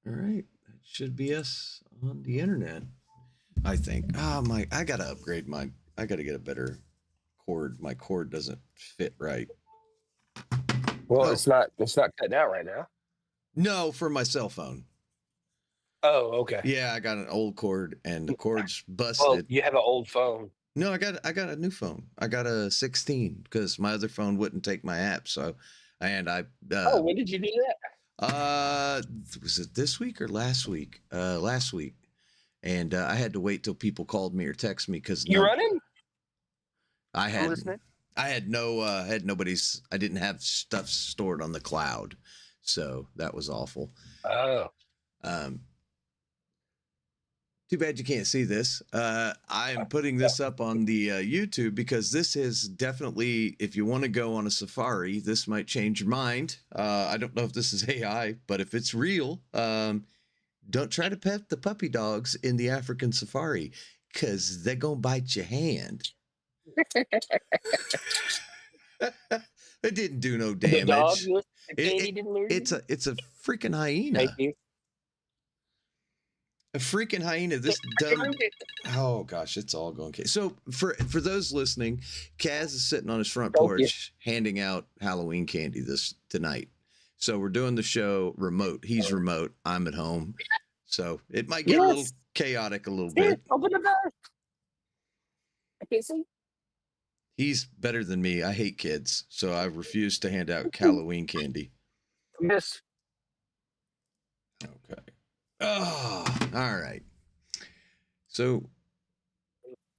All right. That should be us on the internet, I think. Oh, I got to upgrade I got to get a better cord. My cord doesn't fit right. Well, Oh, it's not cutting out right now. no, for my cell phone. Oh, okay. Yeah, I got an old cord and the cord's Well, busted. you have an old phone. No, I got a new phone. I got a 16 because my other phone wouldn't take my app. So, and I Oh, when did you do that? uh was it this week or last week? Last week, and I had to wait till people called me or text me because You running? I I'm had listening. I had no had nobody's I didn't have stuff stored on the cloud, so that was awful. Oh, Um, Too bad you can't see this. I am putting this up on the YouTube because this is definitely, if you want to go on a safari, this might change your mind. I don't know if this is AI, but if it's real, don't try to pet the puppy dogs in the African safari because they're going to bite your hand. It didn't do no the dog, damage. the candy didn't lure you? It's a freaking hyena. Thank you. A freaking hyena. This dumb. Oh gosh, it's all going. So for those listening, Kaz is sitting on his front porch handing out Halloween candy tonight. So we're doing the show remote. He's remote. I'm at home. So it might get a little chaotic a little bit. Open the door. I can't see. He's better than me. I hate kids, so I refuse to hand out Halloween candy. Yes. Okay. Oh, all right. So,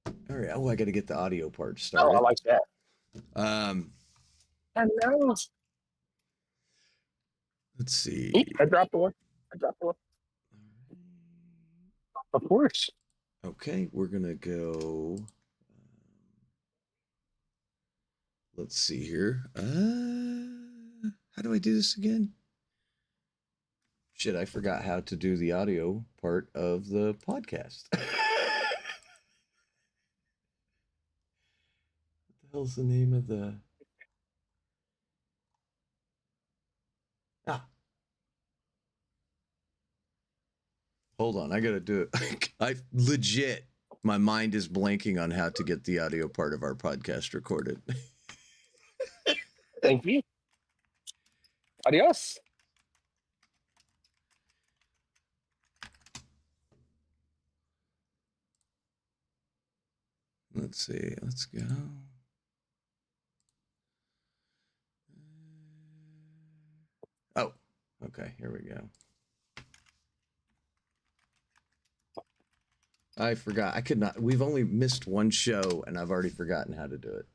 all right. Oh, I got to get the audio part started. Oh, I like that. I know. Let's see. I dropped one. Of course. Okay, we're gonna go. Let's see here. How do I do this again? Shit, I forgot how to do the audio part of the podcast. What the hell's the name of the... Hold on, I gotta do it. I legit, my mind is blanking on how to get the audio part of our podcast recorded. Thank you. Adios. Let's see. Let's go. Oh, okay. Here we go. I forgot. I could not. We've only missed one show, and I've already forgotten how to do it.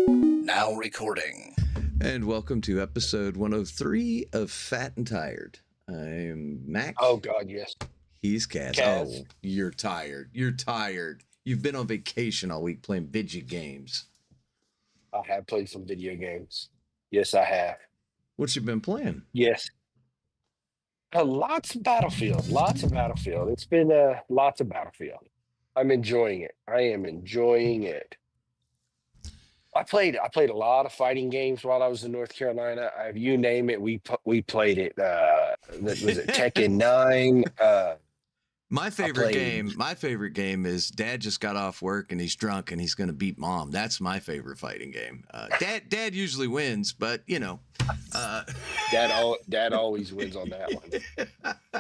Now recording. And welcome to episode 103 of Fat and Tired. I'm Mac. Oh, God, yes. He's Kaz. Oh, you're tired. You're tired. You've been on vacation all week playing video games. I have played some video games. Yes, I have. What you been playing? Yes. Lots of Battlefield. It's been lots of Battlefield. I'm enjoying it. I am enjoying it. I played a lot of fighting games while I was in North Carolina. You name it, we played it. Was it Tekken 9? My favorite game is Dad just got off work and he's drunk and he's going to beat Mom. That's my favorite fighting game. Dad usually wins, but you know, Dad always wins on that one.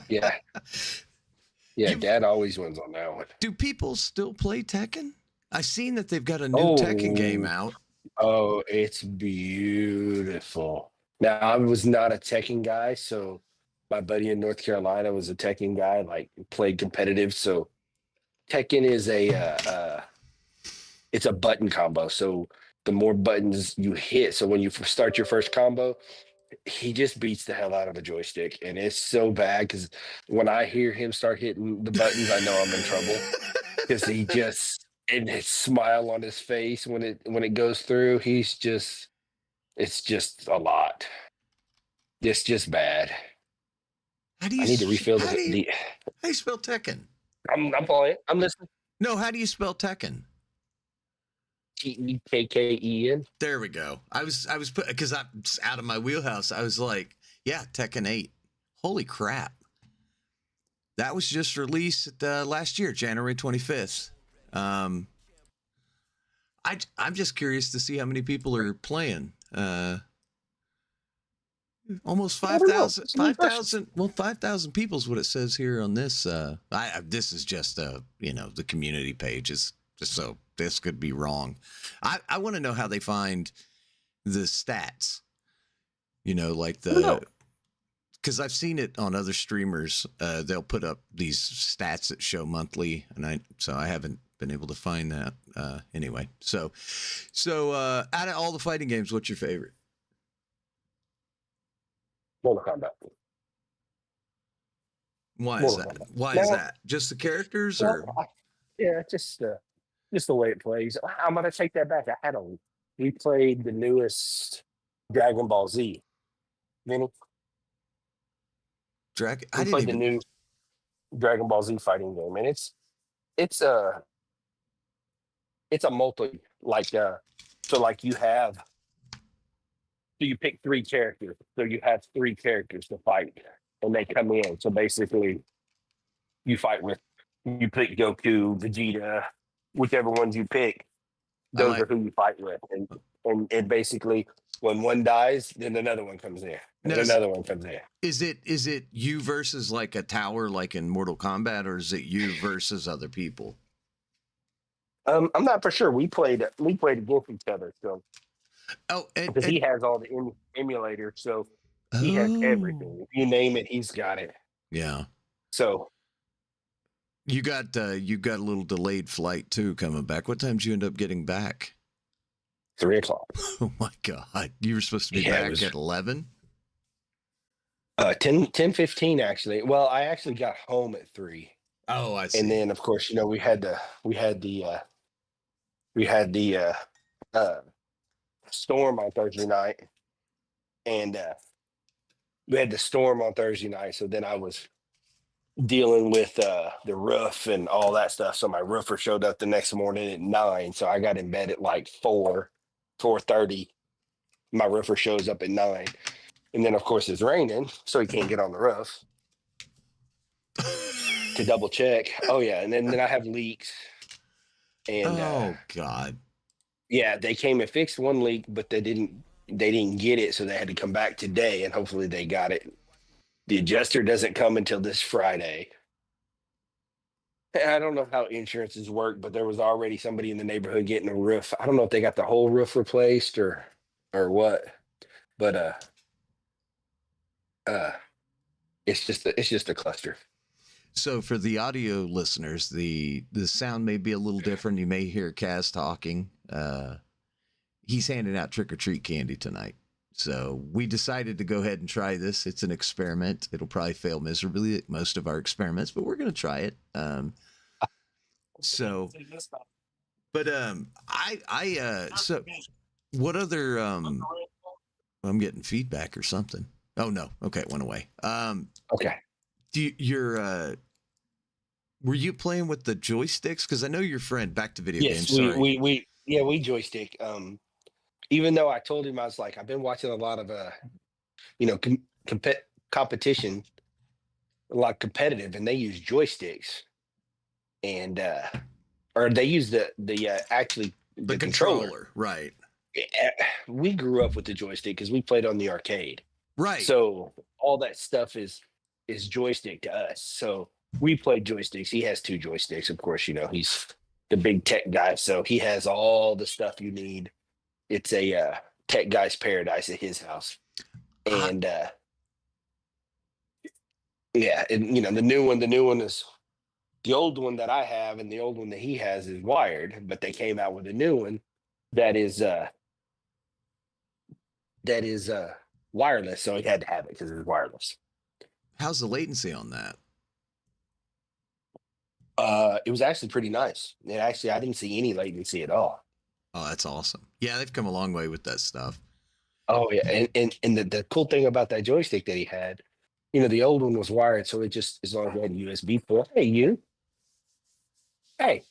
Yeah. Dad always wins on that one. Do people still play Tekken? I've seen that they've got a new Tekken game out. Oh, it's beautiful. Now, I was not a Tekken guy, so my buddy in North Carolina was a Tekken guy, like played competitive. So Tekken is it's a button combo. So the more buttons you hit, so when you start your first combo, he just beats the hell out of the joystick, and it's so bad because when I hear him start hitting the buttons, I know I'm in trouble because he just and his smile on his face when it goes through, it's just a lot. It's just bad. I need to refill the. How do you spell Tekken? I'm playing. I'm listening. No, how do you spell Tekken? Tekken. There we go. I was because I'm out of my wheelhouse. I was like, yeah, Tekken 8. Holy crap! That was just released last year, January 25th. I'm just curious to see how many people are playing. Almost I don't know. 5,000. It's a new version. 5,000. Well, 5,000 people is what it says here on this. This is just the community page. Is just so this could be wrong. I want to know how they find the stats. Like I don't know. because I've seen it on other streamers. They'll put up these stats that show monthly, and I haven't been able to find that anyway. So out of all the fighting games, what's your favorite? Mortal Kombat. Why is Mortal that? Kombat. Why is Now, that? Just the characters, well, or yeah, just the way it plays. I'm gonna take that back. We played the newest Dragon Ball Z. Vinny, Dragon? I we didn't played the even. new Dragon Ball Z fighting game, and it's a multi so like you pick three characters, so you have three characters to fight, and they come in. So basically, you pick Goku, Vegeta, whichever ones you pick. I Those like. are who you fight with, and it basically when one dies, then another one comes in, and Now, another one comes in. is it you versus like a tower, like in Mortal Kombat, or is it you versus other people? I'm not for sure. We played against each other, so Oh, because he has all the emulators, so he has everything. If you name it, he's got it. Yeah. So You got a little delayed flight too coming back. What time did you end up getting back? 3:00. Oh my God. You were supposed to be Yeah, it back was- at 11? 10:15 actually. Well, I actually got home at 3. Oh, I see. And then of course, we had the storm on Thursday night. And we had the storm on Thursday night. So then I was dealing with the roof and all that stuff. So my roofer showed up the next morning at 9. So I got in bed at like 4:30. My roofer shows up at 9. And then of course it's raining, so he can't get on the roof to double check. Oh yeah, and then I have leaks. And Oh God. yeah, they came and fixed one leak, but they didn't get it, so they had to come back today, and hopefully they got it. The adjuster doesn't come until this Friday. And I don't know how insurances work, but there was already somebody in the neighborhood getting a roof. I don't know if they got the whole roof replaced or what, but it's just a cluster. So for the audio listeners, the sound may be a little different. You may hear Kaz talking. He's handing out trick or treat candy tonight. So we decided to go ahead and try this. It's an experiment. It'll probably fail miserably like most of our experiments, but we're going to try it. So what other I'm getting feedback or something. Oh no. Okay, it went away. Okay. Were you playing with the joysticks? Because I know your friend back to video Yes, games. Sorry. we joystick. Even though I told him, I was like, I've been watching a lot of competition, a lot competitive, and they use joysticks, and or they use the actually the controller. controller, right? We grew up with the joystick because we played on the arcade. Right. So all that stuff is joystick to us. So we played joysticks. He has 2 joysticks, of course. He's the big tech guy, so he has all the stuff you need. It's a tech guy's paradise at his house, and yeah, and the new one is the old one that I have, and the old one that he has is wired, but they came out with a new one that is wireless, so he had to have it because it's wireless. How's the latency on that? It was actually pretty nice. I didn't see any latency at all. Oh, that's awesome. Yeah, they've come a long way with that stuff. Oh yeah, and the cool thing about that joystick that he had, the old one was wired, so it just as long as you had a USB port. Hey, you. Hey.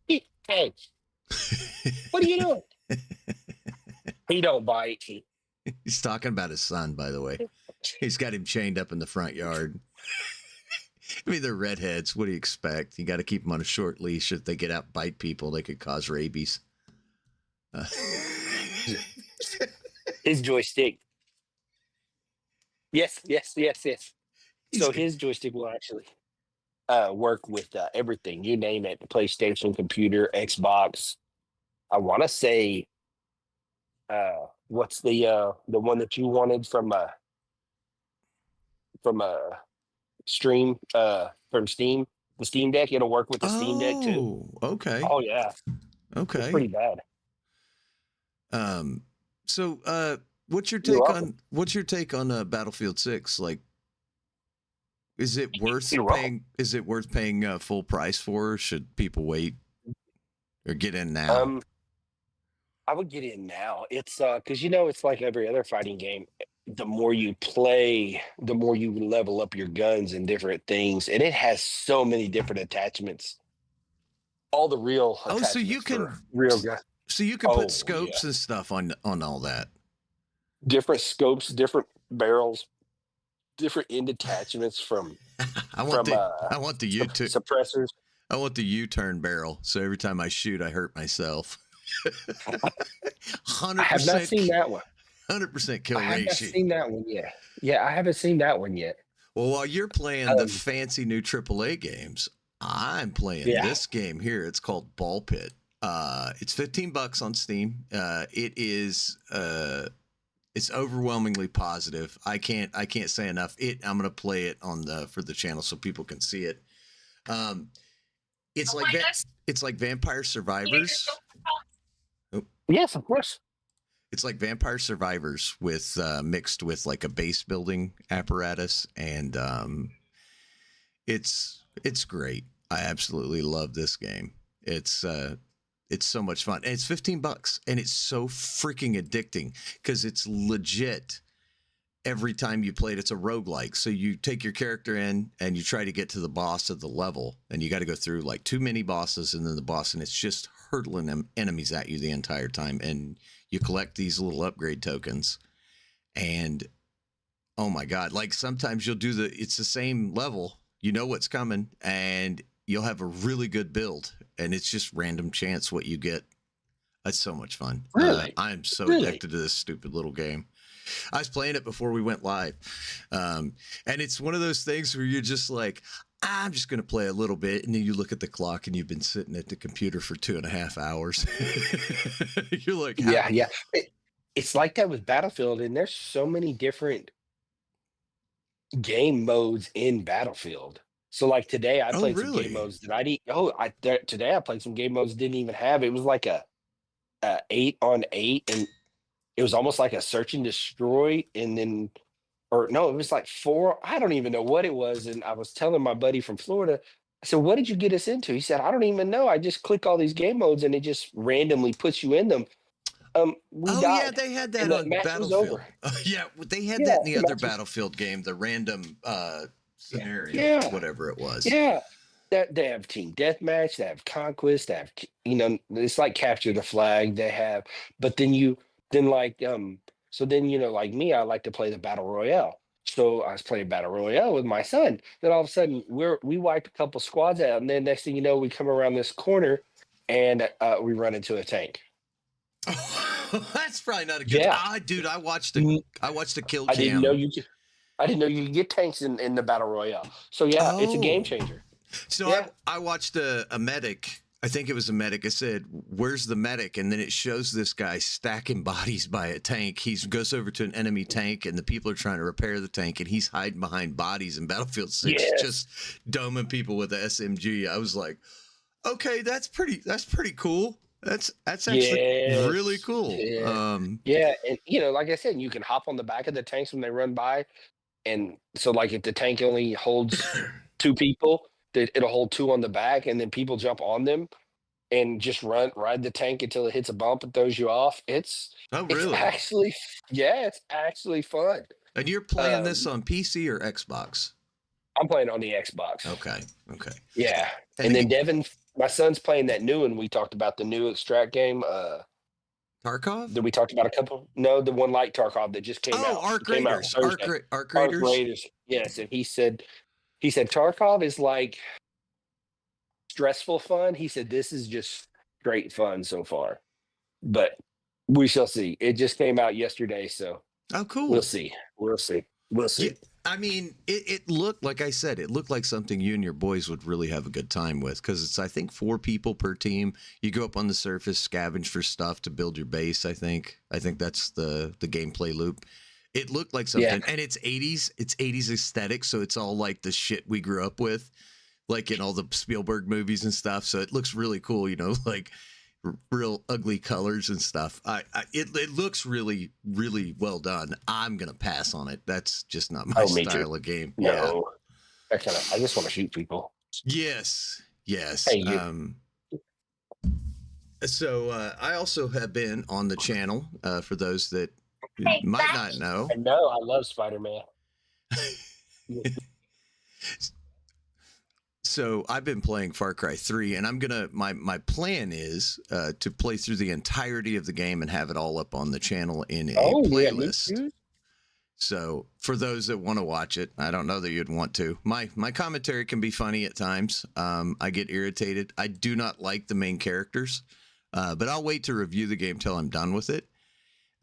Hey. What are you doing? He don't bite. He's talking about his son, by the way. He's got him chained up in the front yard. I mean, they're redheads. What do you expect? You got to keep them on a short leash. If they get out and bite people, they could cause rabies. Uh, His joystick. Yes. So he's- his joystick will actually work with everything. You name it: PlayStation, computer, Xbox. I want to say, what's the one that you wanted from stream from Steam? The Steam Deck. It'll work with the Steam Deck too. Okay. Oh yeah, it's Okay. pretty bad. So what's your You're take welcome. on Battlefield 6? Like, is it worth You're welcome. paying full price for, or should people wait or get in now? I would get in now. It's because it's like every other fighting game. The more you play, the more you level up your guns and different things, and it has so many different attachments. All the real Oh, so you attachments for can real guns. so you can Oh, put scopes and stuff on all that. Different scopes, different barrels, different end attachments from I want from the U-turn. suppressors. I want the U-turn barrel. So every time I shoot, I hurt myself. I have not seen 100% that one. 100% kill I have not ratio. seen that one yet. Yeah, I haven't seen that one yet. Well, while you're playing the Um, fancy new AAA games, I'm playing Yeah. this game here. It's called Ball Pit. It's $15 on Steam. It is it's overwhelmingly positive. I can't say enough. I'm gonna play it for the channel so people can see it. It's it's like Vampire Survivors. Yes, of course. It's like Vampire Survivors with mixed with like a base building apparatus, and it's great. I absolutely love this game. It's so much fun. And it's $15, and it's so freaking addicting because it's legit. Every time you play it, it's a roguelike. So you take your character in and you try to get to the boss of the level, and you got to go through like 2 mini bosses and then the boss, and it's just hurtling them enemies at you the entire time. And you collect these little upgrade tokens, and oh my God, like sometimes you'll do it's the same level, you know what's coming, and you'll have a really good build, and it's just random chance what you get. That's so much fun. Really? I'm so Really? addicted to this stupid little game. I was playing it before we went live. And it's one of those things where you're just like, I'm just going to play a little bit. And then you look at the clock and you've been sitting at the computer for 2.5 hours. You're like, Yeah. It's like that with Battlefield, and there's so many different game modes in Battlefield. So like today, I Oh, played some really? game modes that I didn't. Today I played some game modes didn't even have. It was like a 8-on-8, and it was almost like a search and destroy, and then, or no, it was like 4. I don't even know what it was. And I was telling my buddy from Florida, I said, "What did you get us into?" He said, "I don't even know. I just click all these game modes, and it just randomly puts you in them." We Oh, died. yeah, they had that and the on match was Battlefield. over. Yeah, they had Yeah, that in the the other match was- Battlefield game, the random scenario, Yeah. whatever it was. Yeah. That they have team deathmatch, they have conquest, they have it's like capture the flag. They have, but then like me, I like to play the battle royale. So I was playing battle royale with my son. Then all of a sudden we wiped a couple squads out, and then next thing you know, we come around this corner, and we run into a tank. That's probably not a good. Yeah. Dude, I watched Mm. a kill I cam. didn't know you could get tanks in the battle royale. So yeah, it's a game Oh. changer. So Yeah. I watched a medic. I think it was a medic. I said, "Where's the medic?" And then it shows this guy stacking bodies by a tank. He goes over to an enemy tank, and the people are trying to repair the tank, and he's hiding behind bodies in Battlefield 6, Yes. just doming people with the SMG. I was like, "Okay, that's pretty cool. That's actually really Yes. cool." Yeah. Yeah, and like I said, you can hop on the back of the tanks when they run by, and so like if the tank only holds 2 people, it'll hold 2 on the back, and then people jump on them and just ride the tank until it hits a bump and throws you off. It's Oh, it's really? actually it's actually fun. And you're playing this on PC or Xbox? I'm playing on the Xbox. Okay. Yeah, And and then you- Devin, my son's playing that new one we talked about, the new Extract game. Tarkov? That we talked about a couple. No, the one like Tarkov that just came out. Arc Came out Raiders. Thursday. Arc Arc Raiders. Raiders. Yes, and he said He said Tarkov is like stressful fun. He said this is just straight fun so far, but we shall see. It just came out yesterday, so Oh, cool. we'll see. We'll see. We'll see. Yeah, I mean, it looked, like I said, it looked like something you and your boys would really have a good time with, because it's, I think, 4 people per team. You go up on the surface, scavenge for stuff to build your base. I think that's the gameplay loop. It looked like something, and it's 80s aesthetic, so it's all like the shit we grew up with, like in all the Spielberg movies and stuff. So it looks really cool, like real ugly colors and stuff. It looks really, really well done. I'm gonna pass on it. That's just not my style of game. No, I just want to shoot people. Yes. Hey, you. So I also have been on the channel for those that might not know. I know. I love Spider-Man. So I've been playing Far Cry 3, and I'm gonna my plan is to play through the entirety of the game and have it all up on the channel in a playlist. Yeah, so for those that want to watch it, I don't know that you'd want to. My commentary can be funny at times. I get irritated. I do not like the main characters, but I'll wait to review the game till I'm done with it.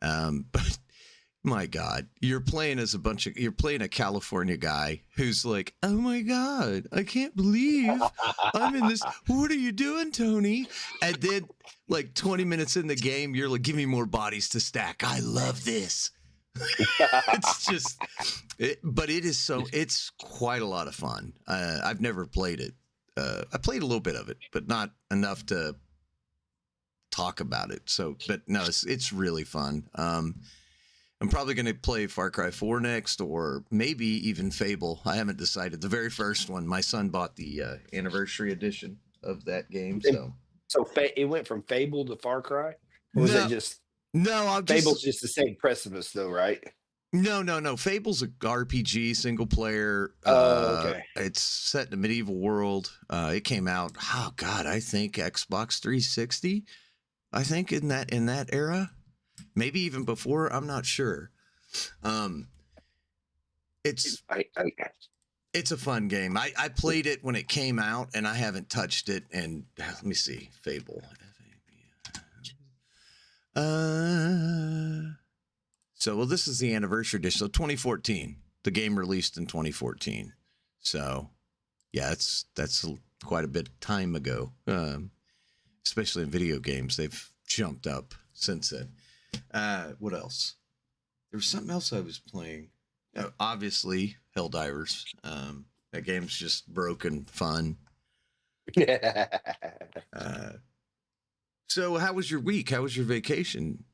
But my God, you're playing a California guy who's like, oh my God, I can't believe I'm in this. What are you doing, Tony? And then like 20 minutes in the game, you're like, give me more bodies to stack. I love this. It's just, but it's quite a lot of fun. I've never played it. I played a little bit of it, but not enough to talk about it. So, but no, it's really fun. I'm probably going to play Far Cry 4 next, or maybe even Fable. I haven't decided. The very first one, my son bought the anniversary edition of that game. So it went from Fable to Far Cry? Or was it just... No, Fable's just the same precipice, though, right? No. Fable's a RPG single player. Okay. It's set in a medieval world. It came out, oh God, I think Xbox 360. I think in that era. Maybe even before, I'm not sure. It's a fun game. I played it when it came out, and I haven't touched it. And let me see, Fable. So this is the anniversary edition. So 2014, the game released in 2014. So yeah, that's quite a bit of time ago. Especially in video games, they've jumped up since then. What else? There was something else I was playing. Obviously, Helldivers. That game's just broken fun. So how was your week? How was your vacation?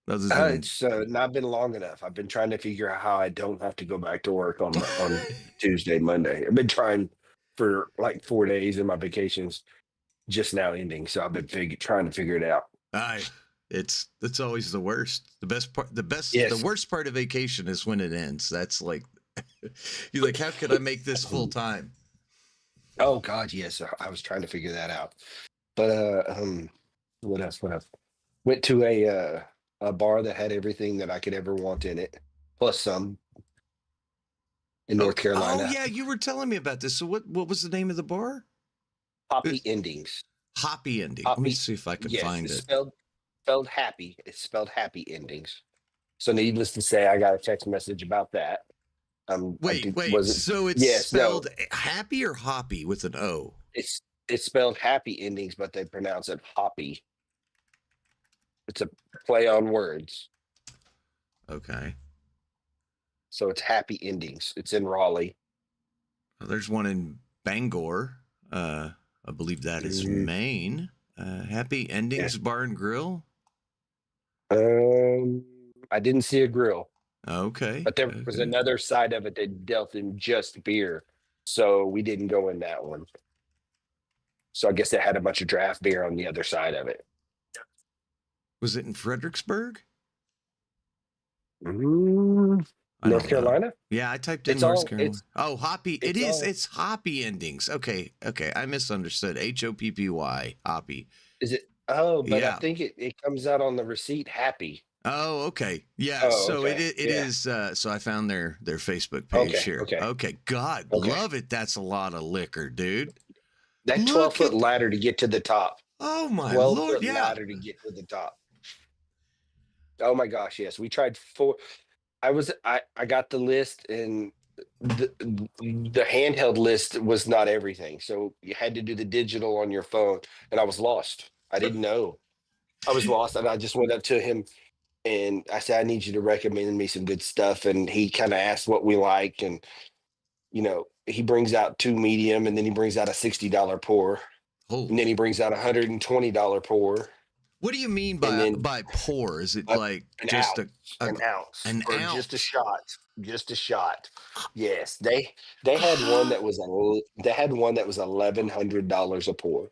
Other than... It's not been long enough. I've been trying to figure out how I don't have to go back to work on Tuesday, Monday. I've been trying for like 4 days, and my vacation's just now ending. So I've been trying to figure it out. It's always the worst. The worst part of vacation is when it ends. That's like, you're like, how could I make this full time? Oh God, yes. I was trying to figure that out. But what else? Went to a bar that had everything that I could ever want in it, plus some, in North Carolina. Oh yeah, you were telling me about this. So what was the name of the bar? Hoppy Endings. Hoppy Ending. Let me see if I can find it. Spelled happy. It's spelled Happy Endings. So needless to say, I got a text message about that. Wait. So it's spelled happy or hoppy with an O? It's spelled Happy Endings, but they pronounce it hoppy. It's a play on words. Okay. So it's Happy Endings. It's in Raleigh. Well, there's one in Bangor. I believe that is Maine. Happy Endings Bar and Grill. I didn't see a grill. Okay. But there was another side of it that dealt in just beer. So we didn't go in that one. So I guess they had a bunch of draft beer on the other side of it. Was it in Fredericksburg? North Carolina? Yeah, I typed in North Carolina. Oh, Hoppy. It's Hoppy Endings. Okay. I misunderstood. Hoppy. Hoppy. Is it? Oh, but I think it comes out on the receipt Happy. Oh, okay. Yeah. Oh, So okay. it Yeah. is. So I found their Facebook page Okay. here. Okay. Okay. God, Okay. love it. That's a lot of liquor, dude. That Look 12-foot at. ladder to get to the top. Oh my 12 lord. foot Yeah. ladder to get to the top. Oh my gosh, yes. We tried four. I got the list, and the handheld list was not everything. So you had to do the digital on your phone, and I was lost. I didn't know. I was lost, and I just went up to him and I said, I need you to recommend me some good stuff. And he kind of asked what we like, and he brings out two medium, and then he brings out a $60 pour, and then Holy. he brings out $120 pour, What do you mean and then by pour? Is it a, like an just ounce, a an ounce, an or just a ounce? shot, just a shot. Yes, they had one that was they had one that was $1,100 a pour.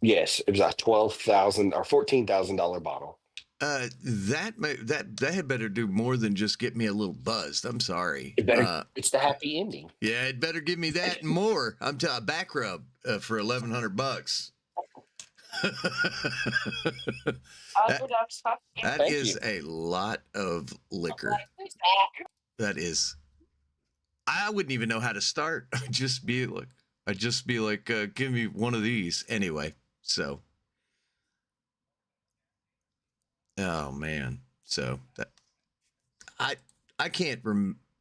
Yes, it was a 12,000 or $14,000 bottle. That had better do more than just get me a little buzzed. I'm sorry. It better. It's the happy ending. Yeah, it better give me that and more. I'm a back rub for $1,100. That Thank is you. a lot of liquor. That is. I wouldn't even know how to start. I'd just be like, give me one of these anyway. So, oh man. So that I I can't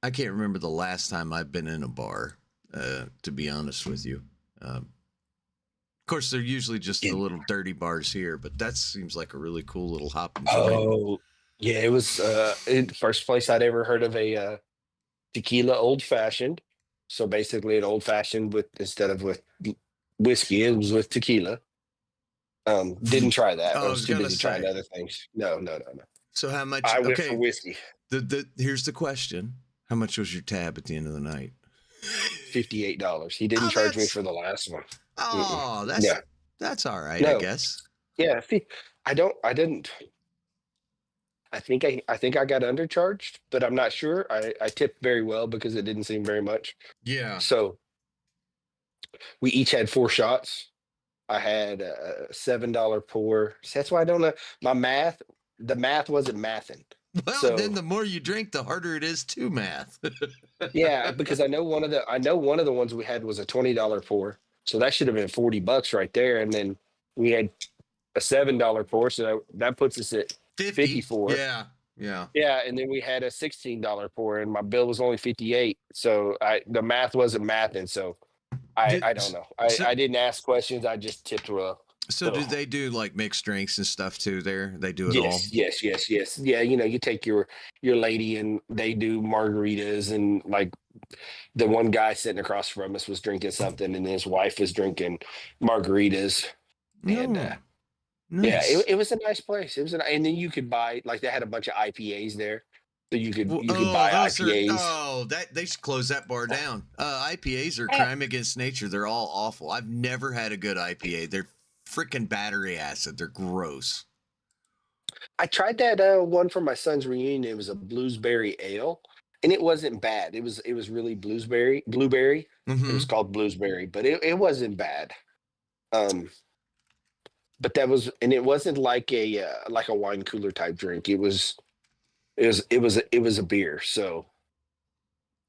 I can't remember the last time I've been in a bar. To be honest with you. Of course, they're usually just the little dirty bars here, but that seems like a really cool little hopping joint. Oh, yeah, it was first place I'd ever heard of a tequila old fashioned. So basically an old fashioned with instead of with whiskey, it was with tequila. Didn't try that. Oh, I I was was too gonna busy trying say. other things. No, no, no, no. So how much? I went for Okay, whiskey. the here's the question: How much was your tab at the end of the night? $58. He didn't Oh, charge me that's for the last one. oh, Yeah. that's all right, I No. guess. Yeah. I didn't. I think I got undercharged, but I'm not sure. I tipped very well because it didn't seem very much. Yeah. So we each had four shots. I had a $7 pour. So that's why I don't know the math wasn't mathing. Well, So then the more you drink, the harder it is to math. yeah, because I know one of the ones we had was a $20 pour. So that should have been $40 right there. And then we had a $7 pour. So that puts us at 54. Yeah. Yeah. Yeah, and then we had a $16 pour, and my bill was only 58. So the math wasn't mathing. So I don't know. I didn't ask questions. I just tipped well. So do they do like mixed drinks and stuff too there? They do it all? Yes. Yeah, you take your lady and they do margaritas, and like the one guy sitting across from us was drinking something and his wife was drinking margaritas. And Oh, yeah, nice. it was a nice place. And then you could buy, like, they had a bunch of IPAs there. So you could Well, buy those are IPAs. that they should close that bar down. IPAs are crime against nature. They're all awful. I've never had a good IPA. They're freaking battery acid. They're gross. I tried that one for my son's reunion. It was a bluesberry ale, and it wasn't bad. It was really blueberry. It was Mm-hmm. called bluesberry, but it wasn't bad. Um, but that was, and it wasn't like a wine cooler type drink. It was a beer, so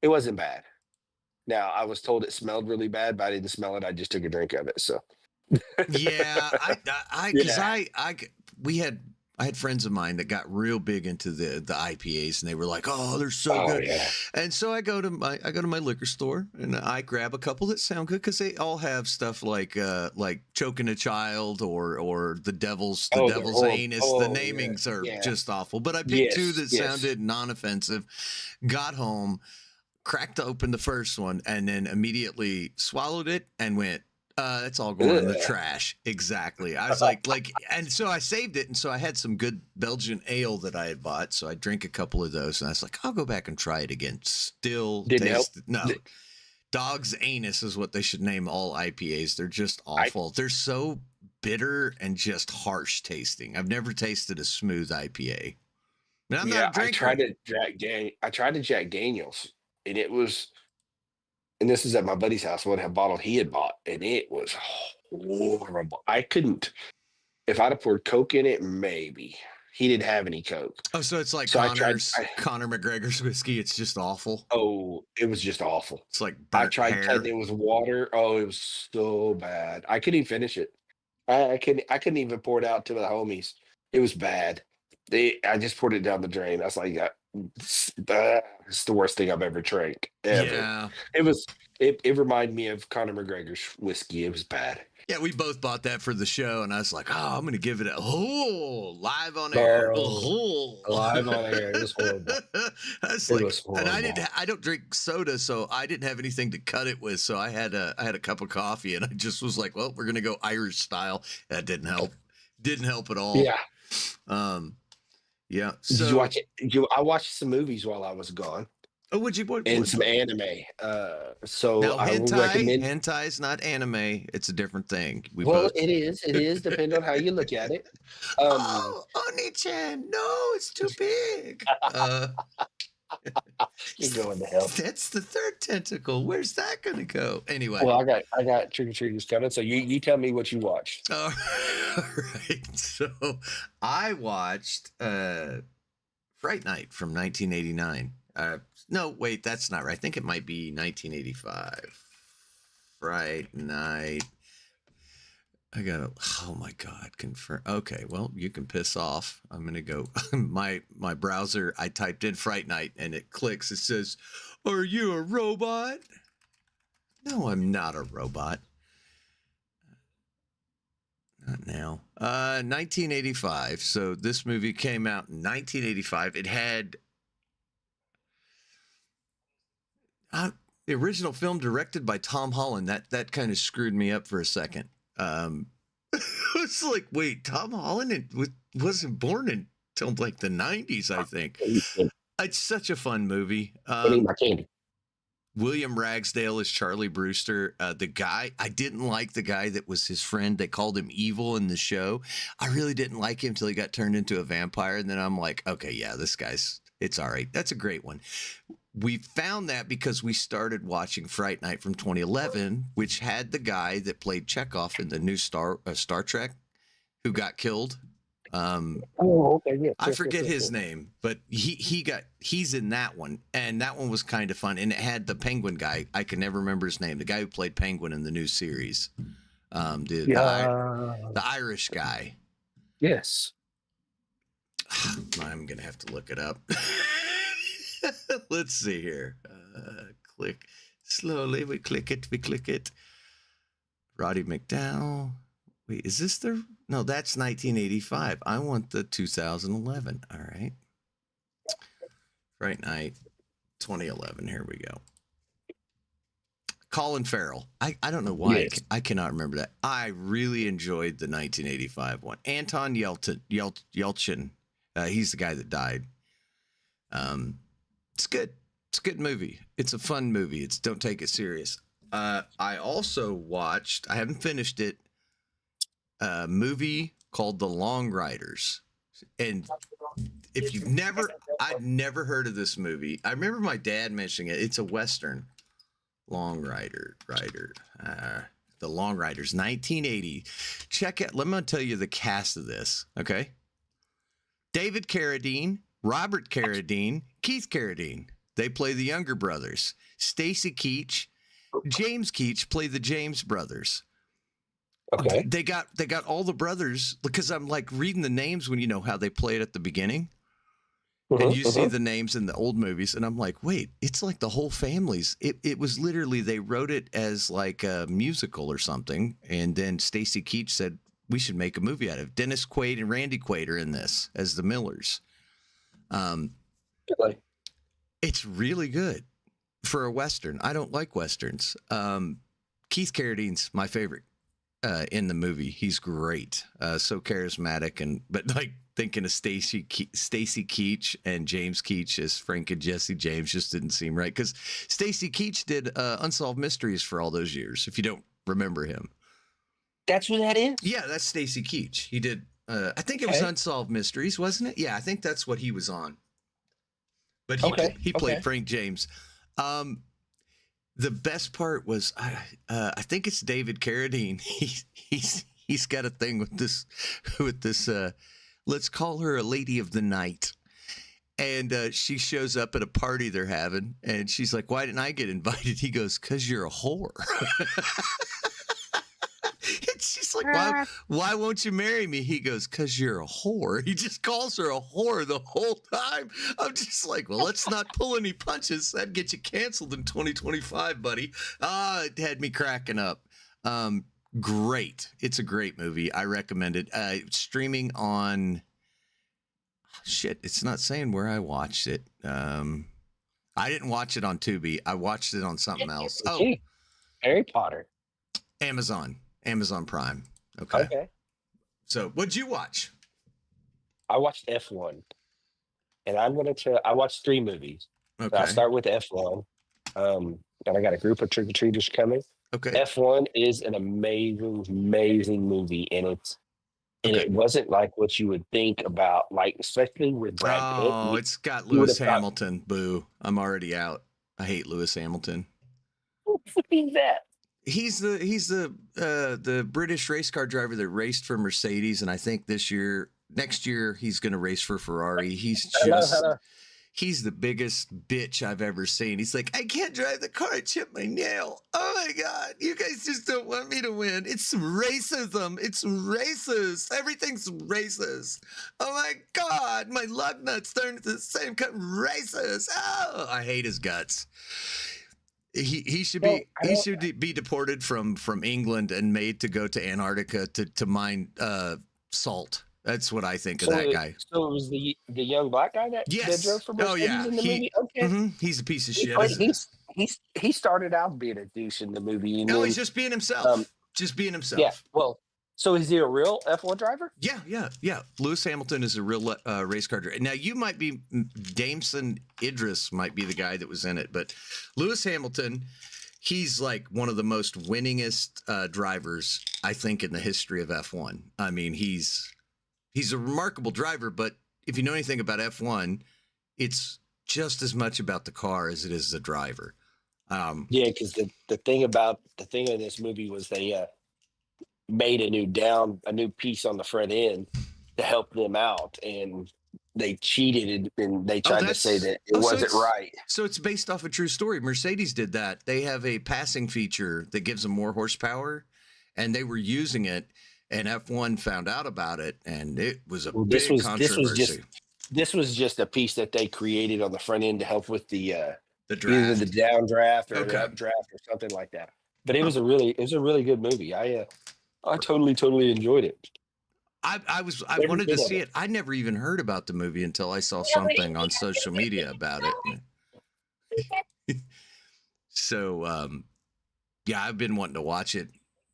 it wasn't bad. Now I was told it smelled really bad, but I didn't smell it. I just took a drink of it. So Yeah, because yeah. I had friends of mine that got real big into the IPAs, and they were like, "Oh, they're so Oh good." yeah. And so I go to my liquor store and I grab a couple that sound good because they all have stuff like choking a child or the devil's Oh, they're horrible. anus. The Oh yeah. namings are Yeah. just awful. But I picked two Yes. that Yes. sounded non-offensive. Got home, cracked open the first one, and then immediately swallowed it and went, it's all going in the Ugh. trash. Exactly. I was like, and so I saved it. And so I had some good Belgian ale that I had bought. So I drank a couple of those and I was like, I'll go back and try it again. Still Didn't help. no. Dog's anus is what they should name all IPAs. They're just awful. They're so bitter and just harsh tasting. I've never tasted a smooth IPA. And I'm not a drinker. I tried a Jack Daniels, and it was, and this is at my buddy's house. What a bottle he had bought, and it was horrible. I couldn't. If I'd have poured Coke in it, maybe. He didn't have any Coke. Oh, so it's like So I tried. Conor McGregor's whiskey. It's just awful. Oh, it was just awful. It's like I burnt tried hair. cutting it with water. Oh, it was so bad. I couldn't even finish it. I couldn't even pour it out to the homies. It was bad. I just poured it down the drain. I was like, it's the worst thing I've ever drank ever. Yeah. It reminded me of Conor McGregor's whiskey. It was bad. Yeah, we both bought that for the show, and I was like, "Oh, I'm going to give it a live on air." No. Live on air. It was horrible. That's It like, was and horrible. I don't drink soda, so I didn't have anything to cut it with. So I had a cup of coffee, and I just was like, "Well, we're going to go Irish style." That didn't help. Didn't help at all. Yeah. Yeah. Did So, you watch it? I watched some movies while I was gone oh, would you? and some anime. So Now, I will recommend. hentai is not anime. It's a different thing. We Well, both. it is. It is, depending on how you look at it. Oh, Oni-chan, no, it's too big. You're going to hell. That's the third tentacle. Where's that going to go? Anyway. Well, I got trick or treaters coming. So you tell me what you watched. All right. So I watched Fright Night from 1989. No, wait, that's not right. I think it might be 1985. Fright Night. I gotta. Oh my God! Confirm. Okay, well, you can piss off. I'm gonna go. my browser. I typed in Fright Night and it clicks. It says, "Are you a robot?" No, I'm not a robot. Not now. 1985. So this movie came out in 1985. It had the original film directed by Tom Holland. That kind of screwed me up for a second. It's like, wait, Tom Holland wasn't born until like the 90s, I think. It's such a fun movie. I need my candy. William Ragsdale is Charlie Brewster. The guy, I didn't like the guy that was his friend. They called him evil in the show. I really didn't like him until he got turned into a vampire. And then I'm like, okay, yeah, it's all right. That's a great one. We found that because we started watching Fright Night from 2011, which had the guy that played Chekhov in the new Star Trek who got killed. Oh, okay. Yeah. I forget his name, but he's in that one, and that one was kind of fun. And it had the Penguin guy. I can never remember his name. The guy who played Penguin in the new series, the Irish guy. Yes. I'm gonna have to look it up. Let's see here. Click slowly. We click it. Roddy McDowell. Wait, is this no, that's 1985. I want the 2011. All right. Fright Night 2011. Here we go. Colin Farrell. I don't know why. Yes. I cannot remember that. I really enjoyed the 1985 one. Anton Yelchin. He's the guy that died. It's good. It's a good movie. It's a fun movie. Don't take it serious. I also watched, I haven't finished it, a movie called The Long Riders. And if I'd never heard of this movie. I remember my dad mentioning it. It's a Western. The Long Riders, 1980. Check it. Let me tell you the cast of this. Okay. David Carradine, Robert Carradine, Keith Carradine. They play the younger brothers. Stacy Keach, James Keach play the James brothers. Okay. They got all the brothers, because I'm like reading the names when you know how they played at the beginning. And you see the names in the old movies, and I'm like, wait, it's like the whole family's. It was literally, they wrote it as like a musical or something, and then Stacy Keach said, we should make a movie out of it. Dennis Quaid and Randy Quaid are in this as the Millers. It's really good for a Western. I don't like Westerns. Keith Carradine's my favorite in the movie. He's great. So charismatic, but like thinking of Stacy Keach and James Keach as Frank and Jesse James just didn't seem right, because Stacy Keach did Unsolved Mysteries for all those years, if you don't remember him. That's who that is? Yeah, that's Stacy Keach. He did, I think it was Unsolved Mysteries, wasn't it? Yeah, I think that's what he was on. But he played Frank James. The best part was, I think it's David Carradine. He's got a thing with this Let's call her a lady of the night. And she shows up at a party they're having, and she's like, "Why didn't I get invited?" He goes, "'Cause you're a whore." And she's like, why won't you marry me? He goes, "'Cause you're a whore." He just calls her a whore the whole time. I'm just like, well, let's not pull any punches. That'd get you canceled in 2025, buddy. It had me cracking up. Great. It's a great movie. I recommend it. Streaming on... Shit, it's not saying where I watched it. I didn't watch it on Tubi. I watched it on something else. Oh, Harry Potter. Amazon Prime. Okay. So what'd you watch? I watched F1, and I'm gonna tell. I watched 3 movies. Okay. I'll start with F1. And I got a group of trick or treaters coming. Okay. F1 is an amazing, amazing movie, and it wasn't like what you would think about, like especially with Brad Pitt. Oh, it's got Lewis Hamilton. Boo! I'm already out. I hate Lewis Hamilton. Who is that? He's the British race car driver that raced for Mercedes, and I think next year he's going to race for Ferrari. He's the biggest bitch I've ever seen. He's like, "I can't drive the car. I chipped my nail. Oh my God. You guys just don't want me to win. It's racism. It's racist. Everything's racist. Oh my God. My lug nuts turned to the same color. Racist. Oh, I hate his guts." He should be deported from England and made to go to Antarctica to mine salt. That's what I think of that guy. So it was the young black guy that drove for Mercedes in the movie? Okay. He's a piece of shit. He started out being a douche in the movie. No, he's just being himself. Yeah, well, so is he a real F1 driver? Yeah. Lewis Hamilton is a real race car driver. Now, you might be, Damson Idris might be the guy that was in it, but Lewis Hamilton, he's like one of the most winningest drivers, I think, in the history of F1. I mean, he's a remarkable driver, but if you know anything about F1, it's just as much about the car as it is the driver. Yeah, because the thing in this movie was they made a new piece on the front end to help them out, and they cheated and they tried to say that it wasn't right. So it's based off a true story. Mercedes did that. They have a passing feature that gives them more horsepower, and they were using it. And F1 found out about it, and it was big controversy. This was just a piece that they created on the front end to help with the draft, either the downdraft or the updraft or something like that. But it was a really good movie. I totally enjoyed it. I wanted to see it. I never even heard about the movie until I saw something on social media about it. So yeah, I've been wanting to watch it.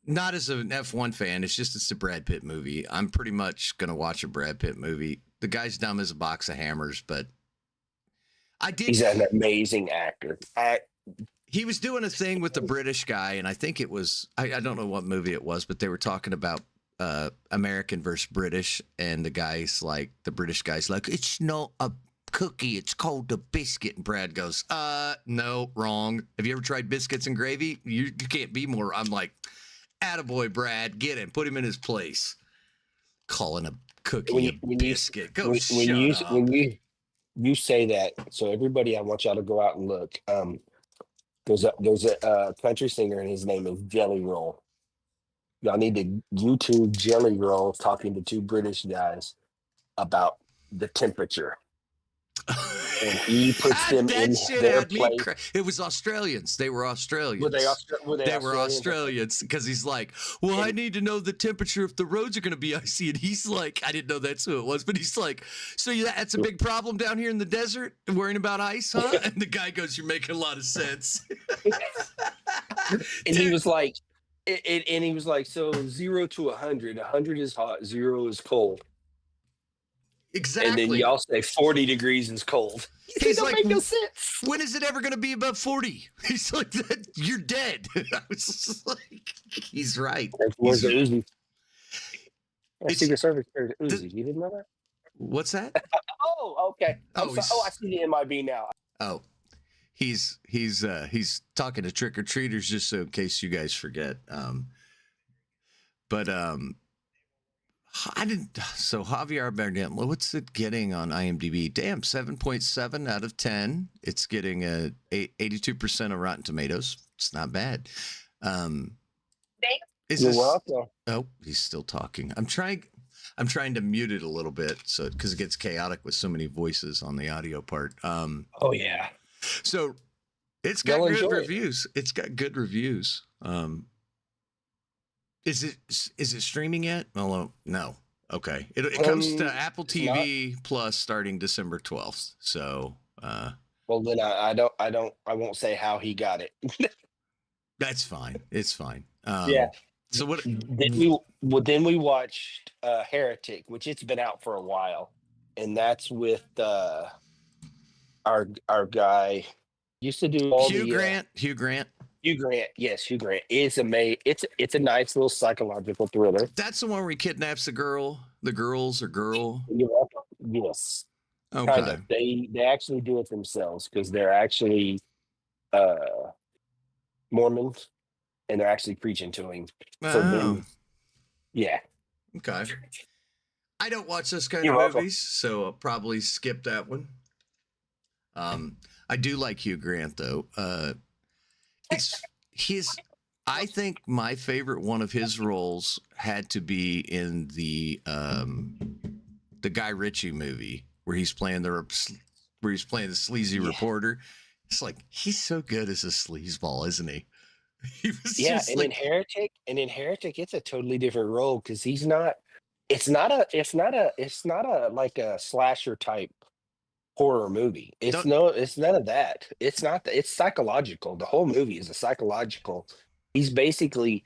Not as an F1 fan. It's a Brad Pitt movie. I'm pretty much going to watch a Brad Pitt movie. The guy's dumb as a box of hammers, but he's an amazing actor. He was doing a thing with the British guy, and I think it was, I don't know what movie it was, but they were talking about American versus British, and the British guy's like, "It's not a cookie, it's called a biscuit." And Brad goes, "No, wrong. Have you ever tried biscuits and gravy? You can't be more." I'm like, "Attaboy, Brad, get him, put him in his place." Calling a cookie a biscuit. When you say that, so everybody, I want y'all to go out and look. There's a country singer, and his name is Jelly Roll. Y'all need to YouTube Jelly Roll talking to 2 British guys about the temperature. And he puts them in their place. It was Australians. They were Australians. They were Australians because he's like, "Well, I need to know the temperature if the roads are going to be icy." And he's like, I didn't know that's who it was, but he's like, "So that's a big problem down here in the desert, worrying about ice, huh?" And the guy goes, "You're making a lot of sense." And he was like, "So 0 to 100. 100 is hot, 0 is cold." Exactly. And then y'all say 40 degrees is cold. He's like, make no sense. When is it ever going to be above 40? He's like, "You're dead." I was just like, he's right. Where's the Uzi? Secret Service Uzi. You didn't know that? What's that? Oh, okay. I see the MIB now. Oh, he's talking to trick or treaters, just so in case you guys forget. I didn't. So Javier Bardem, what's it getting on IMDb? Damn, 7.7 out of 10. It's getting a 82% of Rotten Tomatoes. It's not bad. Is You're this? welcome. Oh, he's still talking. I'm trying to mute it a little bit so because it gets chaotic with so many voices on the audio part. Oh yeah. So it's got You'll good enjoy it. reviews. It's got good reviews. Is it streaming yet? Oh no. Okay. It comes to Apple it's not. TV Plus starting December 12th. So Well, then I won't say how he got it. that's fine. It's fine. Yeah. So what? Then we watched Heretic, which it's been out for a while, and that's with our guy used to do all Hugh the Grant. Hugh Grant. Hugh Grant. Yes, Hugh Grant. It's amazing. It's a nice little psychological thriller. That's the one where he kidnaps the girl. The girls or girl. Yes. Kind Okay. of. They actually do it themselves because they're actually Mormons and they're actually preaching to him. So Oh, then, yeah. okay. I don't watch this kind You're of welcome. movies, so I'll probably skip that one. I do like Hugh Grant though. I think my favorite one of his roles had to be in the Guy Ritchie movie where he's playing the sleazy reporter. It's like he's so good as a sleazeball, isn't he? He was Yeah, just and like, in Heretic, it's a totally different role because he's not. It's not a like a slasher type horror movie. It's none of that. It's not. It's psychological. The whole movie is a psychological. He's basically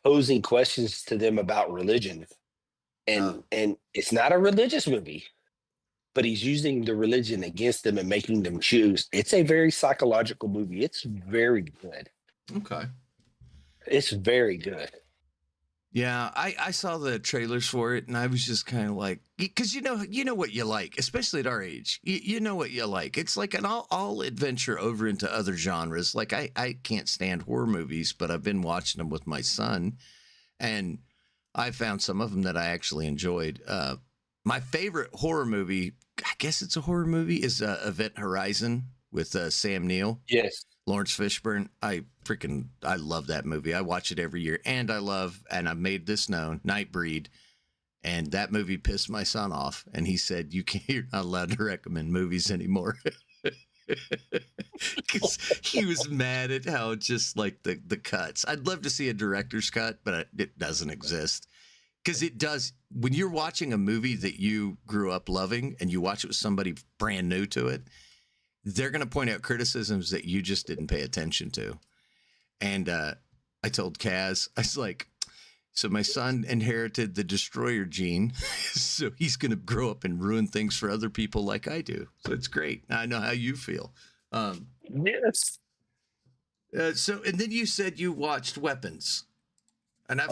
posing questions to them about religion, and it's not a religious movie, but he's using the religion against them and making them choose. It's a very psychological movie. It's very good. okay. It's very good. Yeah, I saw the trailers for it and I was just kind of like, because you know what you like, especially at our age. You know what you like. It's like an all adventure over into other genres. Like I can't stand horror movies, but I've been watching them with my son, and I found some of them that I actually enjoyed. My favorite horror movie, I guess it's a horror movie, is Event Horizon with Sam Neill. Yes. Lawrence Fishburne. I love that movie. I watch it every year. And I've made this known, Nightbreed. And that movie pissed my son off. And he said, you're not allowed to recommend movies anymore. Because he was mad at how just like the cuts. I'd love to see a director's cut, but it doesn't exist. Because it does, when you're watching a movie that you grew up loving and you watch it with somebody brand new to it, they're going to point out criticisms that you just didn't pay attention to. And I told Kaz, I was like, so my son inherited the destroyer gene, so he's going to grow up and ruin things for other people like I do. So it's great. I know how you feel. Yes. So, and then you said you watched Weapons. And I've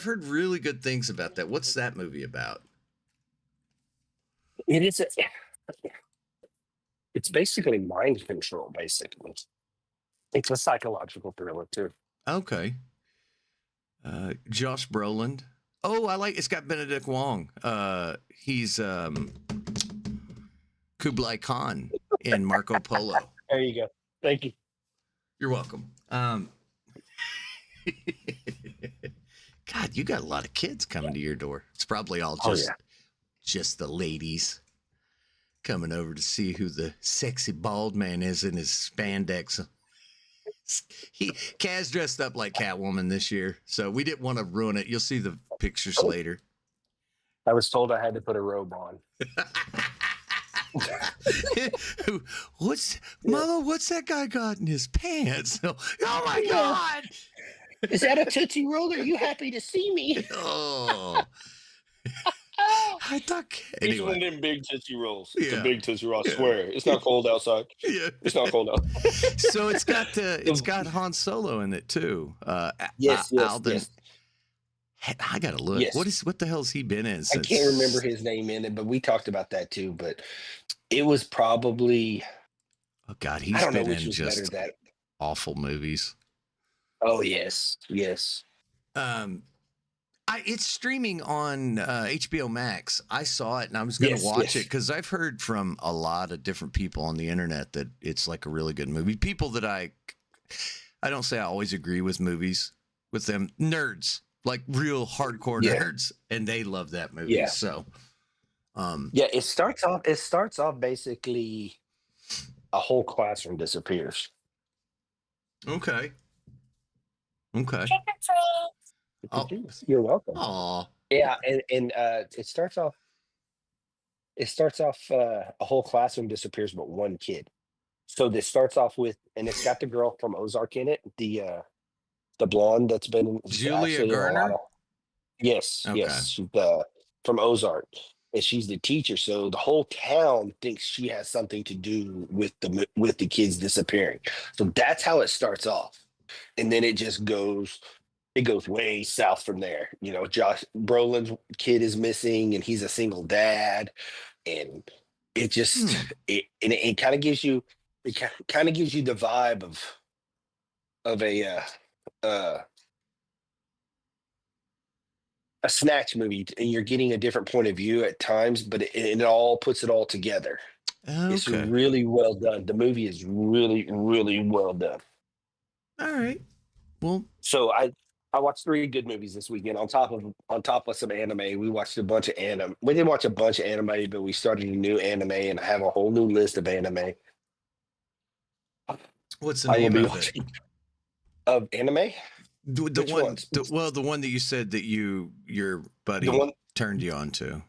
heard really good things about that. What's that movie about? It is. It's basically mind control, basically. It's a psychological thriller, too. Okay. Josh Brolin. Oh, it's got Benedict Wong. He's Kublai Khan in Marco Polo. There you go. Thank you. You're welcome. God, you got a lot of kids coming to your door. It's probably all just the ladies coming over to see who the sexy bald man is in his spandex. Kaz dressed up like Catwoman this year, so we didn't want to ruin it. You'll see the pictures later. I was told I had to put a robe on. Mama, what's that guy got in his pants? Oh my God. Is that a Tootsie Roll? Are you happy to see me? Oh. I thought It's one anyway. of them big Tootsie Rolls. It's Yeah. a big Tootsie Roll, I swear. It's not cold outside. Yeah. It's not cold out. So it's got Han Solo in it too. Yes. Alden. I gotta look. Yes. What the hell's he been in I since? can't remember his name in it, but we talked about that too. But it was probably Oh God, I he's don't know been which in was better. just That awful movies. oh yes. I It's streaming on HBO Max. I saw it and I was going to watch it because I've heard from a lot of different people on the internet that it's like a really good movie. People that I don't say I always agree with movies with them, nerds, like real hardcore nerds, and they love that movie. Yeah. So, it starts off basically a whole classroom disappears. Okay. Oh. You're welcome. Aw. Yeah, and it starts off a whole classroom disappears but one kid. So this starts off with, and it's got the girl from Ozark in it, the blonde that's been Julia actually in a lot Garner? of- Yes, Okay. she's from Ozark, and she's the teacher. So the whole town thinks she has something to do with the kids disappearing. So that's how it starts off, and then it just goes. It goes way south from there. You know, Josh Brolin's kid is missing, and he's a single dad, and it just it kind of gives you the vibe of a snatch movie, and you're getting a different point of view at times, but it all puts it all together. It's Okay. really well done. The movie is really, really well done. All right. Well, So I watched 3 good movies this weekend on top of some anime. We watched a bunch of anime. We didn't watch a bunch of anime, but we started a new anime, and I have a whole new list of anime. what's the I will name be of it? watching of anime. The Which one, ones? the one that you said that your buddy The one turned you on to.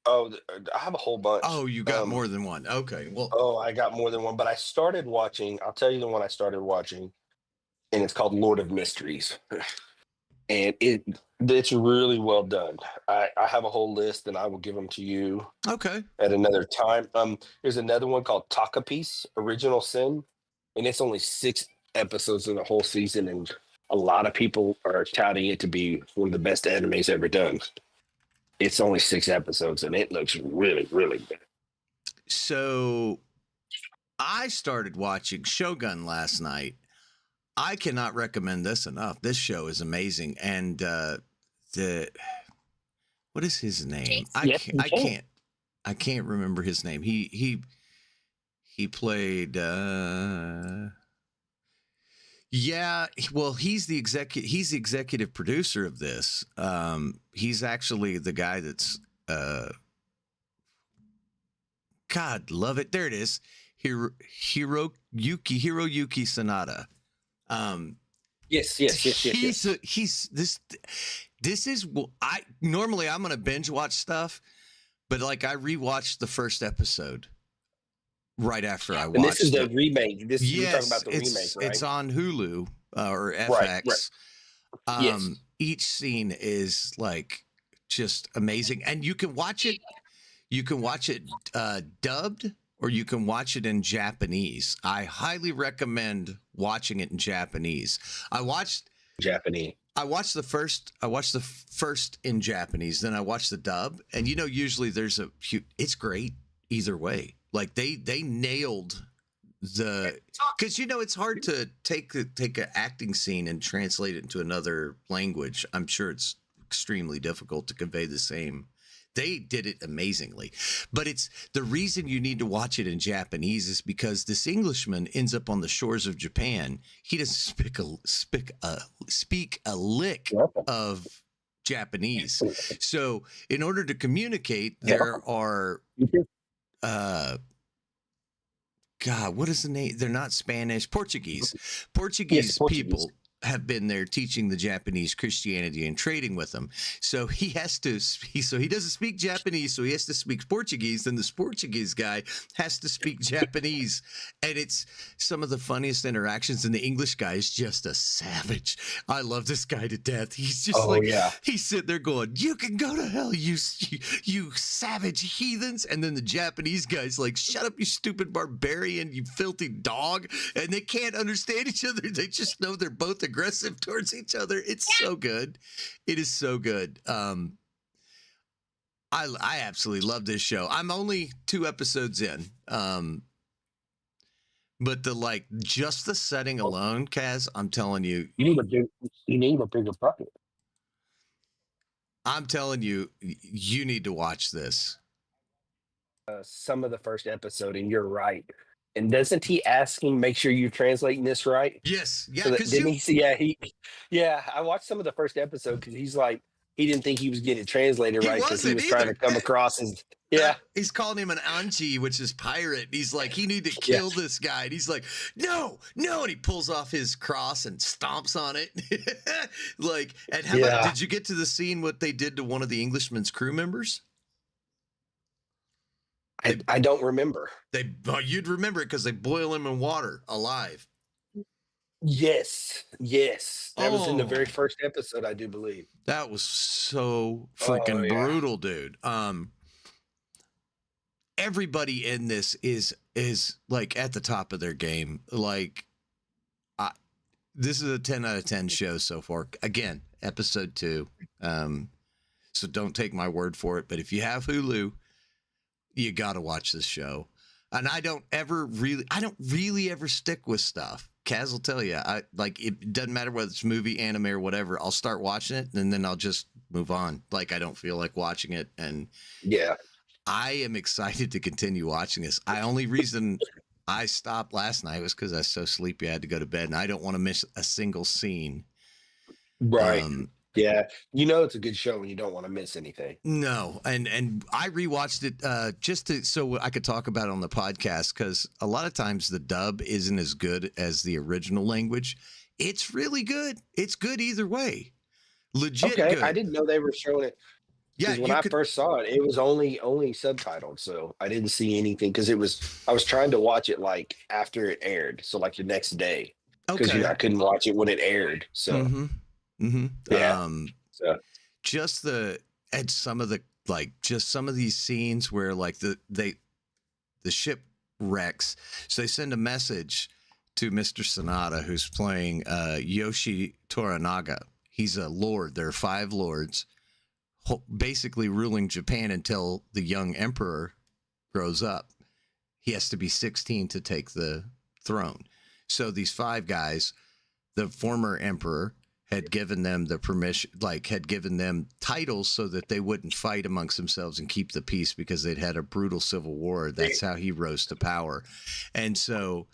oh, I have a whole bunch. Oh, you got more than one. Okay. Well, Oh, I got more than one, but I started watching. I'll tell you the one I started watching, and it's called Lord of Mysteries, and it's really well done. I have a whole list, and I will give them to you okay. at another time. There's another one called Taka Piece, Original Sin, and it's only 6 episodes in the whole season, and a lot of people are touting it to be one of the best animes ever done. It's only 6 episodes, and it looks really, really good. So I started watching Shogun last night. I cannot recommend this enough. This show is amazing. And what is his name? I can't remember his name. He played well, he's the executive producer of this. He's actually the guy that's God, love it. There it is. Hiroyuki Sanada. Yes. This is I normally I'm going to binge watch stuff, but like I rewatched the first episode right after I watched And this is the it. remake. You're talking about the it's, remake, right? It's on Hulu or FX. Right. Yes. Each scene is like just amazing, and you can watch it. You can watch it dubbed, or you can watch it in Japanese. I highly recommend watching it in Japanese. I watched the first in Japanese, then I watched the dub, and usually there's it's great either way. Like they nailed because it's hard to take an acting scene and translate it into another language. I'm sure it's extremely difficult to convey the same. They did it amazingly, but it's the reason you need to watch it in Japanese is because this Englishman ends up on the shores of Japan. He doesn't speak a lick of Japanese. So in order to communicate, there are, God, what is the name? They're not Spanish, Portuguese. Portuguese people have been there teaching the Japanese Christianity and trading with them. So he doesn't speak Japanese, so he has to speak Portuguese. Then this Portuguese guy has to speak Japanese. And it's some of the funniest interactions. And the English guy is just a savage. I love this guy to death. He's just he's sitting there going, "You can go to hell, you savage heathens." And then the Japanese guy's like, "Shut up, you stupid barbarian, you filthy dog." And they can't understand each other. They just know they're both aggressive towards each other. It's so good. It is so good. I absolutely love this show. I'm only 2 episodes in. But just the setting alone, Kaz, I'm telling you. You need a bigger bucket. I'm telling you, you need to watch this. Some of the first episode, and you're right. And doesn't he ask him, make sure you're translating this right? Yes, yeah, So that because didn't you he see? Yeah. I watched some of the first episode because he's like, he didn't think he was getting it translated He right because he wasn't was trying to either. come across as yeah. He's calling him an Anchi, which is pirate. He's like, he need to kill this guy. And he's like, no, and he pulls off his cross and stomps on it. Like, and how about, did you get to the scene what they did to one of the Englishman's crew members? I don't remember. You'd remember it because they boil him in water alive. Yes. That was in the very Oh. first episode, I do believe. That was so freaking brutal, dude. Everybody in this is like at the top of their game. Like, this is a 10 out of 10 show so far. Again, episode 2. So don't take my word for it. But if you have Hulu, you got to watch this show. And I don't really ever stick with stuff. Kaz will tell you, it doesn't matter whether it's movie, anime, or whatever. I'll start watching it and then I'll just move on. Like, I don't feel like watching it. And yeah, I am excited to continue watching this. Only reason I stopped last night was because I was so sleepy I had to go to bed, and I don't want to miss a single scene. right. Yeah, it's a good show when you don't want to miss anything. No, and I rewatched it just so I could talk about it on the podcast, because a lot of times the dub isn't as good as the original language. It's really good. It's good either way. Legit good. I didn't know they were showing it. Yeah, when I first saw it, it was only subtitled, so I didn't see anything because I was trying to watch it like after it aired, so like the next day, because I couldn't watch it when it aired. So yeah, just some of these scenes where like the ship wrecks, so they send a message to Mr. Sanada, who's playing Yoshi Toranaga. He's a lord. There are 5 lords basically ruling Japan until the young emperor grows up. He has to be 16 to take the throne. So these 5 guys, the former emperor had given them the permission, had given them titles so that they wouldn't fight amongst themselves and keep the peace, because they'd had a brutal civil war. That's how he rose to power. And so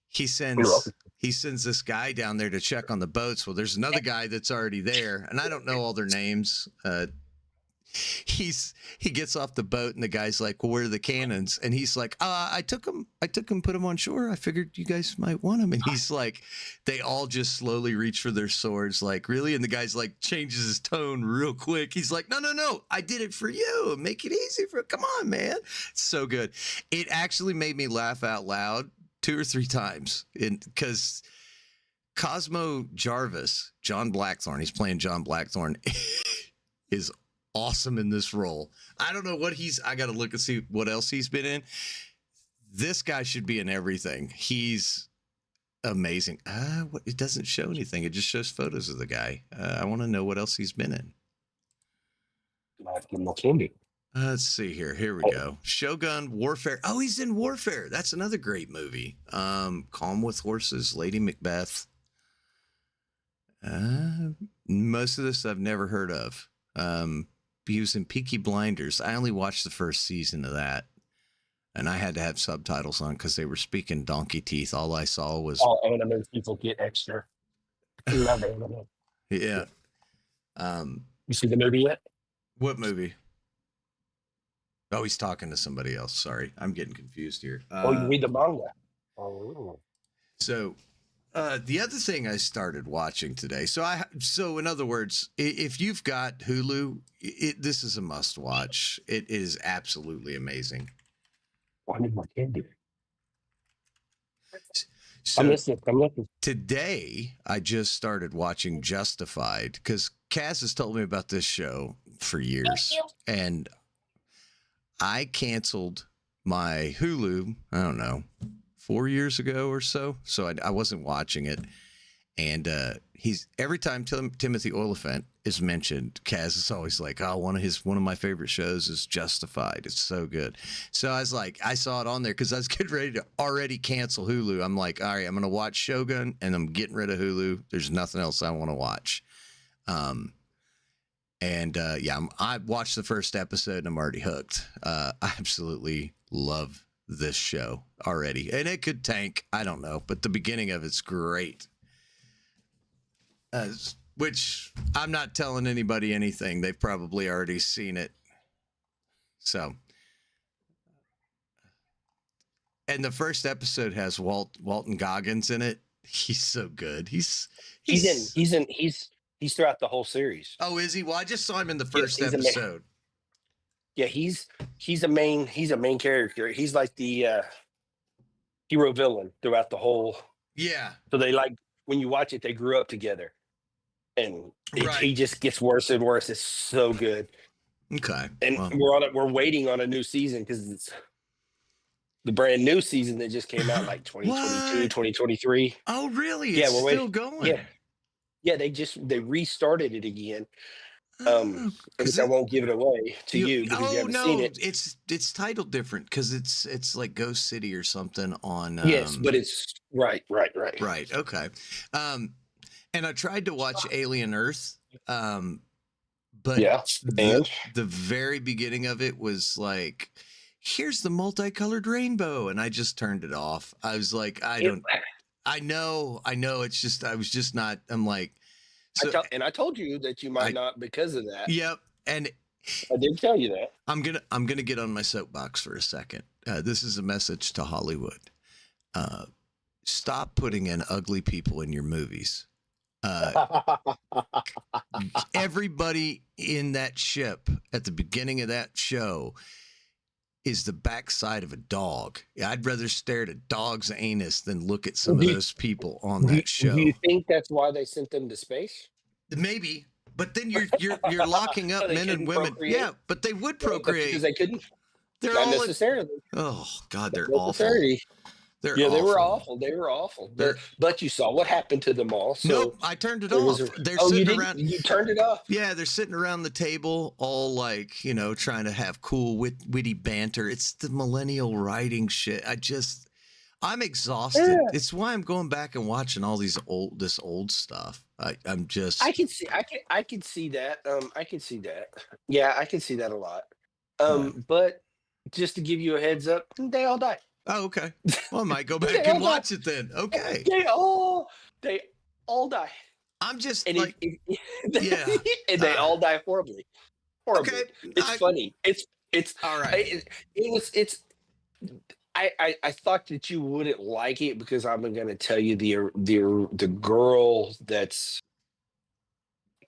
he sends this guy down there to check on the boats. Well, there's another guy that's already there, and I don't know all their names. He gets off the boat, and the guy's like, well, where are the cannons? And he's like, I took them, put them on shore. I figured you guys might want them. And he's like, they all just slowly reach for their swords. Like, really? And the guy's like, changes his tone real quick. He's like, no, I did it for you. Make it easy come on, man. It's so good. It actually made me laugh out loud 2 or 3 times, because Cosmo Jarvis, John Blackthorne, he's playing John Blackthorne, is awesome in this role. I don't know what I got to look and see what else he's been in. This guy should be in everything. He's amazing. It doesn't show anything. It just shows photos of the guy. I want to know what else he's been in. Let's see here. Here we go. Shogun, Warfare. Oh, he's in Warfare. That's another great movie. Calm with Horses, Lady Macbeth. Most of this I've never heard of. He was in Peaky Blinders. I only watched the first season of that, and I had to have subtitles on because they were speaking donkey teeth. All I saw was all anime people get extra. I love anime. Yeah. You see the movie yet? What movie? Oh, he's talking to somebody else. Sorry, I'm getting confused here. You read the manga. Oh. So, the other thing I started watching today. So in other words, if you've got Hulu, this is a must watch. It is absolutely amazing. I need my candy. So I'm listening. Today, I just started watching Justified, because Kaz has told me about this show for years, and I canceled my Hulu, I don't know, 4 years ago or so. So I wasn't watching it. And every time Timothy Olyphant is mentioned, Kaz is always like, oh, one of my favorite shows is Justified. It's so good. So I was like, I saw it on there because I was getting ready to already cancel Hulu. I'm like, all right, I'm going to watch Shogun, and I'm getting rid of Hulu. There's nothing else I want to watch. And yeah, I watched the first episode and I'm already hooked. I absolutely love this show already. And it could tank, I don't know, but the beginning of it's great. Which I'm not telling anybody anything. They've probably already seen it. So, and the first episode has Walton Goggins in it. He's so good. He's throughout the whole series. Oh, is he? Well, I just saw him in the first he's episode. He's a main character. He's like the hero villain throughout the whole. Yeah. So they like when you watch it, they grew up together, and Right. he just gets worse and worse. It's so good. Okay. And Well, we're waiting on a new season because it's the brand new season that just came out like 2022, What? 2023. Oh, really? Yeah, It's we're still waiting. going. Yeah, they restarted it again. Oh, 'cause Which I won't give it away to you because you oh haven't no, seen it. it's titled different because it's like Ghost City or something on. Yes, but it's right. Right. Okay. And I tried to watch Alien Earth. But Yeah, and the very beginning of it was like, here's the multicolored rainbow, and I just turned it off. I was like, I know. It's just I was just not. I'm like, so I told you that you might not because of that. yep. And I did tell you that. I'm gonna get on my soapbox for a second. This is a message to Hollywood. Stop putting in ugly people in your movies. Everybody in that ship at the beginning of that show is the backside of a dog. I'd rather stare at a dog's anus than look at some of those people on that show. Do you think that's why they sent them to space? Maybe, but then you're locking up They men and couldn't women. procreate? Yeah, but they would Because procreate. they couldn't. They're Not all necessarily. oh God, they're Not awful. necessarily. They're Yeah, awful. they were awful. They're- But you saw what happened to them all. So Nope, I turned it there off. was a- They're oh, you sitting didn't? around. You turned it off. Yeah, they're sitting around the table, all like, trying to have cool, witty banter. It's the millennial writing shit. I'm exhausted. Yeah. It's why I'm going back and watching all this old stuff. I'm just. I can see that. I can see that. Yeah, I can see that a lot. But just to give you a heads up, they all die. Oh, okay. Well, I might go back They and all watch it then. Okay. They all die. I'm just And like, yeah. and they all die horribly. Horribly. okay. It's funny. It's All right. I thought that you wouldn't like it because I'm going to tell you the girl that's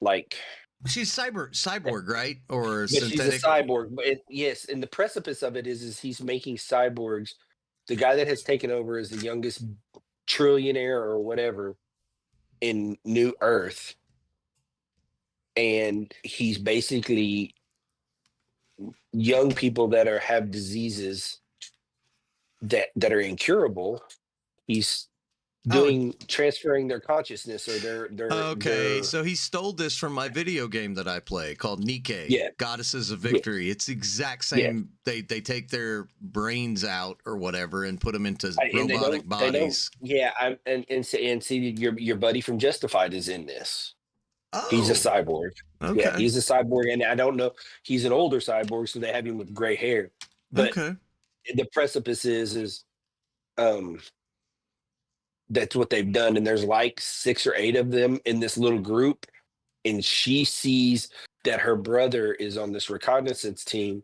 like She's cyborg, right? Or but she's a synthetic. cyborg. But yes, and the precipice of it is he's making cyborgs. The guy that has taken over is the youngest trillionaire or whatever in New Earth, and he's basically young people that have diseases that are incurable. He's transferring their consciousness or their Okay, so he stole this from my video game that I play called Nike, Yeah. Goddesses of Victory. It's the exact same. They take their brains out or whatever and put them into and robotic bodies. and see your buddy from Justified is in this. Oh, He's a cyborg. okay. Yeah, he's a cyborg, and I don't know. He's an older cyborg, so they have him with gray hair. But okay. the precipice is that's what they've done, and there's like 6 or 8 of them in this little group, and she sees that her brother is on this reconnaissance team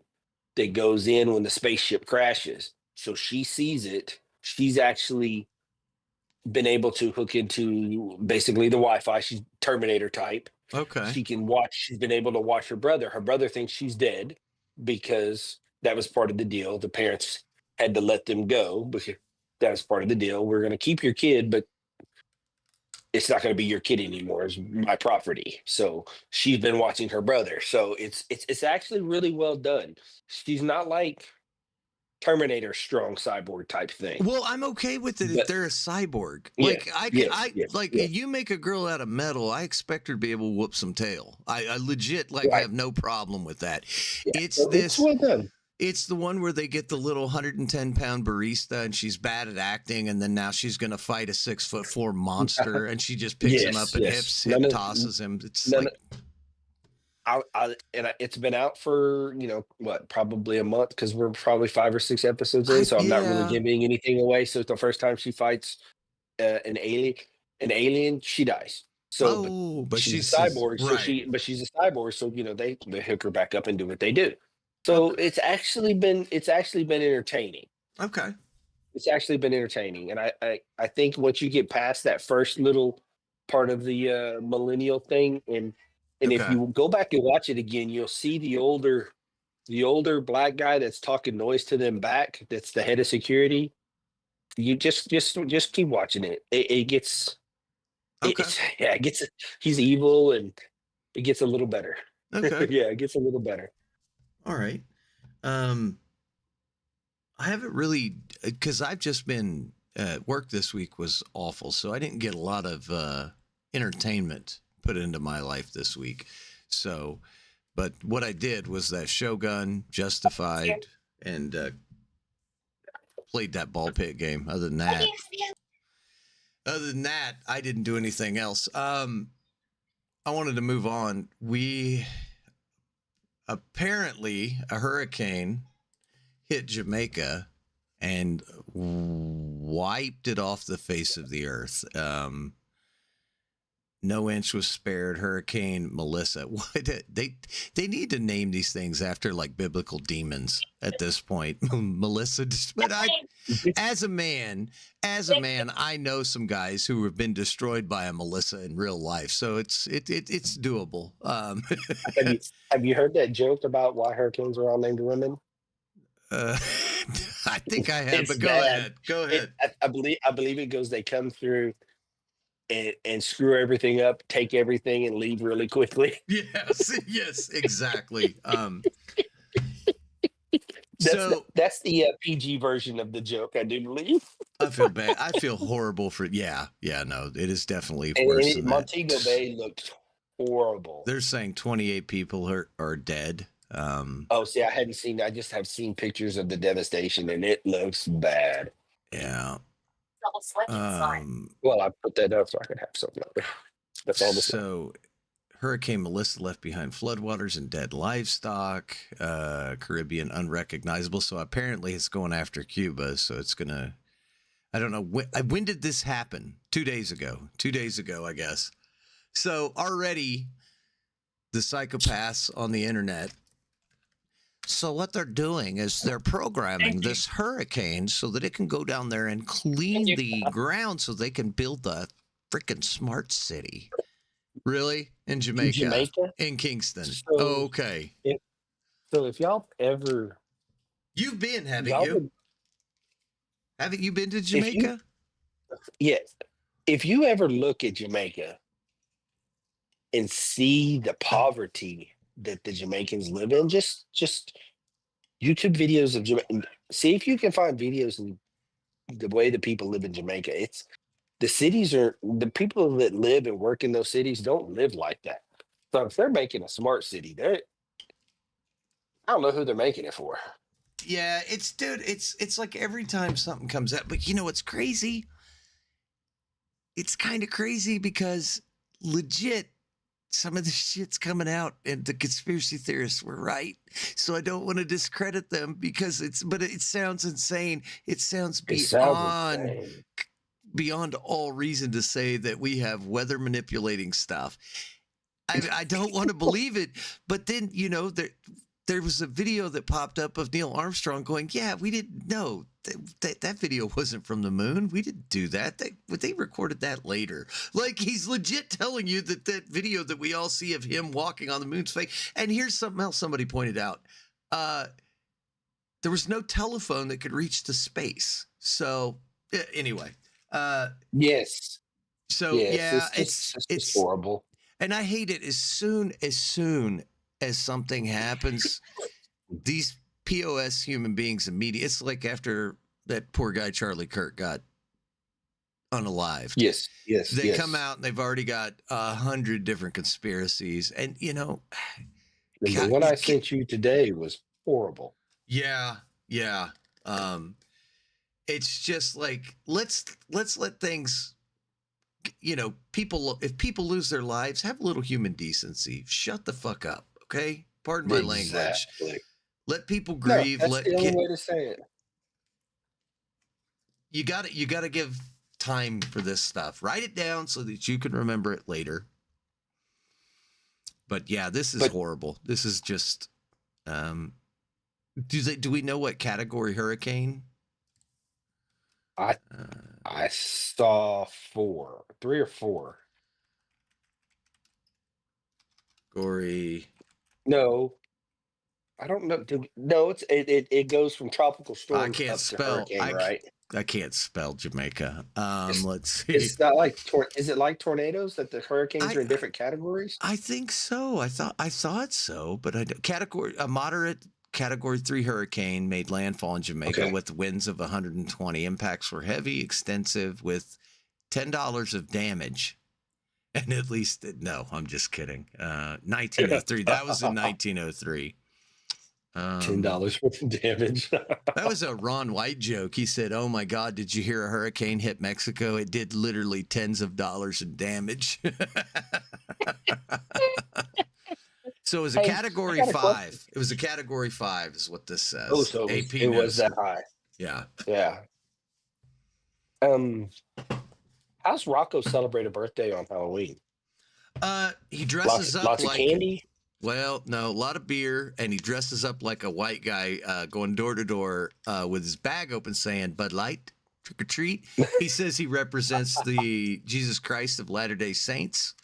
that goes in when the spaceship crashes. So she sees it. She's actually been able to hook into basically the Wi-Fi. She's Terminator type. Okay. She can watch. She's been able to watch her brother. Her brother thinks she's dead because that was part of the deal. The parents had to let them go because that was part of the deal. We're going to keep your kid, but it's not going to be your kid anymore. It's my property. So she's been watching her brother. So it's actually really well done. She's not like Terminator strong cyborg type thing. Well, I'm okay with it if But- they're a cyborg. Yeah, Like yes. you make a girl out of metal, I expect her to be able to whoop some tail. I legit Right. have no problem with that. Yeah, It's so this. well done. It's the one where they get the little 110-pound barista and she's bad at acting, and then now she's going to fight a 6'4" monster, and she just picks him Yes, up and yes. hip None of- tosses him. It's none like It's been out for what, probably a month because we're probably 5 or 6 episodes in, so I'm not really Yeah. giving anything away. So it's the first time she fites an alien, she dies. So, but Oh, but she's a she's cyborg, right. but she's a cyborg, so they hook her back up and do what they do. So Okay. it's actually been entertaining. Okay. It's actually been entertaining, and I think once you get past that first little part of the millennial thing, and if Okay. you go back and watch it again, you'll see the older black guy that's talking noise to them back. That's the head of security. You just keep watching it. It gets Okay. it's yeah, it gets he's evil and it gets a little better. Okay. Yeah, it gets a little better. All right. Um, I haven't really because I've just been work this week was awful, so I didn't get a lot of entertainment put into my life this week. So, but what I did was that Shogun, Justified, and played that ball pit game. Other than that, I didn't do anything else. I wanted to move on. We apparently a hurricane hit Jamaica and wiped it off the face of the earth. No inch was spared. Hurricane Melissa. What they need to name these things after like biblical demons at this point. Melissa, but as a man, I know some guys who have been destroyed by a Melissa in real life, so it's doable. Have you heard that joke about why hurricanes are all named women? Uh, I think I have, It's but go bad. ahead. Go ahead. I believe it goes. They come through and screw everything up, take everything, and leave really quickly. Yes, yes, exactly. That's So that's the PG version of the joke, I do believe. I feel bad. I feel horrible for. Yeah, no, it is definitely And worse than that. Montego Bay looked horrible. They're saying 28 people are dead. Oh, see, I hadn't seen. I just have seen pictures of the devastation, and it looks bad. Yeah. Well, I put that up so I could have something. That's all this. So Hurricane Melissa left behind floodwaters and dead livestock, Caribbean unrecognizable. So apparently it's going after Cuba. So it's going to, I don't know. When did this happen? 2 days ago. 2 days ago, I guess. So already the psychopaths on the internet. So what they're doing is they're programming this hurricane so that it can go down there and clean the ground so they can build the freaking smart city. Really? In Jamaica? Jamaica? In Kingston. So- Okay. So if y'all ever, You've been, haven't y'all you? would- Haven't you been to Jamaica? yes, if you ever look at Jamaica and see the poverty that the Jamaicans live in, just YouTube videos of Jamaica. See if you can find videos of the way the people live in Jamaica. It's the people that live and work in those cities don't live like that. So if they're making a smart city, I don't know who they're making it for. Yeah, it's like every time something comes up, but you know what's crazy? It's kind of crazy because legit some of the shit's coming out and the conspiracy theorists were right. So I don't want to discredit them because but it sounds insane. It sounds It sounds beyond insane. beyond all reason to say that we have weather manipulating stuff. I don't want to believe it, but then there was a video that popped up of Neil Armstrong going, "Yeah, we didn't know that video wasn't from the moon. We didn't do that. They recorded that later." Like he's legit telling you that video that we all see of him walking on the moon's fake. And here's something else somebody pointed out: there was no telephone that could reach to space. So anyway, Yes. so Yes. yeah, It's it's horrible. and I hate it as soon as something happens, these POS human beings immediately, it's like after that poor guy Charlie Kirk got unalived. Yes. They come out and they've already got 100 different conspiracies. And The God, one you I can't- sent you today was horrible. yeah. It's just like let's let things, if people lose their lives, have a little human decency. Shut the fuck up. Okay, pardon my language. Exactly. Let people No, grieve. that's Let the only get, way to say it. you got to give time for this stuff. Write it down so that you can remember it later. But yeah, this is But horrible. This is just. Do we know what category hurricane? I Uh, I saw 3 or 4. Gory. No, I don't know. No, it goes from tropical I storms can't up to spell. hurricane, right? I can't spell Jamaica. It's Let's see. it's not like is it like tornadoes that the hurricanes I are in different categories? I think so. I thought so, but category a moderate category 3 hurricane made landfall in Jamaica Okay. with winds of 120. Impacts were heavy, extensive, with $10 of damage. And at least no, I'm just kidding. 1903. That was in 1903. $10 worth of damage. That was a Ron White joke. He said, "Oh my God, did you hear a hurricane hit Mexico? It did literally tens of dollars in damage." So it was a Hey, I category got a question. 5. It was a category 5, is what this says. Oh, so AP it was knows. that high. Yeah. Yeah. How's Rocco celebrate a birthday on Halloween? He dresses up Lots of like candy. well, no, a lot of beer, and he dresses up like a white guy, going door to door with his bag open, saying "Bud Light, trick or treat." He says he represents the Jesus Christ of Latter-day Saints.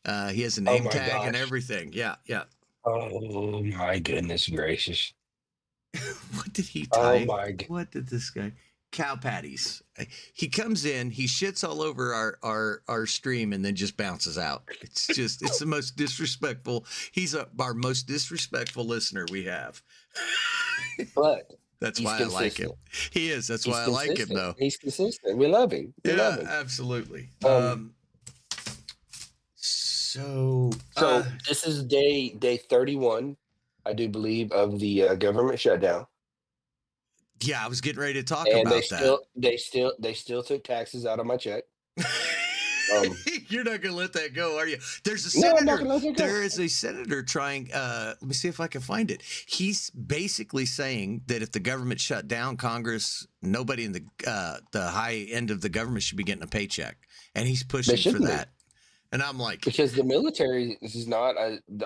He has a Oh name my tag and gosh. everything. Yeah, yeah. Oh my goodness gracious. What did he Oh type? my g- What did this guy? Cow patties. He comes in, he shits all over our stream, and then just bounces out. It's the most disrespectful. He's our most disrespectful listener we have. But That's he's why I like him. consistent. He is. That's He's why I like him, consistent. though. He's consistent. We love him. We love Yeah, him. absolutely. Um, So So this is day 31, I do believe, of the government shutdown, yeah, I was getting ready to talk and about that. they still took taxes out of my check. Um, You're not gonna let that go, are you? There's a no, I'm not senator. gonna let it go. There is a senator trying. Let me see if I can find it. He's basically saying that if the government shut down, Congress, nobody in the high end of the government should be getting a paycheck, and he's pushing for shouldn't be. that. And I'm like, Because the military is not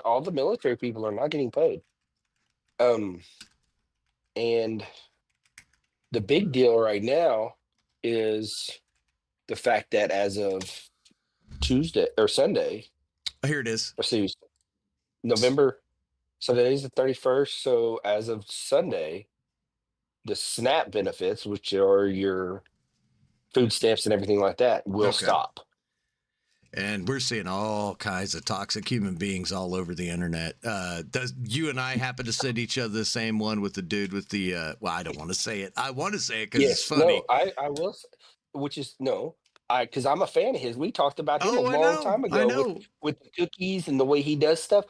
all the military people are not getting paid. Um, and the big deal right now is the fact that as of Tuesday or Sunday, here it is. let's see, November, so today's the 31st. So as of Sunday, the SNAP benefits, which are your food stamps and everything like that, will Okay. stop. And we're seeing all kinds of toxic human beings all over the internet. Does you and I happen to send each other the same one with the dude with the? Well, I don't want to say it. I want to say it because it's funny. No, I will, which is no, because I'm a fan of his. We talked about him a Oh, I long know. time I ago know. with the cookies and the way he does stuff.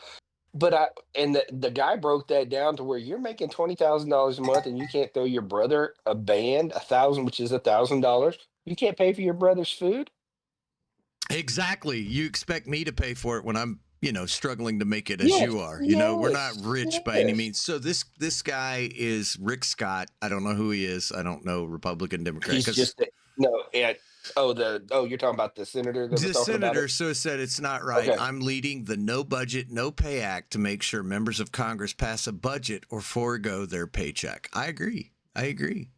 But the guy broke that down to where you're making $20,000 a month and you can't throw your brother a band, 1,000, which is $1,000. You can't pay for your brother's food. Exactly. You expect me to pay for it when I'm, struggling to make it as Yes, you are. We're not yes, rich by any yes. means. So this guy is Rick Scott. I don't know who he is. I don't know, Republican, Democrat. He's 'cause just no. You're talking about the senator that was the talking about senator it? so said it's not right. Okay. I'm leading the No Budget, No Pay Act to make sure members of Congress pass a budget or forego their paycheck. I agree.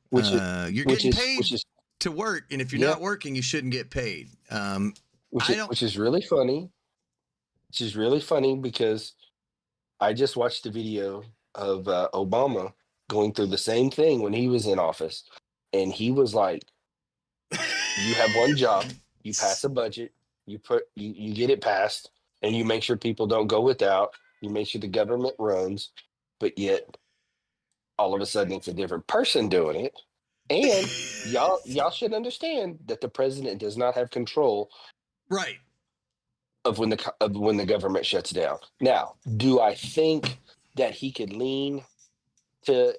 Which is You're which getting is paid which is to work, and if you're yeah, not working, you shouldn't get paid. which I is don't. which is really funny. Which is really funny because I just watched a video of Obama going through the same thing when he was in office, and he was like, "You have one job: you pass a budget, you get it passed, and you make sure people don't go without. You make sure the government runs, but yet all of a sudden it's a different person doing it. And y'all should understand that the president does not have control Right. of when the government shuts down. Now, do I think that he could lean to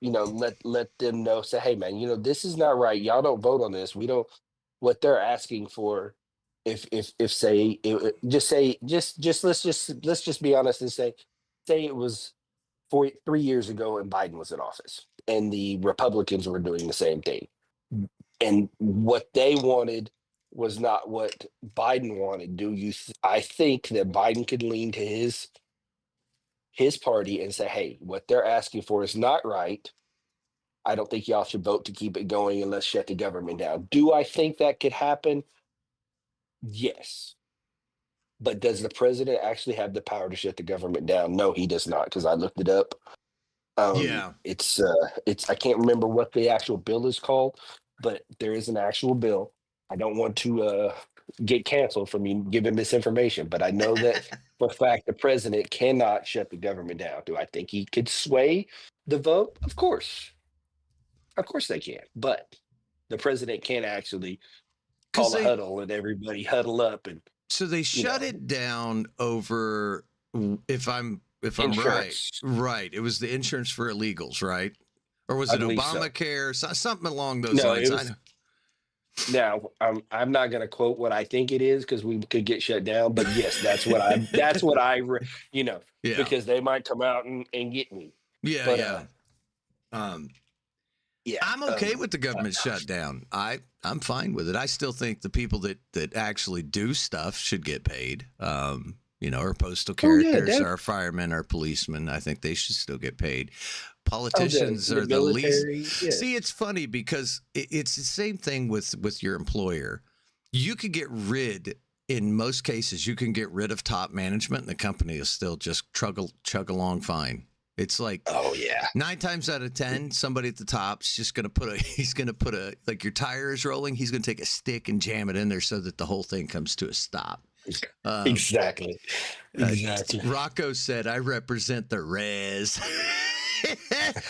let them know, say, hey man, this is not right. Y'all don't vote on this. We don't what they're asking for. If say just let's just be honest and say say it was 3 years ago and Biden was in office and the Republicans were doing the same thing. And what they wanted was not what Biden wanted. I think that Biden could lean to his party and say, hey, what they're asking for is not right. I don't think y'all should vote to keep it going and let's shut the government down. Do I think that could happen? Yes. But does the president actually have the power to shut the government down? No, he does not, because I looked it up. Yeah. It's I can't remember what the actual bill is called, but there is an actual bill. I don't want to get canceled for me giving misinformation, but I know that for a fact the president cannot shut the government down. Do I think he could sway the vote? Of course they can, but the president can't actually call a huddle and everybody huddle up and. So they shut it down over, if I'm Insurance. right. It was the insurance for illegals, right? Or was it believe Obamacare? Something along those No, lines. it was- Now, I'm not going to quote what I think it is because we could get shut down. But yes, that's what Yeah. because they might come out and get me. Yeah, But, yeah. Yeah, I'm okay with the government shutdown. I'm fine with it. I still think the people that actually do stuff should get paid. Our postal characters, our firemen, our policemen. I think they should still get paid. Politicians are the least. Yeah. See, it's funny because it's the same thing with your employer. You could get rid. In most cases, you can get rid of top management, and the company is still just chug along fine. It's like, oh yeah, 9 times out of 10, somebody at the top's just going to put a, like your tire is rolling. He's going to take a stick and jam it in there so that the whole thing comes to a stop. Exactly. Rocco said, I represent the res.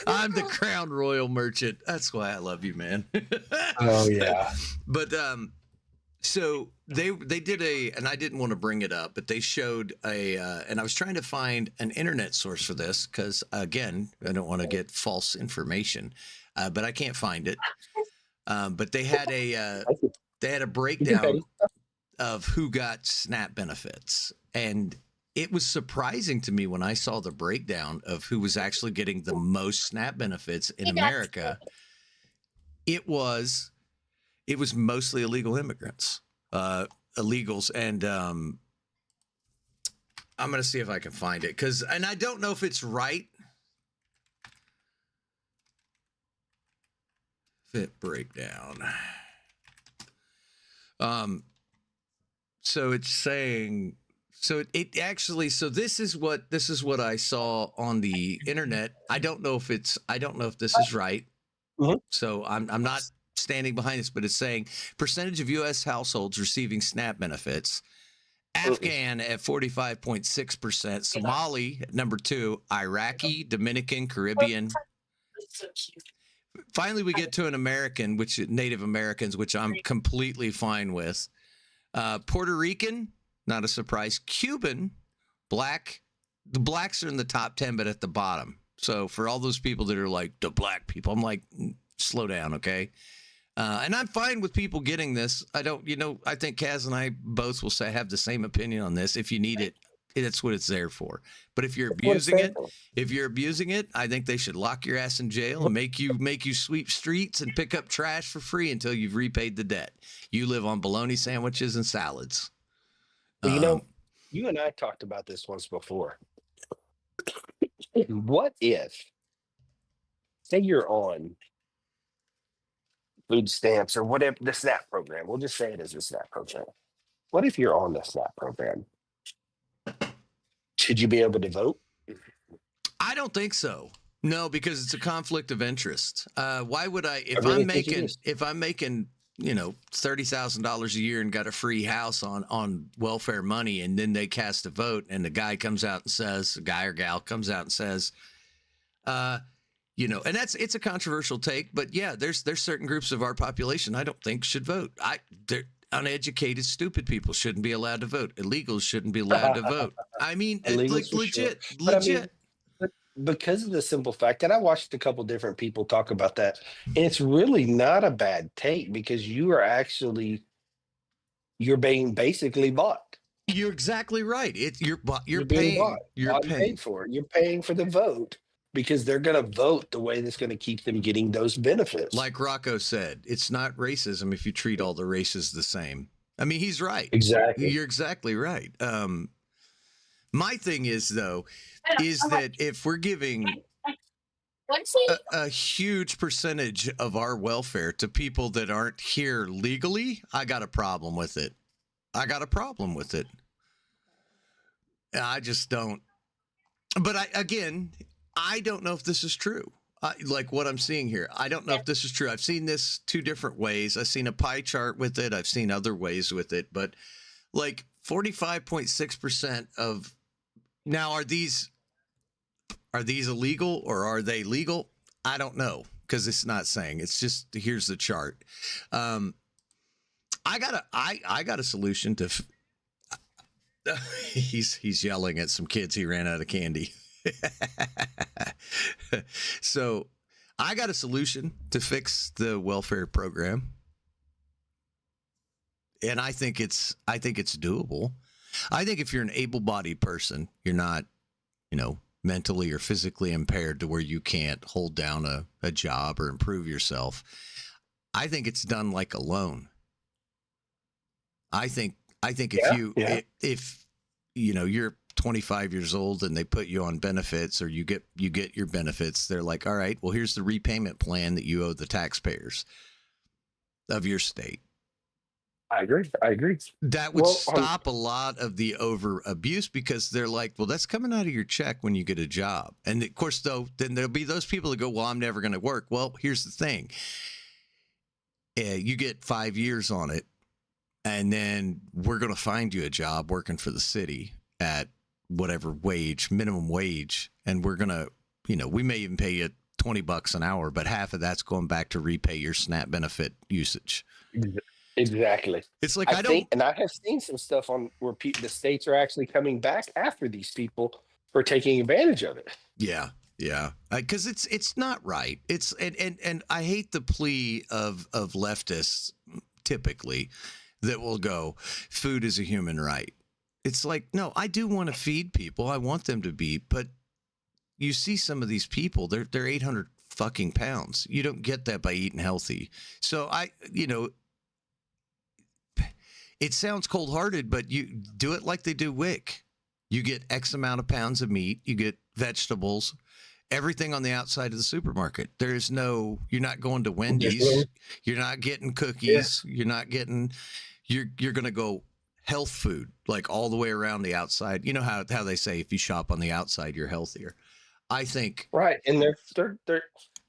I'm the Crown Royal merchant. That's why I love you, man. Oh yeah. But, so they did and I didn't want to bring it up, but they showed and I was trying to find an internet source for this because, again, I don't want to get false information, but I can't find it. But they had a breakdown of who got SNAP benefits, and it was surprising to me when I saw the breakdown of who was actually getting the most SNAP benefits in America. It was mostly illegal immigrants, illegals. And I'm going to see if I can find it and I don't know if it's right. Fit breakdown. So it's saying, this is what I saw on the internet. I don't know if this is right. Mhm. So I'm not standing behind this, but it's saying percentage of U.S. households receiving SNAP benefits. Afghan at 45.6%, Somali at number 2, Iraqi, Dominican, Caribbean. Finally, we get to an American, which Native Americans, which I'm completely fine with. Puerto Rican, not a surprise. Cuban, black. The blacks are in the top 10, but at the bottom. So for all those people that are like the black people, I'm like, slow down, okay? And I'm fine with people getting this. I think Kaz and I both will have the same opinion on this. If you need it, that's what it's there for. But if you're abusing it, I think they should lock your ass in jail and make you sweep streets and pick up trash for free until you've repaid the debt. You live on bologna sandwiches and salads. Well, you and I talked about this once before. What if, say you're on food stamps or whatever, the SNAP program, we'll just say it is a SNAP program. What if you're on the SNAP program? Should you be able to vote? I don't think so. No, because it's a conflict of interest. Why would I, if I'm making, $30,000 a year and got a free house on welfare money, and then they cast a vote and the guy comes out and says, the guy or gal comes out and says, and it's a controversial take, but yeah, there's certain groups of our population I don't think should vote. They're uneducated, stupid people shouldn't be allowed to vote. Illegals shouldn't be allowed to vote. I mean, legit. But because of the simple fact that I watched a couple different people talk about that, and it's really not a bad take because you're being basically bought. You're exactly right. You're being paying. bought. You're Bought and paying. paid for. You're paying for the vote because they're going to vote the way that's going to keep them getting those benefits. Like Rocco said, it's not racism if you treat all the races the same. I mean, he's right. Exactly. You're exactly right. My thing is though, is that if we're giving a huge percentage of our welfare to people that aren't here legally, I got a problem with it. I just don't. But I don't know if this is true. Like what I'm seeing here, I don't know if this is true. I've seen this two different ways. I've seen a pie chart with it. I've seen other ways with it. But like 45.6% of now, are these illegal or are they legal? I don't know because it's not saying. It's just here's the chart. I got a solution to. He's yelling at some kids. He ran out of candy. So I got a solution to fix the welfare program. And I think it's doable. I think if you're an able-bodied person, you're not, mentally or physically impaired to where you can't hold down a job or improve yourself. I think it's done like a loan. I think if you're 25 years old and they put you on benefits or you get your benefits, they're like, all right, well, here's the repayment plan that you owe the taxpayers of your state. I agree. That would stop a lot of the over abuse because they're like, well, that's coming out of your check when you get a job. And of course, though, then there'll be those people that go, well, I'm never going to work. Well, here's the thing. You get 5 years on it, and then we're going to find you a job working for the city at whatever wage, minimum wage. And we're going to, we may even pay you $20 an hour, but half of that's going back to repay your SNAP benefit usage. Exactly. It's like, and I have seen some stuff on where the states are actually coming back after these people for taking advantage of it. Yeah. Yeah. Cause it's not right. It's, and I hate the plea of leftists typically that will go, food is a human right. It's like, no, I do want to feed people. I want them to be, but you see some of these people, they're 800 fucking pounds. You don't get that by eating healthy. So it sounds cold hearted, but you do it like they do WIC. You get X amount of pounds of meat, you get vegetables, everything on the outside of the supermarket. You're not going to Wendy's. You're not getting cookies. Yeah. You're going to go health food, like all the way around the outside. You know how they say if you shop on the outside, you're healthier. I think. Right. And they're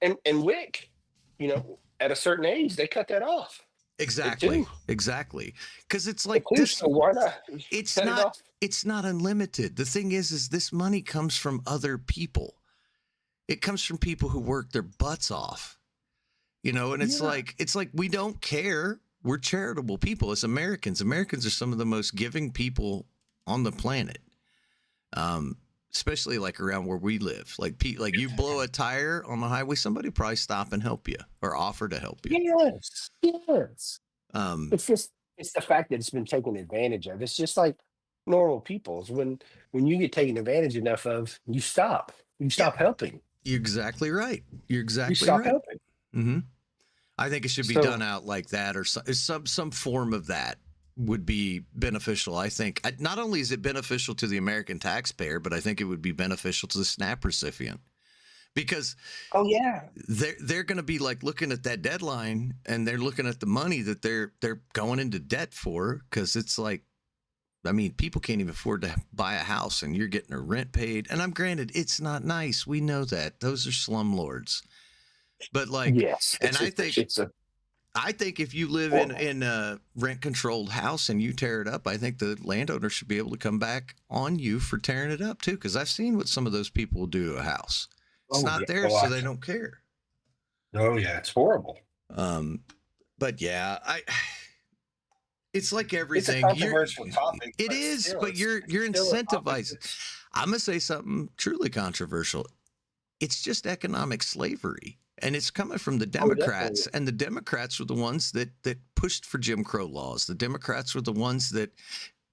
and WIC, at a certain age, they cut that off. Exactly. Because it's like this. So why not? It's not unlimited. The thing is this money comes from other people. It comes from people who work their butts off, and it's like we don't care. We're charitable people as Americans. Americans are some of the most giving people on the planet. Especially like around where we live, like you blow a tire on the highway, somebody probably stop and help you or offer to help you. Yes. It's the fact that it's been taken advantage of. It's just like normal people's. When you get taken advantage enough of, you stop helping. You're exactly right. You stop helping. Mm-hmm. I think it should be done out like that, or some form of that would be beneficial. I think not only is it beneficial to the American taxpayer, but I think it would be beneficial to the SNAP recipient because they're going to be like looking at that deadline and they're looking at the money that they're going into debt for. Cause it's like, I mean, people can't even afford to buy a house and you're getting a rent paid. And I'm granted, it's not nice. We know that those are slumlords, but like, yes, and I think if you live in a rent-controlled house and you tear it up, I think the landowner should be able to come back on you for tearing it up too. Because I've seen what some of those people will do to a house. It's not theirs, so they don't care. Oh yeah, it's horrible. But yeah, it's like everything. It's a controversial topic. It is, but you're incentivizing. I'm gonna say something truly controversial. It's just economic slavery. And it's coming from the Democrats, and the Democrats were the ones that pushed for Jim Crow laws. The Democrats were the ones that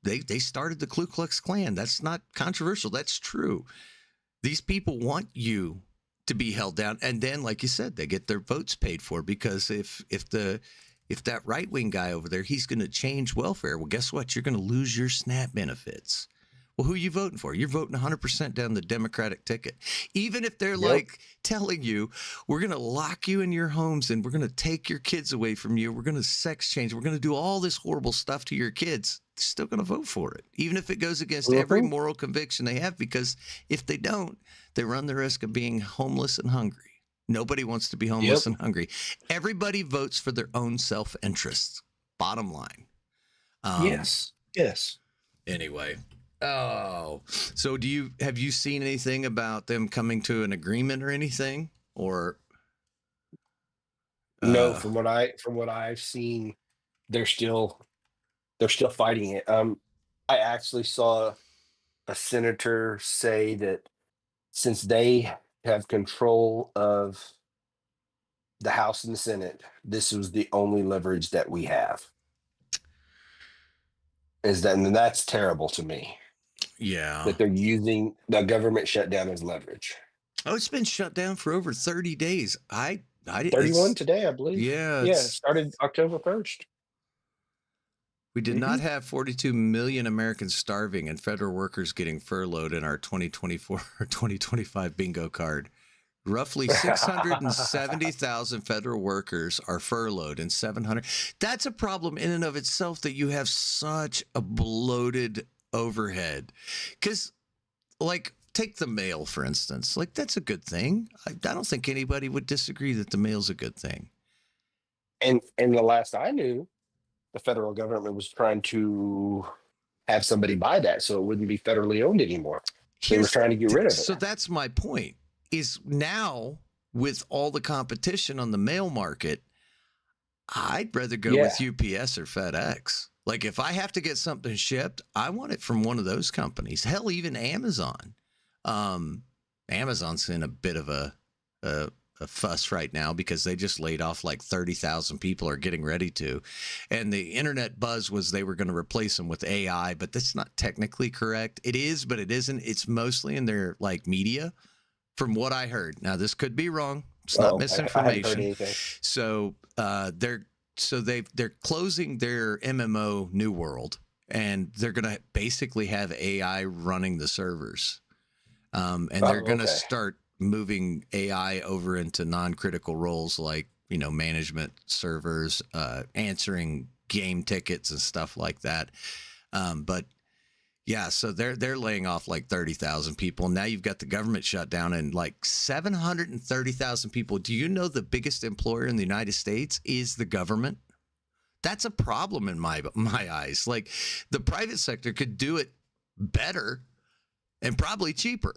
They started the Ku Klux Klan. That's not controversial. That's true. These people want you to be held down, and then, like you said, they get their votes paid for, because if that right wing guy over there, he's going to change welfare. Well, guess what? You're going to lose your SNAP benefits. Well, who are you voting for? You're voting 100% down the Democratic ticket. Even if they're like telling you, we're going to lock you in your homes and we're going to take your kids away from you. We're going to sex change. We're going to do all this horrible stuff to your kids. They're still going to vote for it, even if it goes against every moral conviction they have, because if they don't, they run the risk of being homeless and hungry. Nobody wants to be homeless and hungry. Everybody votes for their own self-interest. Bottom line. Yes. Anyway. Oh, so have you seen anything about them coming to an agreement or anything, or? No, from what I've seen, they're still fighting it. I actually saw a senator say that since they have control of the House and the Senate, this was the only leverage that we have. And that's terrible to me. Yeah. That they're using the government shutdown as leverage. Oh, it's been shut down for over 30 days. I didn't. 31 today, I believe. Yeah. Yeah, it started October 1st. We did not have 42 million Americans starving and federal workers getting furloughed in our 2024 or 2025 bingo card. Roughly 670,000 federal workers are furloughed and 700. That's a problem in and of itself, that you have such a bloated overhead. Because, like, take the mail, for instance. Like, that's a good thing. I don't think anybody would disagree that the mail's a good thing. And the last I knew, the federal government was trying to have somebody buy that so it wouldn't be federally owned anymore. They were trying to get rid of it. So that's my point, is now with all the competition on the mail market, I'd rather go with UPS or FedEx. Like, if I have to get something shipped, I want it from one of those companies. Hell, even Amazon. Amazon's in a bit of a fuss right now because they just laid off like 30,000 people, or getting ready to. And the internet buzz was they were going to replace them with AI, but that's not technically correct. It is, but it isn't. It's mostly in their like media, from what I heard. Now, this could be wrong. It's not misinformation. So they're closing their MMO New World, and they're going to basically have AI running the servers. And they're going to start moving AI over into non-critical roles, like, management servers, answering game tickets and stuff like that. But yeah, so they're laying off like 30,000 people. Now you've got the government shut down and like 730,000 people. Do you know the biggest employer in the United States is the government? That's a problem in my eyes. Like, the private sector could do it better and probably cheaper,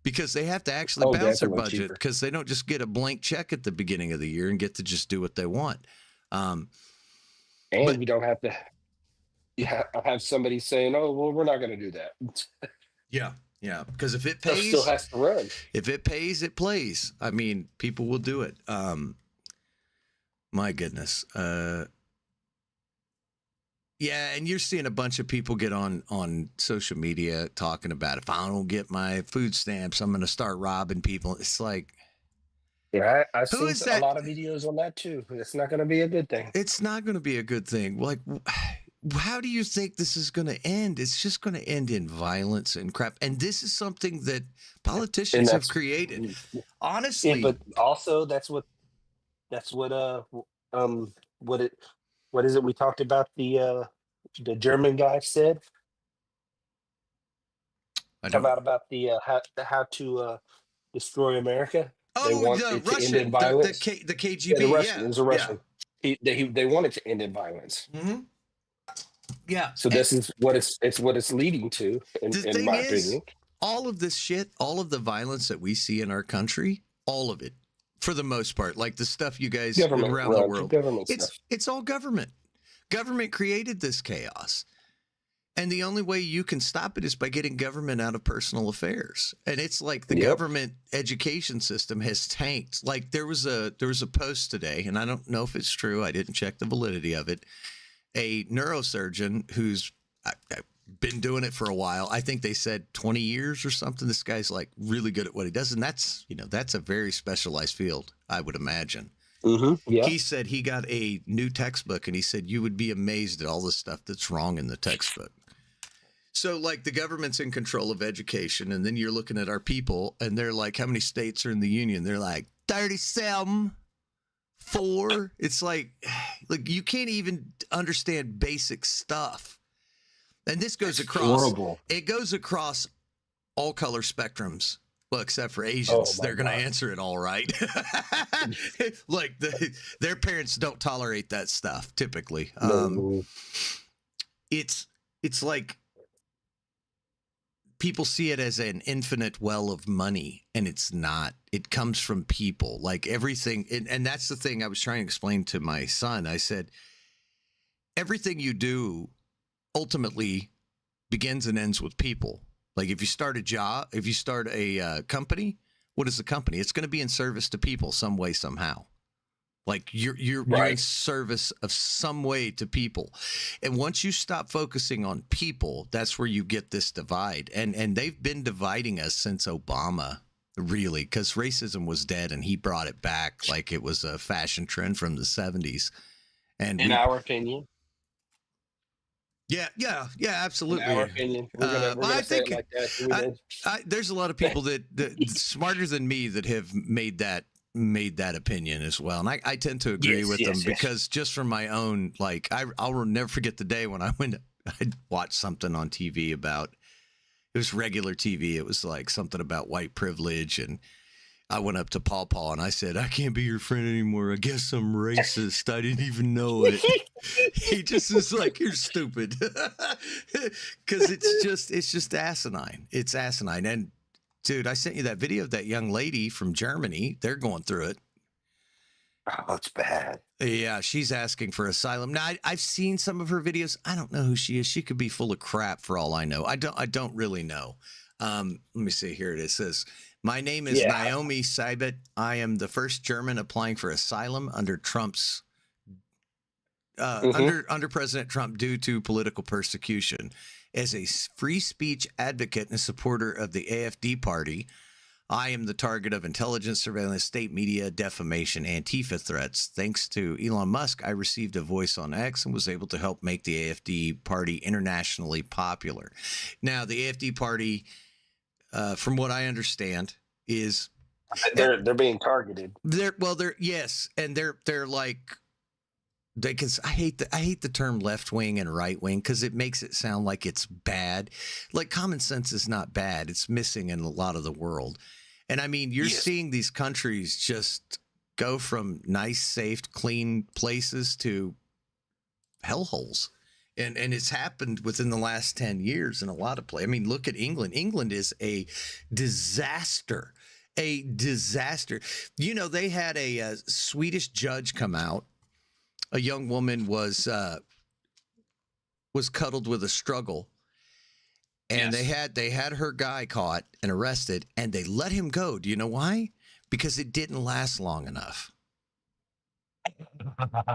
because they have to actually balance their budget, because they don't just get a blank check at the beginning of the year and get to just do what they want. And you don't have to have somebody saying, "Oh, well, we're not going to do that." Yeah, because if it pays, still has to run. If it pays, it plays. I mean, people will do it. My goodness. Yeah, and you're seeing a bunch of people get on social media talking about, if I don't get my food stamps, I'm going to start robbing people. It's like, yeah, I've seen a lot of videos on that too. It's not going to be a good thing. It's not going to be a good thing. Like, how do you think this is going to end? It's just going to end in violence and crap. And this is something that politicians have created. Honestly, but also what is it we talked about, the German guy said about the how to destroy America. They want it to end in violence. The KGB. Yeah, the Russian. It was a Russian. Yeah. They want it to end in violence. Mm-hmm. Yeah. So this is what it's leading to, in my opinion. All of this shit, all of the violence that we see in our country, all of it, for the most part, like the stuff you guys around the world, it's all government. Government created this chaos. And the only way you can stop it is by getting government out of personal affairs. And it's like the government education system has tanked. Like, there was a post today, and I don't know if it's true. I didn't check the validity of it. A neurosurgeon who's been doing it for a while. I think they said 20 years or something. This guy's like really good at what he does. And that's, that's a very specialized field, I would imagine. Yeah. He said he got a new textbook and he said, you would be amazed at all the stuff that's wrong in the textbook. So like the government's in control of education, and then you're looking at our people and they're like, how many states are in the union? They're like 37, 4. It's like you can't even understand basic stuff. And this goes across, horrible. It goes across all color spectrums. Well, except for Asians, they're going to answer it all right. Like their parents don't tolerate that stuff typically. It's like people see it as an infinite well of money, and it's not. It comes from people. Like everything, and that's the thing I was trying to explain to my son. I said, everything you do ultimately begins and ends with people. Like if you start a job, if you start a company, what is the company? It's going to be in service to people some way, somehow. Like you're in service of some way to people. And once you stop focusing on people, that's where you get this divide. And they've been dividing us since Obama, really, because racism was dead and he brought it back like it was a fashion trend from the 70s. And in our opinion. Yeah, absolutely. In our opinion, we're gonna say it like that. There's a lot of people that smarter than me that have made that opinion as well, and I tend to agree with them because just from my own, like I'll never forget the day when I watched something on TV about, it was regular TV. It was like something about white privilege, and I went up to Paw Paw and I said, I can't be your friend anymore. I guess I'm racist. I didn't even know it. He just was like, you're stupid. Because it's just asinine. It's asinine. And dude, I sent you that video of that young lady from Germany. They're going through it. Oh, it's bad. Yeah, she's asking for asylum. Now, I've seen some of her videos. I don't know who she is. She could be full of crap for all I know. I don't really know. Let me see. Here it is. It says, my name is Naomi Seibert. I am the first German applying for asylum under Trump's under President Trump due to political persecution. As a free speech advocate and a supporter of the AfD party, I am the target of intelligence, surveillance, state media, defamation, Antifa threats. Thanks to Elon Musk, I received a voice on X and was able to help make the AfD party internationally popular. Now, the AfD party, from what I understand, is they're being targeted. They're like, because I hate the term left wing and right wing because it makes it sound like it's bad. Like common sense is not bad; it's missing in a lot of the world. And I mean, you're seeing these countries just go from nice, safe, clean places to hellholes. And it's happened within the last 10 years in a lot of places. I mean, look at England. England is a disaster. A disaster. You know, they had a Swedish judge come out. A young woman was cuddled with a struggle. And they had her guy caught and arrested, and they let him go. Do you know why? Because it didn't last long enough.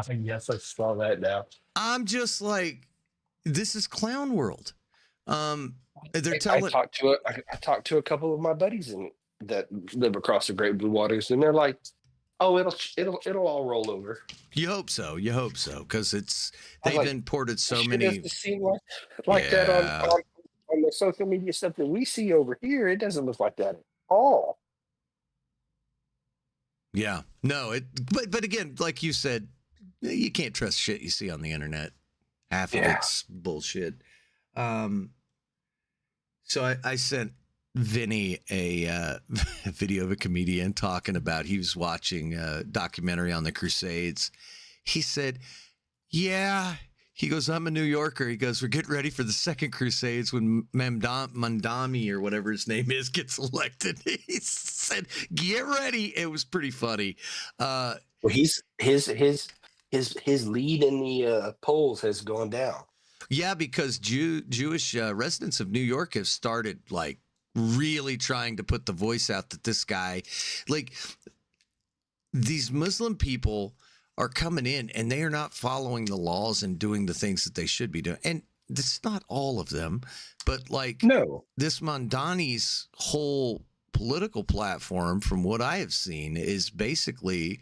Yes, I saw that now. I'm just like, this is clown world. They're telling. I talked to a couple of my buddies that live across the Great Blue Waters, and they're like, "Oh, it'll all roll over." You hope so. You hope so, because they've imported so many. It doesn't seem like that on the social media stuff that we see over here. It doesn't look like that at all. Yeah, no, but again, like you said, you can't trust shit you see on the internet. Half of it's bullshit. So I sent Vinny a video of a comedian talking about, he was watching a documentary on the Crusades. He said, yeah, he goes, I'm a New Yorker. He goes, we're getting ready for the second Crusades when Mandami or whatever his name is gets elected. He said, get ready. It was pretty funny. Well, his lead in the polls has gone down. Yeah, because Jewish residents of New York have started like really trying to put the voice out that this guy, like these Muslim people are coming in and they are not following the laws and doing the things that they should be doing. And it's not all of them, but like No. this Mondani's whole political platform, from what I have seen, is basically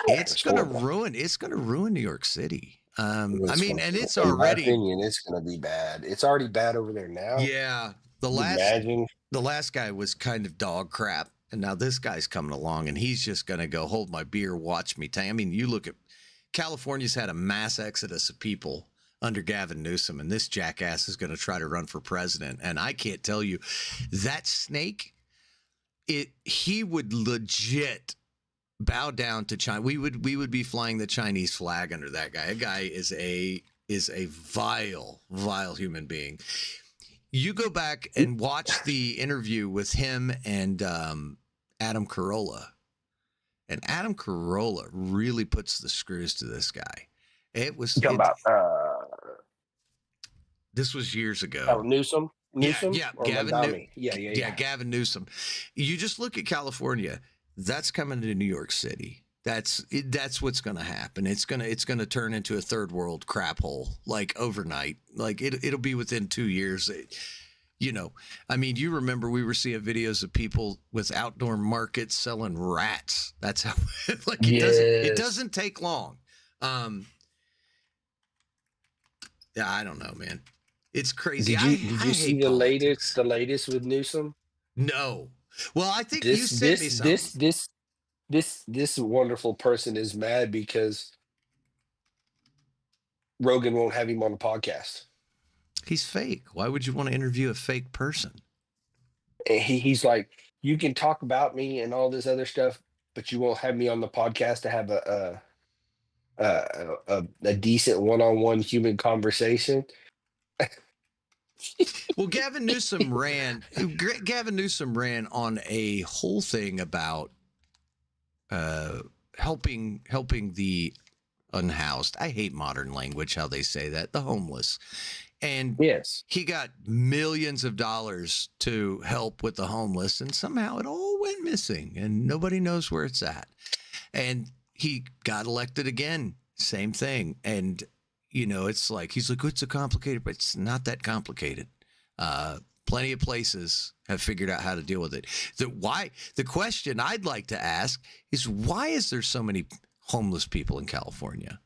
it's going to horrible. ruin New York City. I It's mean, gonna- and it's in my already, opinion, it's going to be bad. It's already bad over there now. yeah. The You last imagine. the last guy was kind of dog crap, and now this guy's coming along, and he's just going to go hold my beer, watch me tank. I mean, you look at California's had a mass exodus of people under Gavin Newsom, and this jackass is going to try to run for president. And I can't tell you, that snake, he would legit bow down to China. We would be flying the Chinese flag under that guy. That guy is a vile human being. You go back and watch the interview with him and Adam Carolla. And Adam Carolla really puts the screws to this guy. It was You talking about this was years ago. Newsom? Newsom? Yeah, Or Gavin Mondani? Yeah. Gavin Newsom. You just look at California. That's coming to New York City. That's what's going to happen. It's going to turn into a third world crap hole like overnight. Like it'll be within 2 years. You know, I mean, you remember we were seeing videos of people with outdoor markets selling rats. That's how like it doesn't take long. Yeah, I don't know, man. It's crazy. Did you I see hate the politics. latest with Newsom? No. Well, I think you sent me something. This wonderful person is mad because Rogan won't have him on the podcast. He's fake. Why would you want to interview a fake person? And he's like, you can talk about me and all this other stuff, but you won't have me on the podcast to have a decent one-on-one human conversation. Well, Gavin Newsom ran on a whole thing about helping the unhoused. I hate modern language, how they say that, the homeless. And yes, he got millions of dollars to help with the homeless, and somehow it all went missing, and nobody knows where it's at. And he got elected again, same thing. And you know, it's like he's like, it's a complicated, but it's not that complicated. Plenty of places have figured out how to deal with it. The question I'd like to ask is, why is there so many homeless people in California?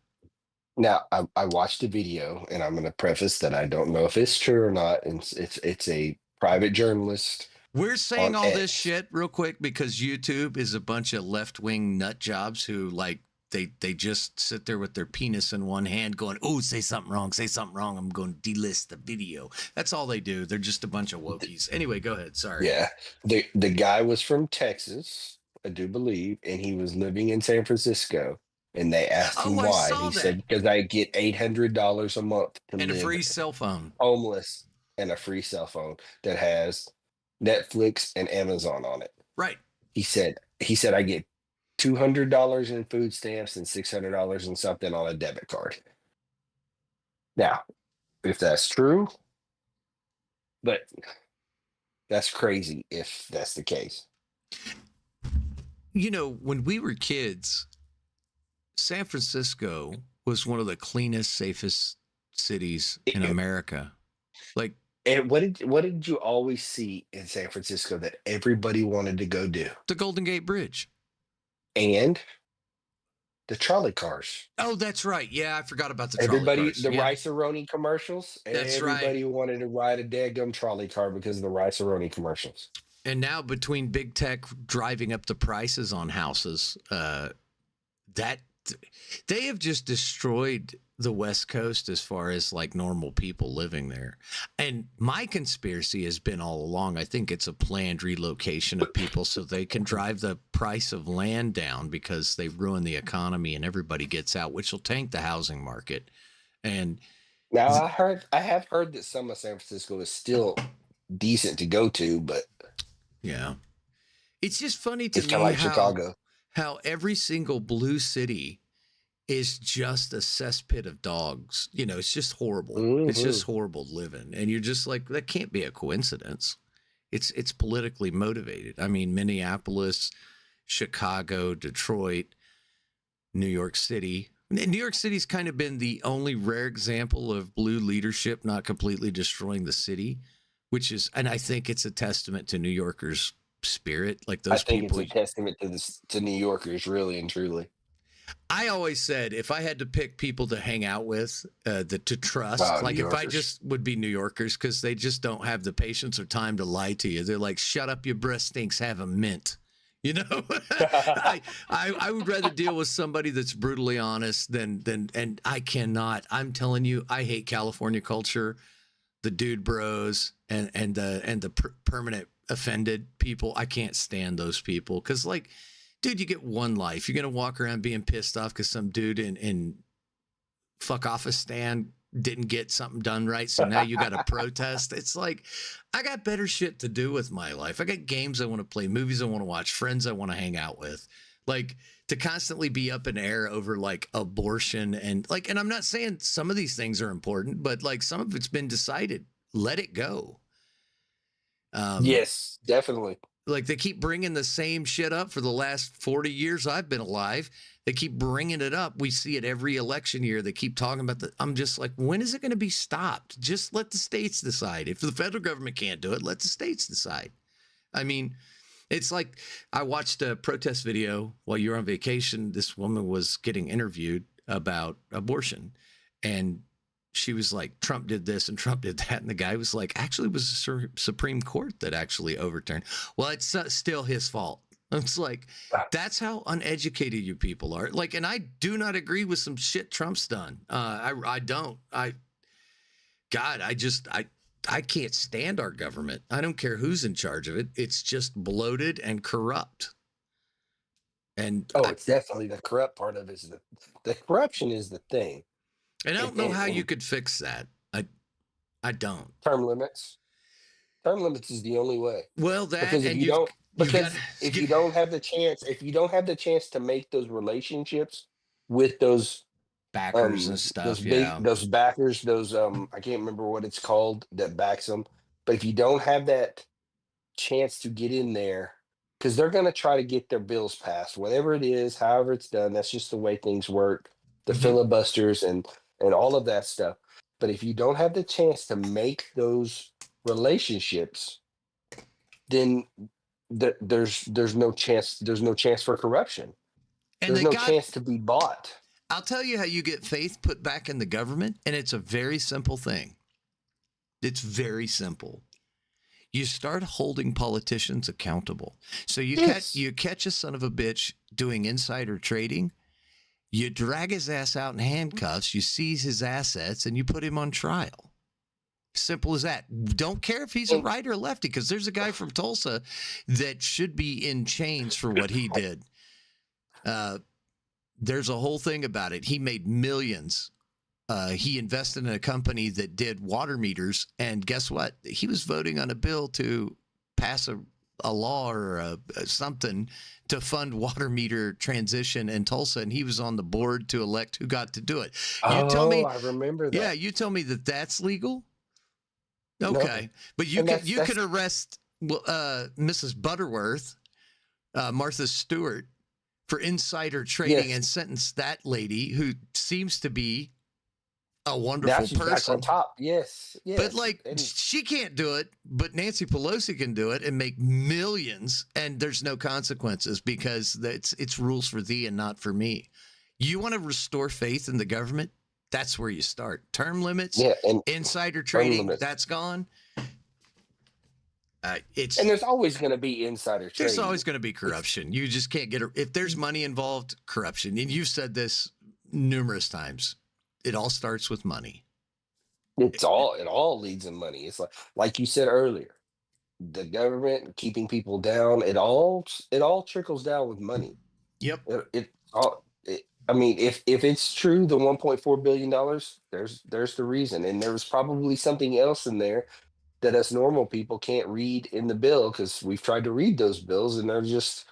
now I watched a video, and I'm going to preface that I don't know if it's true or not. And it's a private journalist. We're saying On all this X. shit real quick because YouTube is a bunch of left-wing nut jobs who like they just sit there with their penis in one hand going, oh, say something wrong, I'm going to delist the video. That's all they do. They're just a bunch of wokies. Anyway, go ahead. Sorry. Yeah, the guy was from Texas, I do believe, and he was living in San Francisco. And they asked him Oh, I why. saw He that. said, "Because I get $800 a month to And a live free cell phone. homeless and a free cell phone that has Netflix and Amazon on it." Right. He said I get $200 in food stamps and $600 in something on a debit card. Now, if that's true, but that's crazy if that's the case. You know, when we were kids, San Francisco was one of the cleanest, safest cities in America. Like, And what did you always see in San Francisco that everybody wanted to go do? the Golden Gate Bridge. And the trolley cars. Oh, that's right. Yeah, I forgot about the trolley Everybody, cars. the Yeah. Rice-A-Roni commercials. That's right. Everybody wanted to ride a daggum trolley car because of the Rice-A-Roni commercials. And now between big tech driving up the prices on houses, that they have just destroyed the West Coast as far as like normal people living there. And my conspiracy has been all along, I think it's a planned relocation of people so they can drive the price of land down because they ruin the economy and everybody gets out, which will tank the housing market. And Now I have heard that some of San Francisco is still decent to go to, but yeah, it's just funny to it's me kind of like Chicago. how every single blue city is just a cesspit of dogs. You know, it's just horrible. It's just horrible living. And you're just like, that can't be a coincidence. It's politically motivated. I mean, Minneapolis, Chicago, Detroit, New York City. New York City's kind of been the only rare example of blue leadership not completely destroying the city, which is, and I think it's a testament to New Yorkers' spirit. Like I those think it's people, a testament to to New Yorkers, really and truly. I always said if I had to pick people to hang out with, to trust, Wow, like New if I Yorkers. just would be New Yorkers because they just don't have the patience or time to lie to you. They're like, shut up, your breath stinks, have a mint. You know, I would rather deal with somebody that's brutally honest and I cannot. I'm telling you, I hate California culture, the dude bros and the permanent offended people. I can't stand those people because, like, dude, you get one life. You're gonna walk around being pissed off because some dude in fuck office stand didn't get something done right, so now you got to protest. It's like, I got better shit to do with my life. I got games I want to play, movies I want to watch, friends I want to hang out with. Like, to constantly be up in air over like abortion and like, and I'm not saying some of these things are important, but like some of it's been decided. Let it go. Yes, definitely. Like, they keep bringing the same shit up for the last 40 years I've been alive. They keep bringing it up. We see it every election year. They keep talking about I'm just like, when is it going to be stopped? Just let the states decide. If the federal government can't do it, let the states decide. I mean, it's like, I watched a protest video while you were on vacation. This woman was getting interviewed about abortion, and she was like, Trump did this and Trump did that. And the guy was like, actually, it was the Supreme Court that actually overturned. Well, it's still his fault. It's like, that's how uneducated you people are. Like, and I do not agree with some shit Trump's done. I don't. I can't stand our government. I don't care who's in charge of it. It's just bloated and corrupt. And it's definitely the corrupt part of it. Is the corruption is the thing. And I don't know how you could fix that. I don't. Term limits. Term limits is the only way. Well, that, Because if and you don't, because got- if you don't have the chance, if you don't have the chance to make those relationships with those backers and stuff, those yeah. those backers, those I can't remember what it's called that backs them, but if you don't have that chance to get in there, because they're going to try to get their bills passed, whatever it is, however it's done. That's just the way things work. The Mhm. filibusters and all of that stuff. But if you don't have the chance to make those relationships, then there's no chance. There's no chance for corruption. And There's no chance to be bought. I'll tell you how you get faith put back in the government, and it's a very simple thing. It's very simple. You start holding politicians accountable. So you catch a son of a bitch doing insider trading, you drag his ass out in handcuffs, you seize his assets, and you put him on trial. Simple as that. Don't care if he's a right or lefty, because there's a guy from Tulsa that should be in chains for what he did. There's a whole thing about it. He made millions. He invested in a company that did water meters, and guess what? He was voting on a bill to pass a law or something to fund water meter transition in Tulsa, and he was on the board to elect who got to do it. You tell me, I remember that. yeah, you tell me that that's legal. Okay, No. but you could arrest Mrs. Butterworth, Martha Stewart, for insider trading and sentence that lady who seems to be a wonderful Now she's back person. on top. Yes. But like, she can't do it, but Nancy Pelosi can do it and make millions, and there's no consequences because it's rules for thee and not for me. You want to restore faith in the government? That's where you start. Term limits, and insider trading, limits. that's gone. And there's always going to be insider trading. There's always going to be corruption. You just can't get it. If there's money involved, corruption. And you've said this numerous times. It all starts with money. It all leads in money. It's like you said earlier, the government keeping people down. It all trickles down with money. Yep. I mean, if it's true, the $1.4 billion, there's the reason, and there was probably something else in there that us normal people can't read in the bill, because we've tried to read those bills and they're just.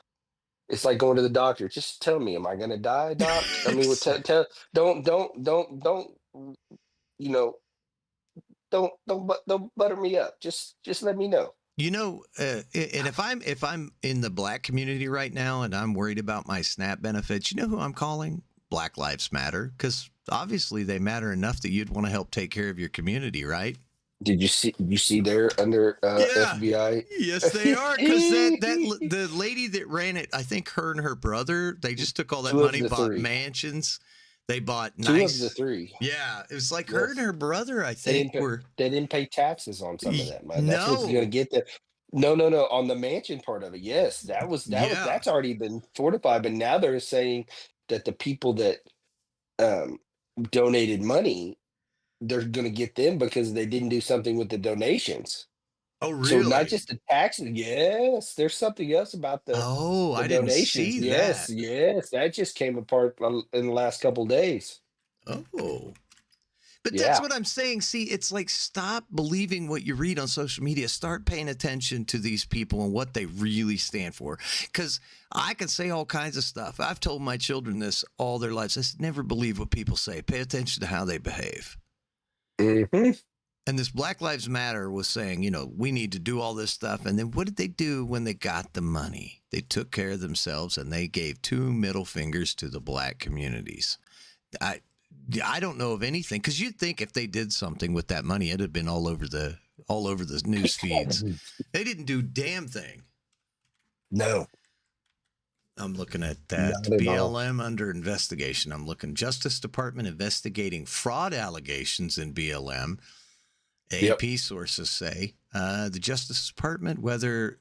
It's like going to the doctor. Just tell me, am I going to die, doc? I mean, don't don't butter me up. Just let me know. You know, and if I'm in the black community right now and I'm worried about my SNAP benefits, you know who I'm calling? Black Lives Matter because obviously they matter enough that you'd want to help take care of your community, right? Did you see they're under Yeah. FBI? Yes, they are. Because the lady that ran it, I think her and her brother, they just took all that Two of money, the bought three. mansions. They bought Two nice. of the three. Yeah, it was like her and Yes. her brother, I They think, didn't. were. They didn't pay taxes on some of that money. That's what's going to No. get the. No, no, no. On the mansion part of it, yes, Yeah. that's already been fortified. But now they're saying that the people that um, donated money, they're going to get them because they didn't do something with the donations. Oh, So not really? just the taxes. Yes, there's something else about Oh, the I didn't donations. see Yes, that. yes, that just came apart in the last couple days. Oh. But that's Yeah. what I'm saying. See, it's like stop believing what you read on social media. Start paying attention to these people and what they really stand for. Because I can say all kinds of stuff. I've told my children this all their lives. I said, never believe what people say. Pay attention to how they behave. Hmm. And this Black Lives Matter was saying, we need to do all this stuff. And then what did they do when they got the money? They took care of themselves and they gave 2 middle fingers to the black communities. I don't know of anything because you'd think if they did something with that money, it'd have been all over the news feeds. They didn't do a damn thing. No. I'm looking at that. Not at all. BLM under investigation. I'm looking Justice Department investigating fraud allegations in BLM. Yep. AP sources say the Justice Department, whether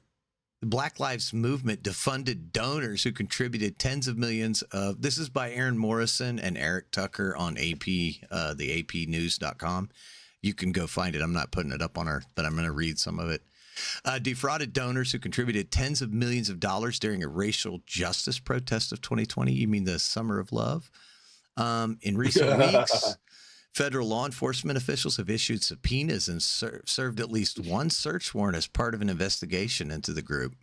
the Black Lives Movement defunded donors who contributed tens of millions of. This is by Aaron Morrison and Eric Tucker on AP, the APnews.com. You can go find it. I'm not putting it up on our, but I'm going to read some of it. Defrauded donors who contributed tens of millions of dollars during a racial justice protest of 2020. You mean the Summer of Love? In recent weeks, federal law enforcement officials have issued subpoenas and served at least one search warrant as part of an investigation into the group.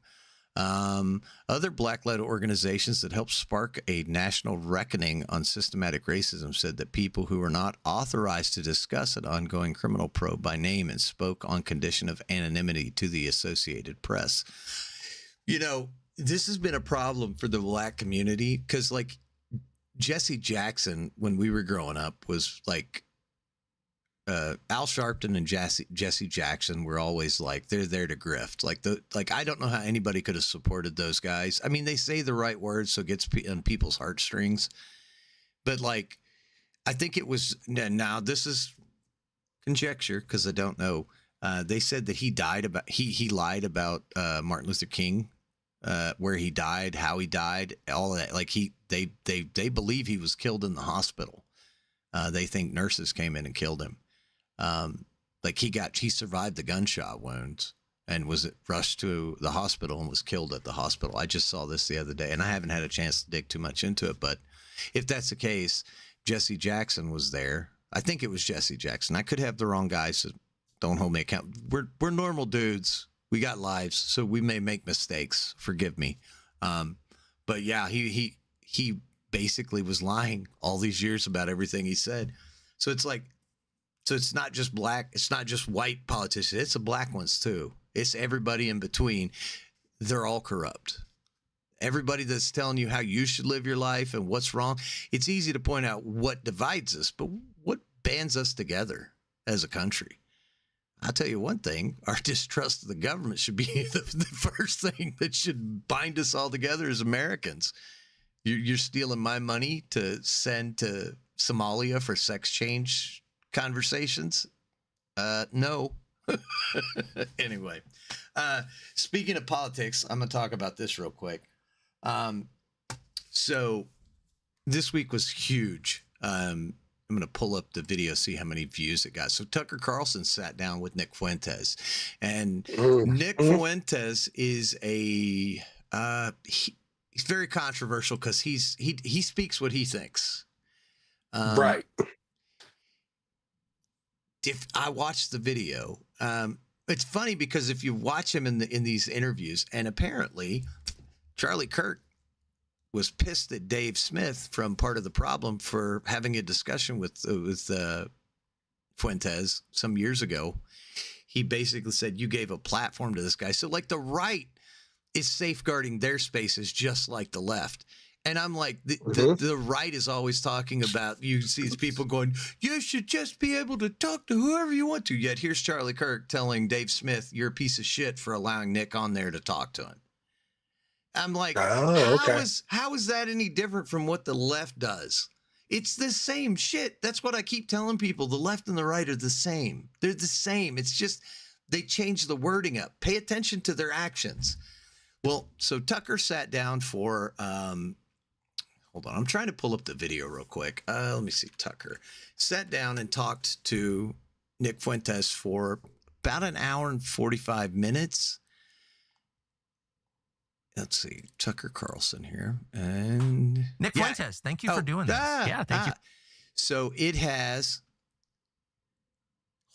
Other Black-led organizations that helped spark a national reckoning on systematic racism said that people who were not authorized to discuss an ongoing criminal probe by name and spoke on condition of anonymity to the Associated Press. This has been a problem for the black community because, like, Jesse Jackson, when we were growing up, was like Al Sharpton and Jesse Jackson were always like they're there to grift. Like I don't know how anybody could have supported those guys. I mean, they say the right words, so it gets on people's heartstrings. But like, I think it was now. This is conjecture because I don't know. They said that he lied about Martin Luther King. Where he died, how he died, all of that. Like they believe he was killed in the hospital. They think nurses came in and killed him. Like he survived the gunshot wounds and was rushed to the hospital and was killed at the hospital. I just saw this the other day and I haven't had a chance to dig too much into it. But if that's the case, Jesse Jackson was there. I think it was Jesse Jackson. I could have the wrong guy, so don't hold me account. We're normal dudes. We got lives, so we may make mistakes. Forgive me. But yeah, he basically was lying all these years about everything he said. So it's not just black. It's not just white politicians. It's the black ones too. It's everybody in between. They're all corrupt. Everybody that's telling you how you should live your life and what's wrong. It's easy to point out what divides us, but what bands us together as a country? I'll tell you one thing, our distrust of the government should be the first thing that should bind us all together as Americans. You're stealing my money to send to Somalia for sex change conversations? No. Anyway, speaking of politics, I'm going to talk about this real quick. So this week was huge. I'm going to pull up the video, see how many views it got. So Tucker Carlson sat down with Nick Fuentes, and Nick Fuentes is he's very controversial because he speaks what he thinks. Right. If I watched the video, it's funny because if you watch him in these interviews, and apparently Charlie Kirk was pissed at Dave Smith from Part of the Problem for having a discussion with Fuentes some years ago. He basically said, you gave a platform to this guy. So like the right is safeguarding their spaces just like the left. And I'm like, Mhm. the right is always talking about, you see these people going, you should just be able to talk to whoever you want to. Yet here's Charlie Kirk telling Dave Smith, you're a piece of shit for allowing Nick on there to talk to him. I'm like, Oh, okay. how is that any different from what the left does? It's the same shit. That's what I keep telling people. The left and the right are the same. They're the same. It's just they change the wording up. Pay attention to their actions. Well, so Tucker sat down for hold on. I'm trying to pull up the video real quick. Let me see. Tucker sat down and talked to Nick Fuentes for about an hour and 45 minutes. Let's see. Tucker Carlson here. And Nick Fuentes, thank you for doing this. Yeah, thank you. So it has,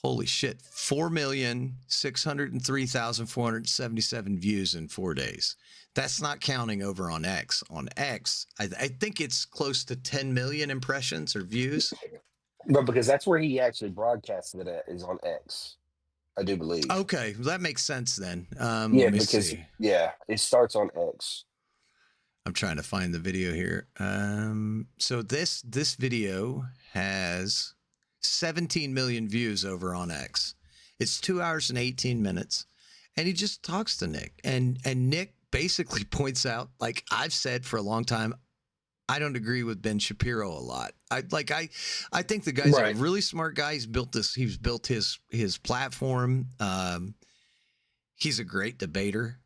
holy shit, 4,603,477 views in 4 days. That's not counting over on X. On X, I think it's close to 10 million impressions or views. But because that's where he actually broadcasted it at, is on X, I do believe. Okay, well, that makes sense then. Yeah, Let me because see. it starts on X. I'm trying to find the video here. So this video has 17 million views over on X. It's 2 hours and 18 minutes, and he just talks to Nick, and Nick basically points out, like I've said for a long time, I don't agree with Ben Shapiro a lot. I think the guy's a really smart guy. He's built his platform. He's a great debater.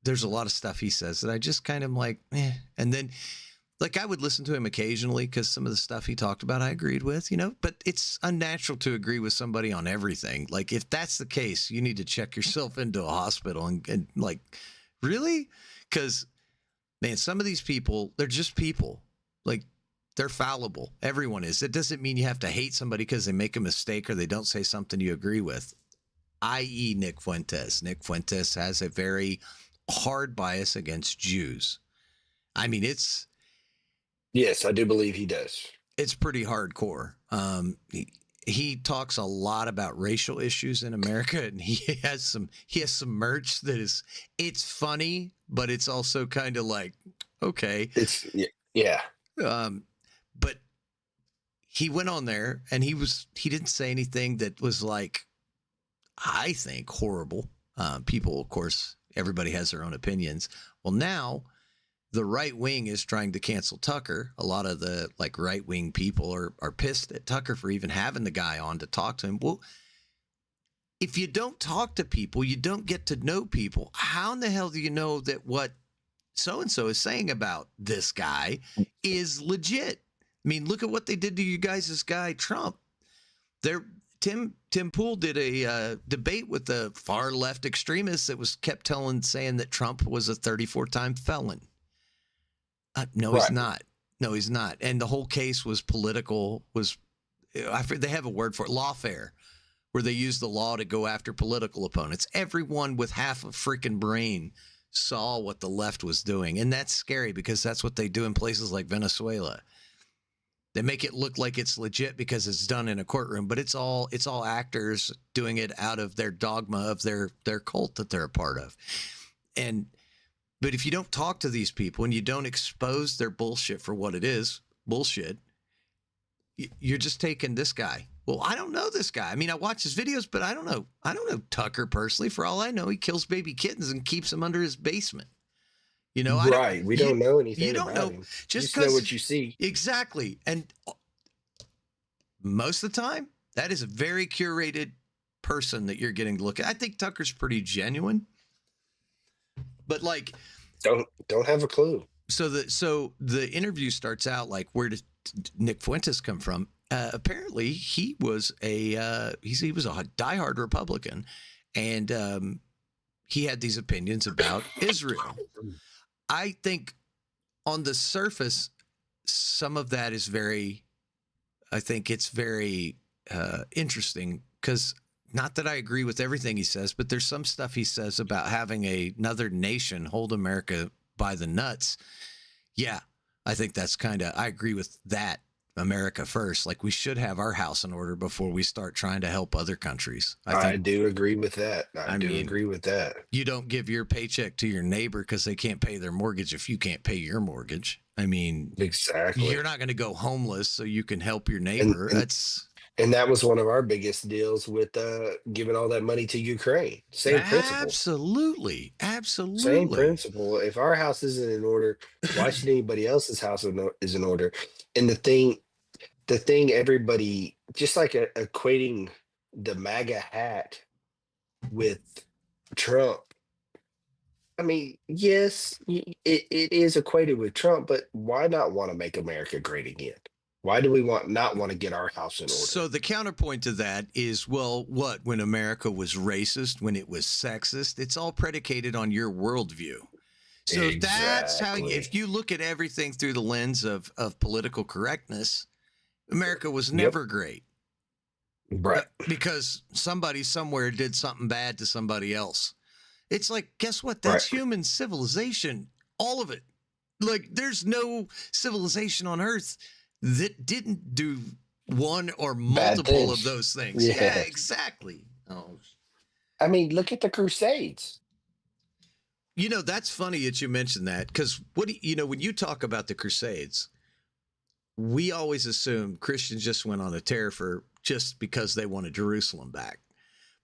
There's a lot of stuff he says that I just kind of like, eh. And then, like, I would listen to him occasionally because some of the stuff he talked about I agreed with, but it's unnatural to agree with somebody on everything. Like, if that's the case, you need to check yourself into a hospital and like, really? Because, man, some of these people, they're just people. Like, they're fallible. Everyone is. It doesn't mean you have to hate somebody because they make a mistake or they don't say something you agree with, i.e. Nick Fuentes. Nick Fuentes has a very hard bias against Jews. I mean, Yes, I do believe he does. It's pretty hardcore. He talks a lot about racial issues in America, and he has some merch that it's funny, but it's also kind of like, okay. It's yeah. But he went on there and he didn't say anything that was like, I think, horrible. People, of course, everybody has their own opinions. Well, now the right wing is trying to cancel Tucker. A lot of the like right wing people are pissed at Tucker for even having the guy on to talk to him. Well, if you don't talk to people, you don't get to know people. How in the hell do you know that what so-and-so is saying about this guy is legit? I mean, look at what they did to you guys, this guy, Trump. Tim Pool did a debate with the far left extremists that kept saying that Trump was a 34-time felon. No, he's not. No, he's not. And the whole case was political. They have a word for it, lawfare, where they use the law to go after political opponents. Everyone with half a freaking brain saw what the left was doing, and that's scary because that's what they do in places like Venezuela. They make it look like it's legit because it's done in a courtroom, but it's all actors doing it out of their dogma of their cult that they're a part of. But if you don't talk to these people and you don't expose their bullshit for what it is, bullshit, you're just taking this guy. Well, I don't know this guy. I mean, I watch his videos, but I don't know Tucker personally. For all I know, he kills baby kittens and keeps them under his basement. We don't know anything. You don't about know. him. Just know what you see. Exactly. And most of the time, that is a very curated person that you're getting to look at. I think Tucker's pretty genuine. But like, don't have a clue. So the interview starts out like, where did Nick Fuentes come from? Apparently, he was a diehard Republican, and he had these opinions about Israel. I think on the surface, some of that is very interesting because not that I agree with everything he says, but there's some stuff he says about having another nation hold America by the nuts. Yeah, I think that's I agree with that America first. Like we should have our house in order before we start trying to help other countries. I do agree with that. I do mean, agree with that. You don't give your paycheck to your neighbor because they can't pay their mortgage if you can't pay your mortgage. I mean, exactly. You're not going to go homeless so you can help your neighbor. And that was one of our biggest deals with giving all that money to Ukraine. Same principle. Absolutely. Same principle. If our house isn't in order, why should anybody else's house is in order? And the thing everybody, just like equating the MAGA hat with Trump. I mean, yes, it is equated with Trump, but why not want to make America great again? Why do we not want to get our house in order? So the counterpoint to that is, well, when America was racist, when it was sexist, it's all predicated on your worldview. So that's how, if you look at everything through the lens of political correctness, America was never great. Right. Because somebody somewhere did something bad to somebody else. It's like, guess what? That's human civilization. All of it. Like, there's no civilization on Earth that didn't do one or multiple of those things. Yeah, exactly. Oh, I mean, look at the Crusades. You know, that's funny that you mentioned that, because when you talk about the Crusades, we always assume Christians just went on a tear just because they wanted Jerusalem back.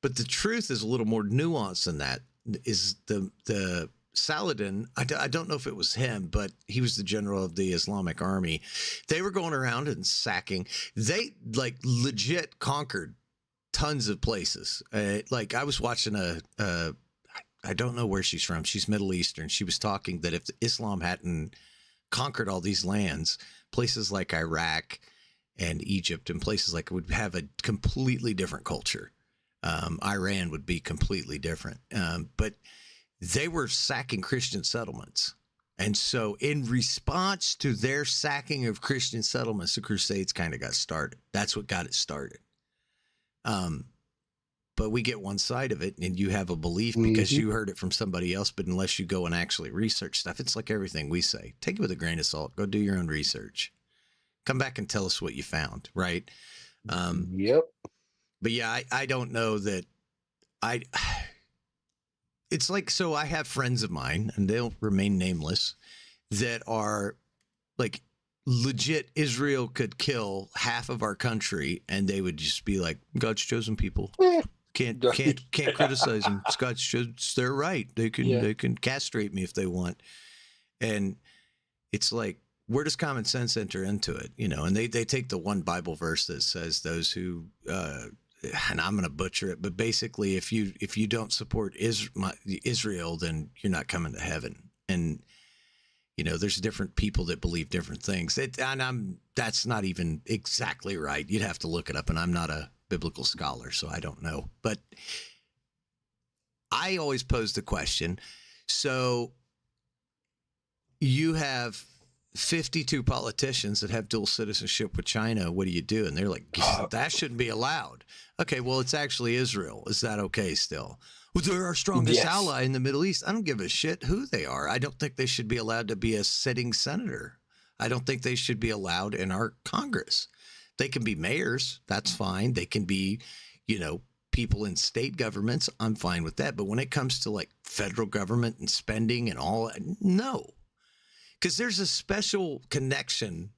But the truth is a little more nuanced than that. Is the Saladin, I don't know if it was him, but he was the general of the Islamic army. They were going around and sacking. They like legit conquered tons of places. Like I was watching I don't know where she's from. She's Middle Eastern. She was talking that if Islam hadn't conquered all these lands, places like Iraq and Egypt and places like it would have a completely different culture. Iran would be completely different. But they were sacking Christian settlements. And so in response to their sacking of Christian settlements, the Crusades kind of got started. That's what got it started. But we get one side of it and you have a belief because you heard it from somebody else. But unless you go and actually research stuff, it's like everything we say. Take it with a grain of salt. Go do your own research. Come back and tell us what you found, right? Yep. But yeah, I don't know that it's like, so I have friends of mine and they'll remain nameless that are like legit. Israel could kill half of our country and they would just be like, God's chosen people. Can't criticize them. It's God's chosen. They're right. They can castrate me if they want. And it's like, where does common sense enter into it? You know, and they take the one Bible verse that says those who, and I'm going to butcher it, but basically if you don't support Israel, then you're not coming to heaven. And, you know, there's different people that believe different things. That's not even exactly right. You'd have to look it up, and I'm not a biblical scholar, so I don't know. But I always pose the question. So you have 52 politicians that have dual citizenship with China. What do you do? And they're like, that shouldn't be allowed. Okay, well, it's actually Israel. Is that okay still? Well, they're our strongest ally in the Middle East. I don't give a shit who they are. I don't think they should be allowed to be a sitting senator. I don't think they should be allowed in our Congress. They can be mayors. That's fine. They can be, you know, people in state governments. I'm fine with that. But when it comes to like federal government and spending and all, no. Because there's a special connection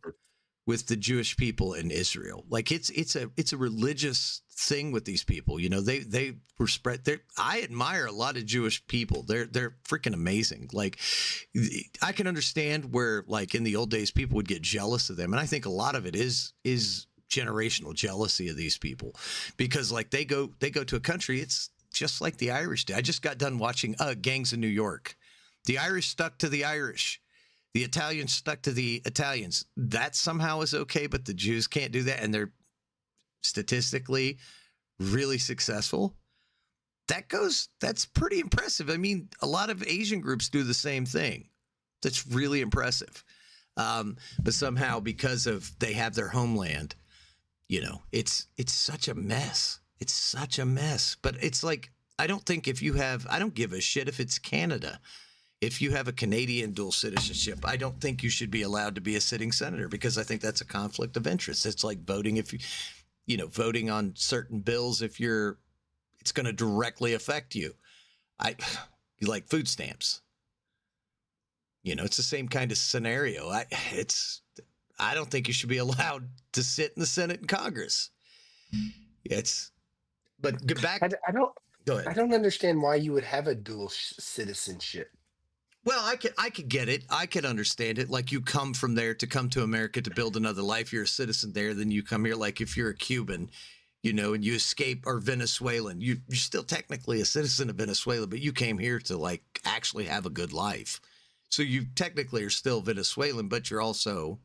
with the Jewish people in Israel. Like it's a religious thing with these people. You know, they were spread there. I admire a lot of Jewish people. They're freaking amazing. Like I can understand where like in the old days people would get jealous of them. And I think a lot of it is generational jealousy of these people, because like they go to a country. It's just like the Irish did. I just got done watching Gangs of New York. The Irish stuck to the Irish. The Italians stuck to the Italians. That somehow is okay, but the Jews can't do that. And they're statistically really successful. That's pretty impressive. I mean, a lot of Asian groups do the same thing. That's really impressive. But somehow, because of they have their homeland, you know, it's such a mess. It's such a mess. But it's like, I don't give a shit if it's Canada. if you have a Canadian dual citizenship, I don't think you should be allowed to be a sitting senator because I think that's a conflict of interest. It's like voting if voting on certain bills if it's going to directly affect you. You like food stamps. It's the same kind of scenario. I don't think you should be allowed to sit in the Senate and Congress. But get back. Go ahead. I don't understand why you would have a dual citizenship. Well, I could get it. I could understand it. Like you come from there to come to America to build another life. You're a citizen there. Then you come here. Like if you're a Cuban, and you escape, or Venezuelan, you're still technically a citizen of Venezuela, but you came here to like actually have a good life. So you technically are still Venezuelan, but you're also,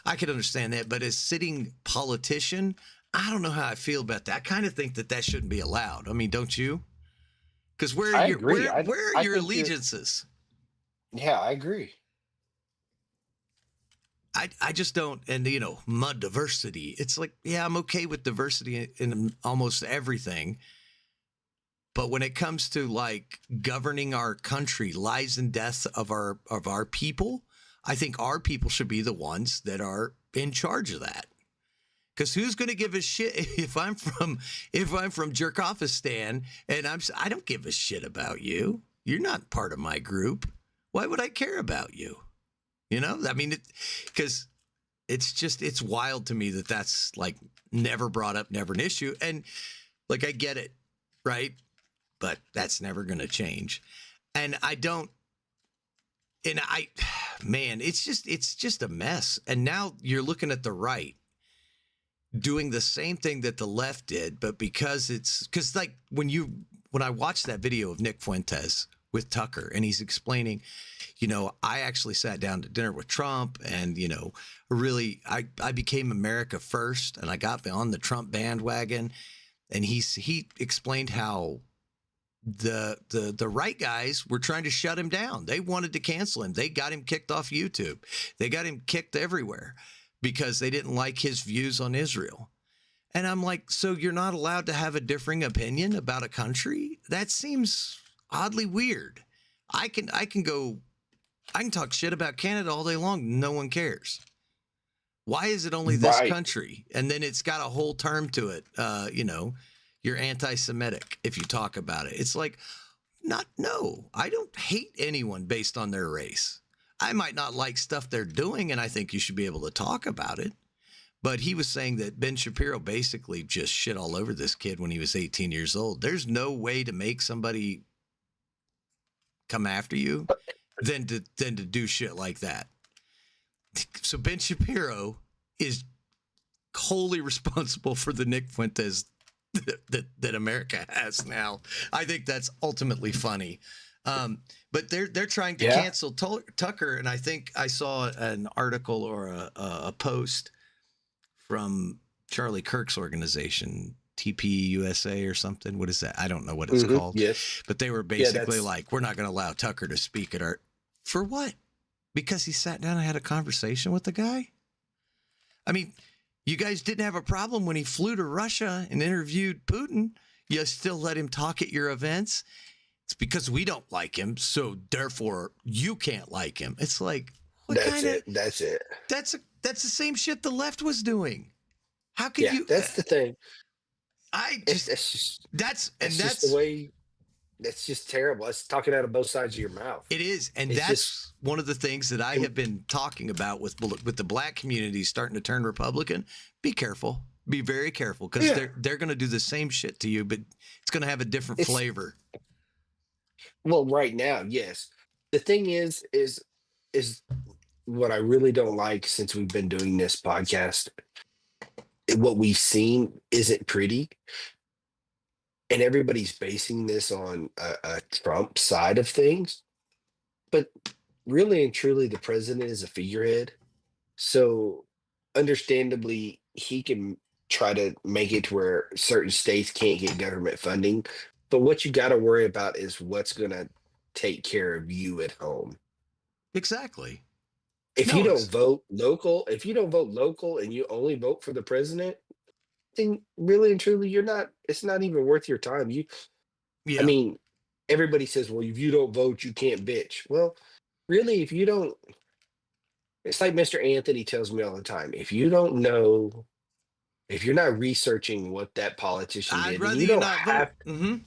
I could understand that. But as sitting politician, I don't know how I feel about that. I kind of think that shouldn't be allowed. I mean, don't you? Because where are your allegiances? Yeah, I agree. I just don't, and mud diversity. It's like, yeah, I'm okay with diversity in almost everything. But when it comes to like governing our country, lives and deaths of our people, I think our people should be the ones that are in charge of that. Because who's going to give a shit if I'm from Jerkofistan and I don't give a shit about you. You're not part of my group. Why would I care about you? I mean, because it's wild to me that that's like never brought up, never an issue. And like, I get it, right? But that's never going to change. And man, it's just a mess. And now you're looking at the right doing the same thing that the left did, but because like when I watched that video of Nick Fuentes with Tucker and he's explaining, I actually sat down to dinner with Trump and, really, I became America first and I got on the Trump bandwagon. And he explained how the right guys were trying to shut him down. They wanted to cancel him. They got him kicked off YouTube. They got him kicked everywhere because they didn't like his views on Israel. And I'm like, so you're not allowed to have a differing opinion about a country? That seems oddly weird. I can talk shit about Canada all day long. No one cares. Why is it only this country? And then it's got a whole term to it. You're anti-Semitic if you talk about it. It's like, no, I don't hate anyone based on their race. I might not like stuff they're doing, and I think you should be able to talk about it. But he was saying that Ben Shapiro basically just shit all over this kid when he was 18 years old. There's no way to make somebody come after you than to do shit like that. So Ben Shapiro is wholly responsible for the Nick Fuentes that America has now. I think that's ultimately funny. But they're trying to cancel Tucker, and I think I saw an article or a post from Charlie Kirk's organization, TPUSA or something. What is that? I don't know what it's called. Yes. But they were basically like, we're not going to allow Tucker to speak at our... For what? Because he sat down and had a conversation with the guy? I mean, you guys didn't have a problem when he flew to Russia and interviewed Putin. You still let him talk at your events. It's because we don't like him, so therefore you can't like him. It's like, That's it. That's the same shit the left was doing. How can you? That's the thing. That's the way. That's just terrible. It's talking out of both sides of your mouth. It is, and that's one of the things that I have been talking about with the black community starting to turn Republican. Be careful. Be very careful because they're going to do the same shit to you, but it's going to have a different flavor. Well, right now, yes. The thing is what I really don't like since we've been doing this podcast. What we've seen isn't pretty. And everybody's basing this on a Trump side of things. But really and truly, the president is a figurehead. So understandably, he can try to make it to where certain states can't get government funding. But what you got to worry about is what's going to take care of you at home. Exactly. If you don't vote local and you only vote for the president, then really and truly, it's not even worth your time. I mean, everybody says, well, if you don't vote, you can't bitch. Well, really, if you don't, it's like Mr. Anthony tells me all the time. If you don't know, if you're not researching what that politician I'd did, then rather you you don't not vote. have,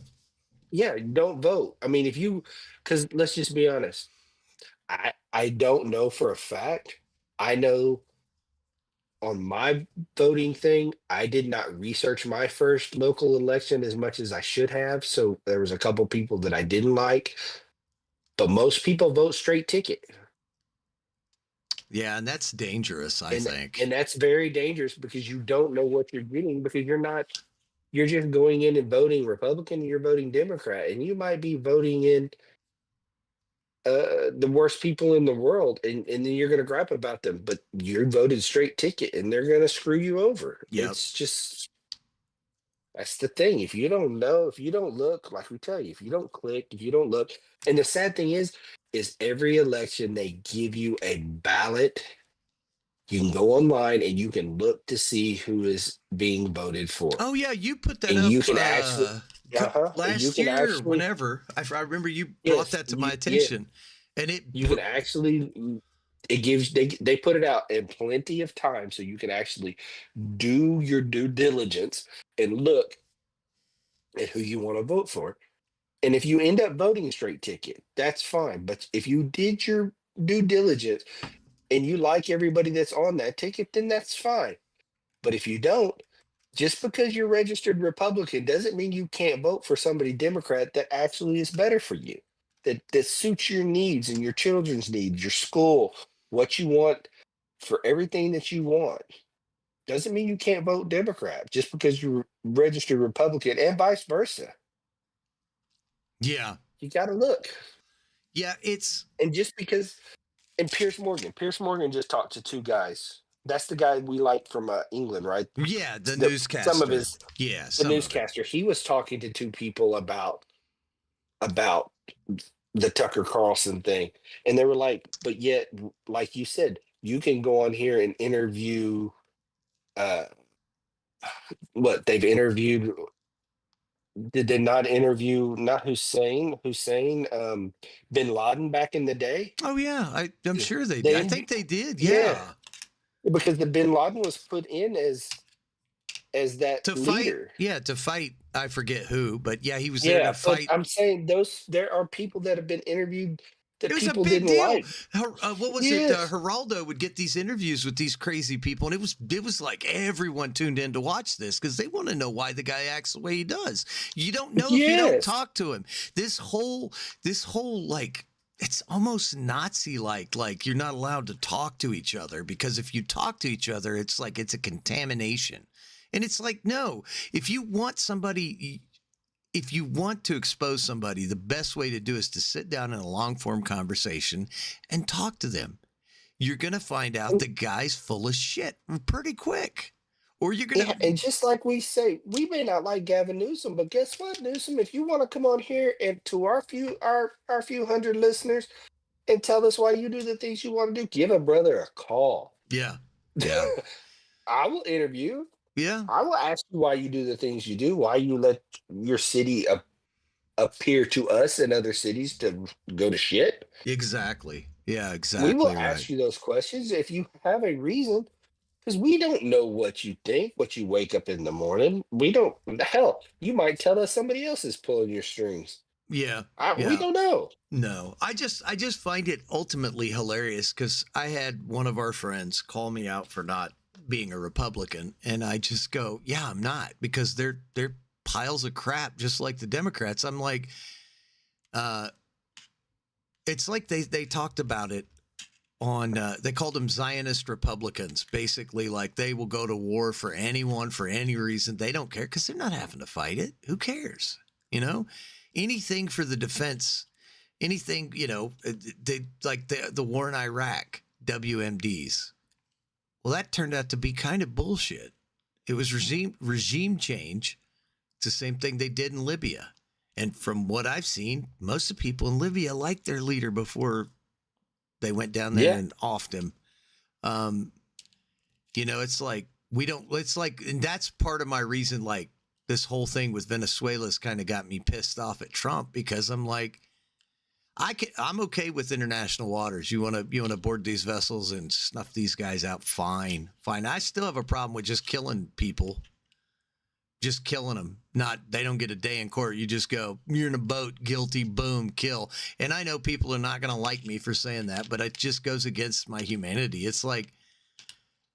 yeah, don't vote. I mean, if you, because let's just be honest, I don't know for a fact. I know on my voting thing, I did not research my first local election as much as I should have. So there was a couple people that I didn't like, but most people vote straight ticket. Yeah, and that's dangerous, I think. And that's very dangerous because you don't know what you're getting because you're just going in and voting Republican and you're voting Democrat and you might be voting in the worst people in the world and then you're going to gripe about them, but you voted straight ticket and they're going to screw you over. Yep. It's just, that's the thing. If you don't know, if you don't look, like we tell you, if you don't click, if you don't look, and the sad thing is every election they give you a ballot. You can go online and you can look to see who is being voted for. Oh yeah, you put that and up. You can actually last year, whenever I remember you brought that to my attention, and you can actually it gives they put it out in plenty of time so you can actually do your due diligence and look at who you want to vote for. And if you end up voting straight ticket, that's fine. But if you did your due diligence and you like everybody that's on that ticket, then that's fine. But if you don't, just because you're registered Republican doesn't mean you can't vote for somebody Democrat that actually is better for you, that suits your needs and your children's needs, your school, what you want for everything that you want. Doesn't mean you can't vote Democrat just because you're registered Republican and vice versa. Yeah. You got to look. Yeah, and just because, and Piers Morgan just talked to two guys. That's the guy we like from England, right? Yeah, the newscaster. Some of his, the newscaster. He was talking to two people about the Tucker Carlson thing, and they were like, "But yet, like you said, you can go on here and interview, what they've interviewed." Did they not interview not Hussein, bin Laden back in the day? Oh yeah, I'm sure they did. I think they did. Yeah. Because the bin Laden was put in as that to leader. Fight, yeah, to fight. I forget who, but yeah, he was there to fight. I'm saying there are people that have been interviewed that people didn't deal. Like. What was it? Geraldo would get these interviews with these crazy people, and it was like everyone tuned in to watch this because they want to know why the guy acts the way he does. You don't know if you don't talk to him. This whole like. It's almost Nazi-like you're not allowed to talk to each other because if you talk to each other, it's like it's a contamination. And it's like, no, if you want to expose somebody, the best way to do is to sit down in a long form conversation and talk to them. You're going to find out the guy's full of shit pretty quick. Or you're going to. And just like we say, we may not like Gavin Newsom, but guess what, Newsom? If you want to come on here and to our few hundred listeners and tell us why you do the things you want to do, give a brother a call. Yeah. I will interview. Yeah. I will ask you why you do the things you do, why you let your city appear to us and other cities to go to shit. Exactly. Yeah, exactly. We will ask you those questions if you have a reason. Because we don't know what you think, what you wake up in the morning. We don't. Hell, you might tell us somebody else is pulling your strings. Yeah. We don't know. No, I just find it ultimately hilarious because I had one of our friends call me out for not being a Republican, and I just go, "Yeah, I'm not," because they're piles of crap, just like the Democrats. I'm like, it's like they talked about it. They called them Zionist Republicans, basically like they will go to war for anyone for any reason. They don't care because they're not having to fight it. Who cares? Anything for the defense, anything, they like the war in Iraq, WMDs. Well, that turned out to be kind of bullshit. It was regime change. It's the same thing they did in Libya. And from what I've seen, most of the people in Libya liked their leader before they went down there and offed him. It's like, and that's part of my reason, like, this whole thing with Venezuela's kind of got me pissed off at Trump, because I'm like, I'm okay with international waters. You want to board these vessels and snuff these guys out? Fine. I still have a problem with just killing people. Just killing them. They don't get a day in court. You just go, you're in a boat, guilty, boom, kill. And I know people are not going to like me for saying that, but it just goes against my humanity. It's like,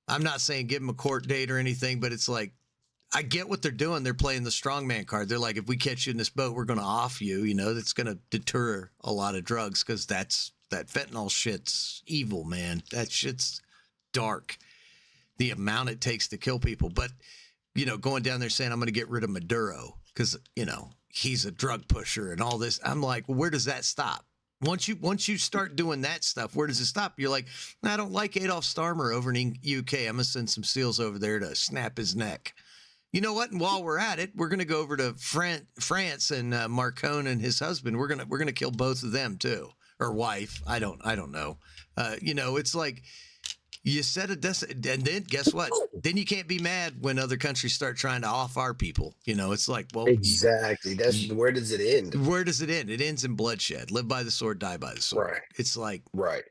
I'm not saying give them a court date or anything, but it's like, I get what they're doing. They're playing the strongman card. They're like, if we catch you in this boat, we're going to off you. That's going to deter a lot of drugs, because that fentanyl shit's evil, man. That shit's dark. The amount it takes to kill people. But, going down there saying, I'm going to get rid of Maduro because, he's a drug pusher and all this. I'm like, well, where does that stop? Once you start doing that stuff, where does it stop? You're like, I don't like Adolf Starmer over in UK. I'm going to send some SEALs over there to snap his neck. You know what? And while we're at it, we're going to go over to France and Marcon and his husband. We're going to kill both of them too, or wife. I don't know. It's like, you set a and then guess what? Then you can't be mad when other countries start trying to off our people. It's like, well, exactly. Where does it end? Where does it end? It ends in bloodshed. Live by the sword, die by the sword. Right. It's like, right.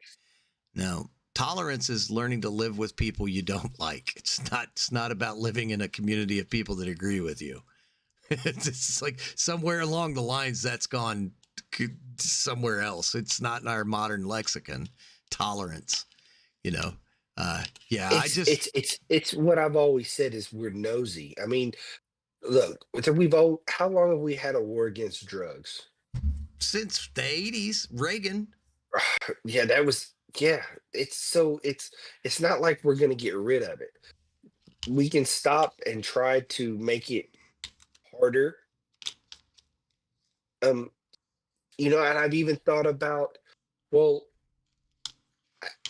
No, tolerance is learning to live with people you don't like. It's not about living in a community of people that agree with you. It's like somewhere along the lines that's gone somewhere else. It's not in our modern lexicon. Tolerance, it's what I've always said is we're nosy. I mean, look, how long have we had a war against drugs? Since the 80s, Reagan. Yeah, it's not like we're going to get rid of it. We can stop and try to make it harder. And I've even thought about,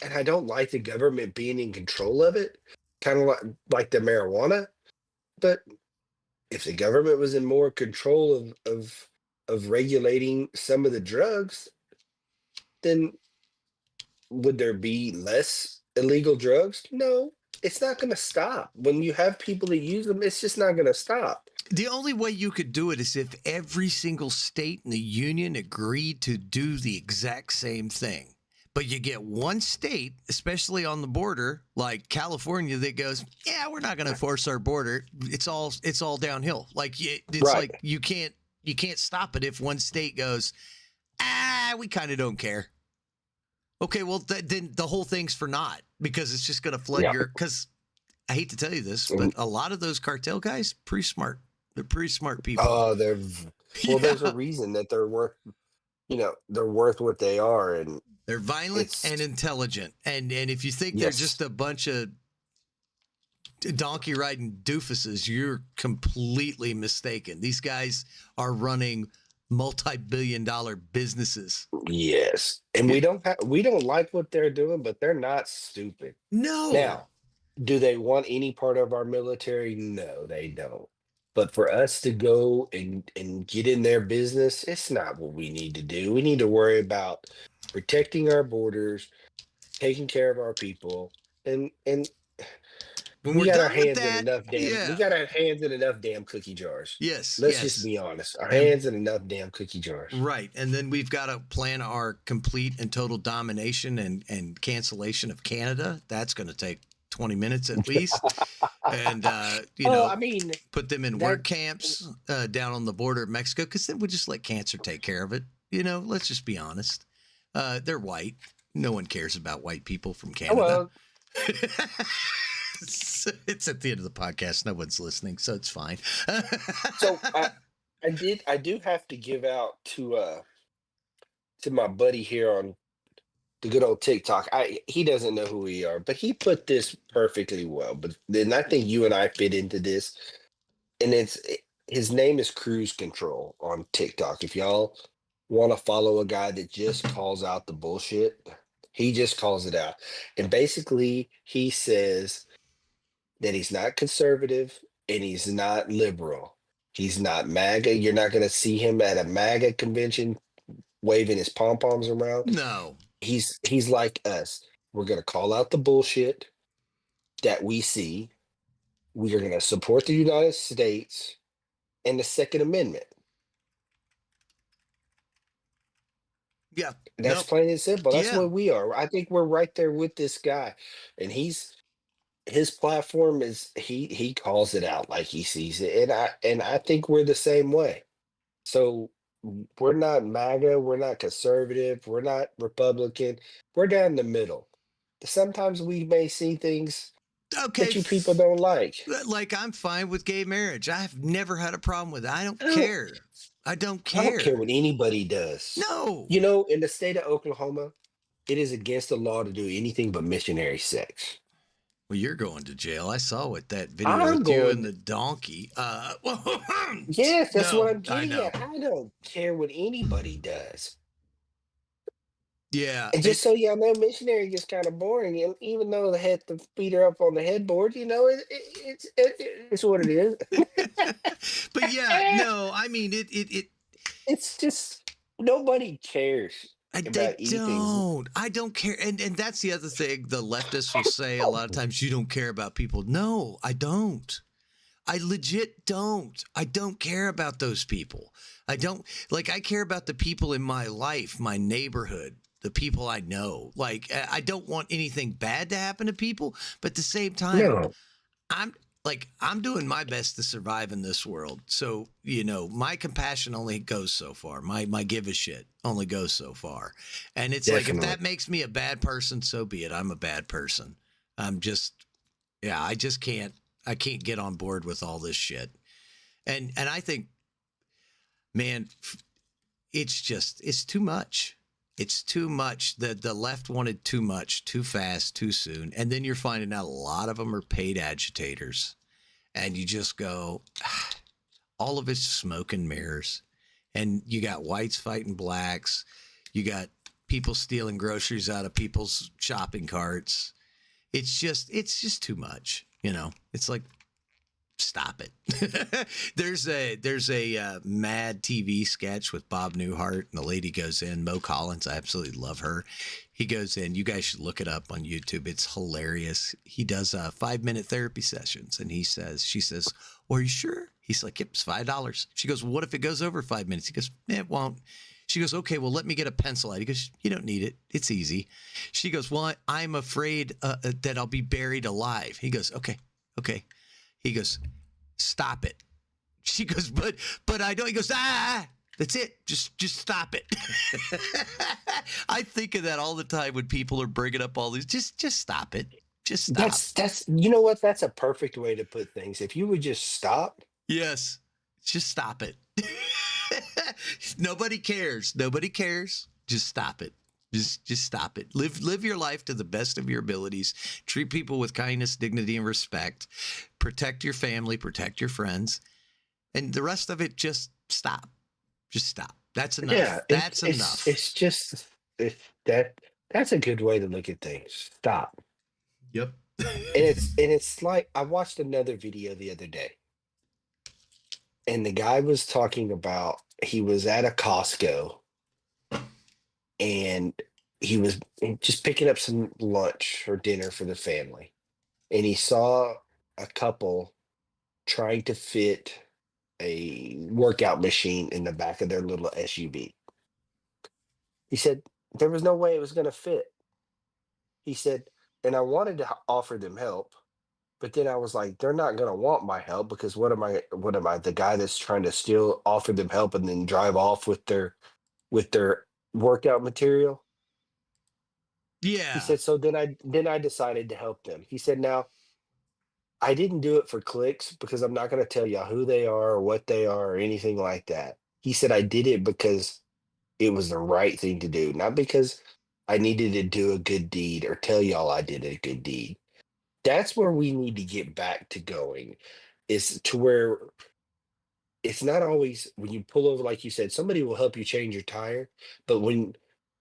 and I don't like the government being in control of it, kind of like the marijuana. But if the government was in more control of regulating some of the drugs, then would there be less illegal drugs? No, it's not going to stop. When you have people that use them, it's just not going to stop. The only way you could do it is if every single state in the union agreed to do the exact same thing. But you get one state, especially on the border, like California, that goes, yeah, we're not going to force our border. It's all downhill. Like it's right. Like you can't stop it if one state goes, we kind of don't care. Okay, well then the whole thing's for naught, because it's just going to flood because I hate to tell you this, but a lot of those cartel guys, pretty smart. They're pretty smart people. Oh, there's a reason that they're worth what they are, and they're violent and intelligent. And if you think they're just a bunch of donkey riding doofuses, you're completely mistaken. These guys are running multi-billion-dollar businesses. Yes. And we don't like what they're doing, but they're not stupid. No. Now, do they want any part of our military? No, they don't. But for us to go and get in their business, it's not what we need to do. We need to worry about protecting our borders, taking care of our people, and when we got our hands in enough we got our hands in enough damn cookie jars. Yes. Let's just be honest. Our hands in enough damn cookie jars. Right. And then we've got to plan our complete and total domination and cancellation of Canada. That's going to take 20 minutes at least. And, put them in work camps down on the border of Mexico, because then we'll just let cancer take care of it. Let's just be honest. They're white. No one cares about white people from Canada. Well, it's at the end of the podcast. No one's listening, so it's fine. So I do have to give out to my buddy here on the good old TikTok. He doesn't know who we are, but he put this perfectly well. But then I think you and I fit into this, and his name is Cruise Control on TikTok. If y'all want to follow a guy that just calls out the bullshit, he just calls it out. And basically he says that he's not conservative and he's not liberal. He's not MAGA. You're not going to see him at a MAGA convention waving his pom-poms around. No. He's like us. We're going to call out the bullshit that we see. We are going to support the United States. and the Second Amendment. Yeah. That's Nope. plain and simple. That's Yeah. what we are. I think we're right there with this guy, and his platform is he calls it out like he sees it, and I think we're the same way. So we're not MAGA, we're not conservative, we're not Republican, we're down the middle. Sometimes we may see things Okay. that you people don't like. Like I'm fine with gay marriage. I've never had a problem with it. I don't No. care. I don't I don't care care. what anybody does. No. You know, in the state of Oklahoma, it is against the law to do anything but missionary sex. Well, you're going to jail. I saw what that video I'm with you going. and the donkey. Yes, that's No, what I'm I getting know. at. I don't care what anybody does. Yeah. And just so y'all know, missionary gets kind of boring. And even though they had to beat her up on the headboard, you know, it's what it is. But yeah, no, I mean It's just nobody cares about they anything. don't. I don't care. And that's the other thing the leftists will say a lot of times, you don't care about people. No, I don't. I legit don't. I don't care about those people. I don't like I care about the people in my life, my neighborhood, the people I know. Like I don't want anything bad to happen to people, but at the same time, No. I'm doing my best to survive in this world. So, you know, my compassion only goes so far. My give a shit only goes so far. And it's like, if Definitely. that makes me a bad person, so be it. I'm a bad person. I'm just, yeah, I just can't get on board with all this shit. And I think, man, it's too much. It's too much. The left wanted too much, too fast, too soon. And then you're finding out a lot of them are paid agitators. And you just go, all of it's smoke and mirrors. And you got whites fighting blacks. You got people stealing groceries out of people's shopping carts. It's just too much. You know, it's like, stop it. There's a Mad TV sketch with Bob Newhart, and the lady goes in, Mo Collins. I absolutely love her. He goes in. You guys should look it up on YouTube. It's hilarious. He does 5-minute therapy sessions, and she says, "Well, are you sure?" He's like, "Yep, it's $5." She goes, "Well, what if it goes over 5 minutes?" He goes, "It won't." She goes, "Okay, well, let me get a pencil out." He goes, "You don't need it. It's easy." She goes, "Well, I'm afraid that I'll be buried alive." He goes, "Okay. He goes, "Stop it." She goes, but I don't. He goes, that's it. Just stop it. I think of that all the time when people are bringing up all these. Just stop it. Just stop. That's you know what? That's a perfect way to put things. If you would just stop. Yes, just stop it. Nobody cares. Nobody cares. Just stop it. Just stop it. Live your life to the best of your abilities. Treat people with kindness, dignity, and respect. Protect your family, protect your friends. And the rest of it, just stop. Just stop. That's enough. Yeah, That's enough. It's just that's a good way to look at things. Stop. Yep. And it's like I watched another video the other day. And the guy was talking about he was at a Costco and he was just picking up some lunch or dinner for the family. And he saw a couple trying to fit a workout machine in the back of their little SUV. He said there was no way it was going to fit. He said, and I wanted to offer them help, but then I was like, they're not going to want my help because what am I, the guy that's trying to still offer them help and then drive off with their workout material? Yeah. He said, so then I decided to help them. He said, now I didn't do it for clicks because I'm not going to tell y'all who they are or what they are or anything like that. He said, I did it because it was the right thing to do, not because I needed to do a good deed or tell y'all I did a good deed. That's where we need to get back to going, is to where it's not always when you pull over, like you said, somebody will help you change your tire. But when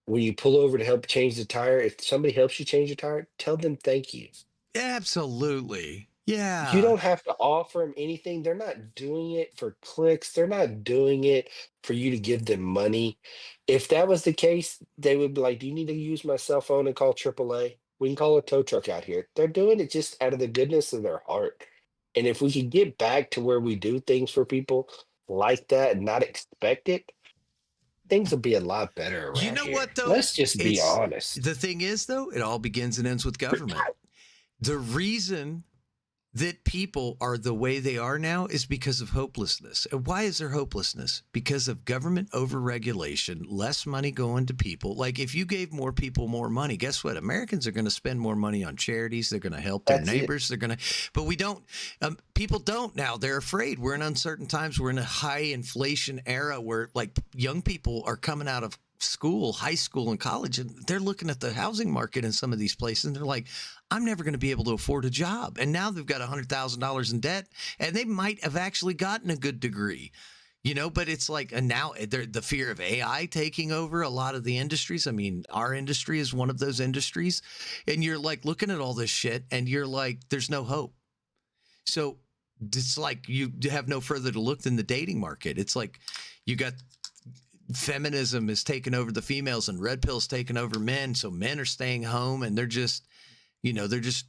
you pull over to help change the tire, if somebody helps you change your tire, tell them thank you. Absolutely. Yeah. You don't have to offer them anything. They're not doing it for clicks. They're not doing it for you to give them money. If that was the case, they would be like, do you need to use my cell phone and call AAA? We can call a tow truck out here. They're doing it just out of the goodness of their heart. And if we could get back to where we do things for people, like that and not expect it, things will be a lot better around You know here. what, though? Let's just be honest. The thing is, though, it all begins and ends with government. The reason that people are the way they are now is because of hopelessness. And why is there hopelessness? Because of government overregulation, less money going to people. Like if you gave more people more money, guess what? Americans are going to spend more money on charities. They're going to help their neighbors. They're going to, but we don't, people don't now. They're afraid. We're in uncertain times. We're in a high inflation era where like young people are coming out of school, high school and college, and they're looking at the housing market in some of these places and they're like, I'm never going to be able to afford a job. And now they've got $100,000 in debt and they might have actually gotten a good degree, you know, but it's like, and now the fear of AI taking over a lot of the industries. I mean, our industry is one of those industries and you're like looking at all this shit and you're like, there's no hope. So it's like you have no further to look than the dating market. It's like you got feminism is taking over the females and red pill's taking over men. So men are staying home and they're just, you know, they're just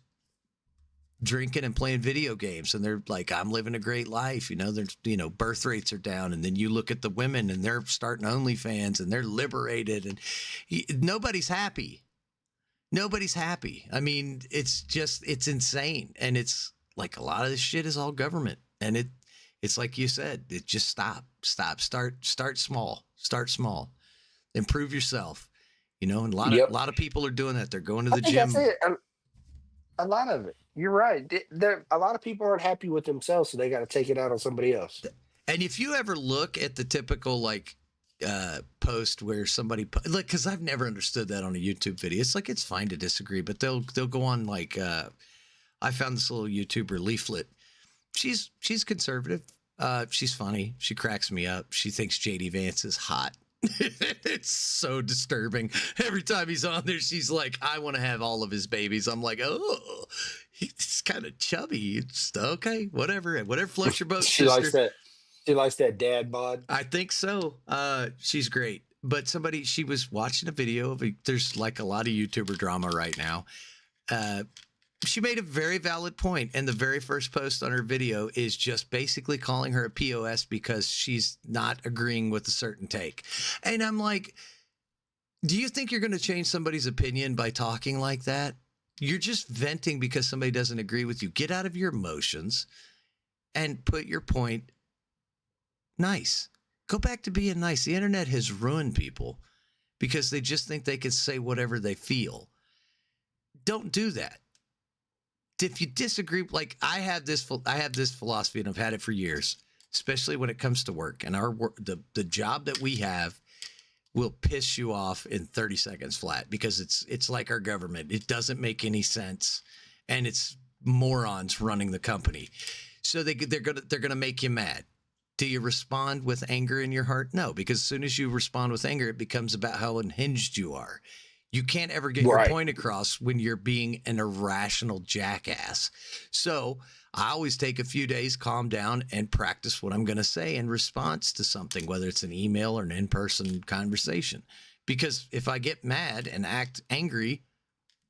drinking and playing video games. And they're like, I'm living a great life. You know, there's, you know, birth rates are down. And then you look at the women and they're starting OnlyFans and they're liberated and nobody's happy. Nobody's happy. I mean, it's just, it's insane. And it's like a lot of this shit is all government. And it's like you said, it just start small, improve yourself, you know, and a lot of people are doing that. They're going to the gym. That's it. A lot of it. You're right. A lot of people aren't happy with themselves, so they got to take it out on somebody else. And if you ever look at the typical like post where somebody like, because I've never understood that on a YouTube video. It's like it's fine to disagree, but they'll go on like I found this little YouTuber Leaflet. She's conservative. She's funny. She cracks me up. She thinks JD Vance is hot. It's so disturbing. Every time he's on there, she's like, I want to have all of his babies. I'm like, oh, he's kind of chubby. It's okay, whatever floats your boat. She likes that. She likes that dad bod. I think so. She's great. But she was watching a video of there's like a lot of YouTuber drama right now. She made a very valid point, and the very first post on her video is just basically calling her a POS because she's not agreeing with a certain take. And I'm like, do you think you're going to change somebody's opinion by talking like that? You're just venting because somebody doesn't agree with you. Get out of your emotions and put your point nice. Go back to being nice. The internet has ruined people because they just think they can say whatever they feel. Don't do that. If you disagree, like I have this philosophy and I've had it for years, especially when it comes to work and our work, the job that we have will piss you off in 30 seconds flat because it's like our government. It doesn't make any sense. And it's morons running the company. So they're going to make you mad. Do you respond with anger in your heart? No, because as soon as you respond with anger, it becomes about how unhinged you are. You can't ever get your point across when you're being an irrational jackass. So I always take a few days, calm down, and practice what I'm going to say in response to something, whether it's an email or an in-person conversation. Because if I get mad and act angry,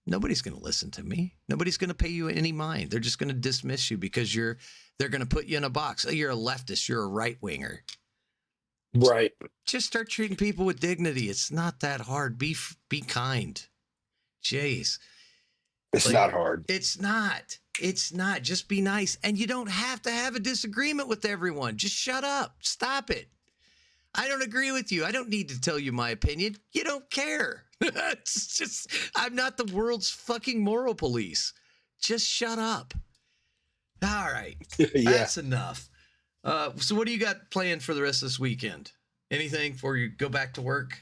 nobody's going to listen to me. Nobody's going to pay you any mind. They're just going to dismiss you because they're going to put you in a box. Oh, you're a leftist. You're a right-winger. Right. Just start treating people with dignity. It's not that hard. Be kind. Jeez. It's not hard. It's not. Just be nice. And you don't have to have a disagreement with everyone. Just shut up. Stop it. I don't agree with you. I don't need to tell you my opinion. You don't care. It's just, I'm not the world's fucking moral police. Just shut up. All right. Yeah. That's enough. So what do you got planned for the rest of this weekend? Anything before you go back to work?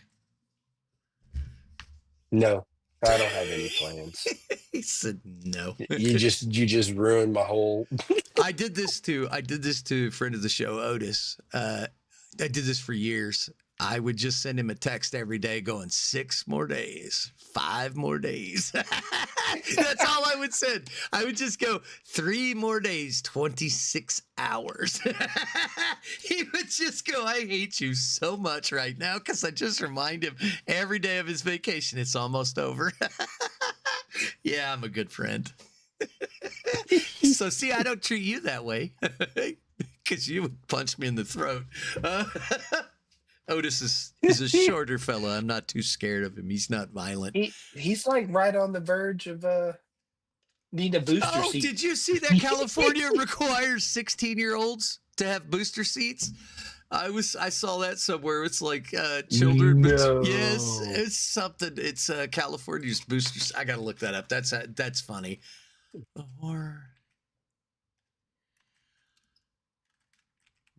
No, I don't have any plans. He said no. You just ruined my whole. I did this to a friend of the show, Otis. I did this for years. I would just send him a text every day going 6 more days, 5 more days. That's all I would send. I would just go 3 more days, 26 hours. He would just go, I hate you so much right now because I just remind him every day of his vacation. It's almost over. Yeah, I'm a good friend. So see, I don't treat you that way. because you would punch me in the throat. Otis is a shorter fella. I'm not too scared of him. He's not violent. He's like right on the verge of need a booster seat. Did you see that California requires 16-year-olds to have booster seats? I saw that somewhere. It's like children. No. Yes, it's something. It's California's boosters. I got to look that up. That's funny. Or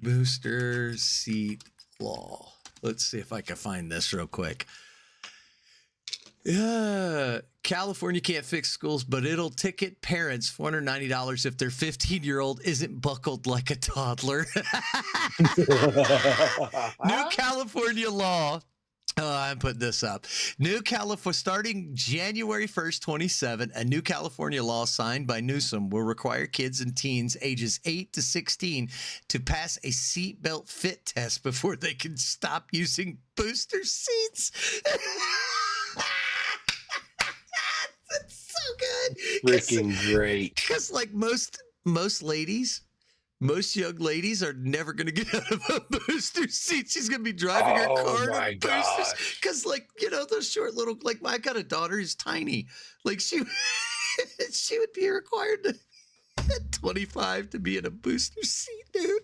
booster seat law. Let's see if I can find this real quick. Yeah, California can't fix schools, but it'll ticket parents $490 if their 15-year-old isn't buckled like a toddler. New California law. I'm putting this up. New California, starting January 1st, 27, a new California law signed by Newsom will require kids and teens ages 8 to 16 to pass a seatbelt fit test before they can stop using booster seats. That's so good. Freaking great. Because like most ladies, most young ladies are never going to get out of a booster seat. She's going to be driving her car in boosters. Because, like, you know, those short little, like, I got a daughter who's tiny. Like, she would be required to, at 25 to be in a booster seat, dude.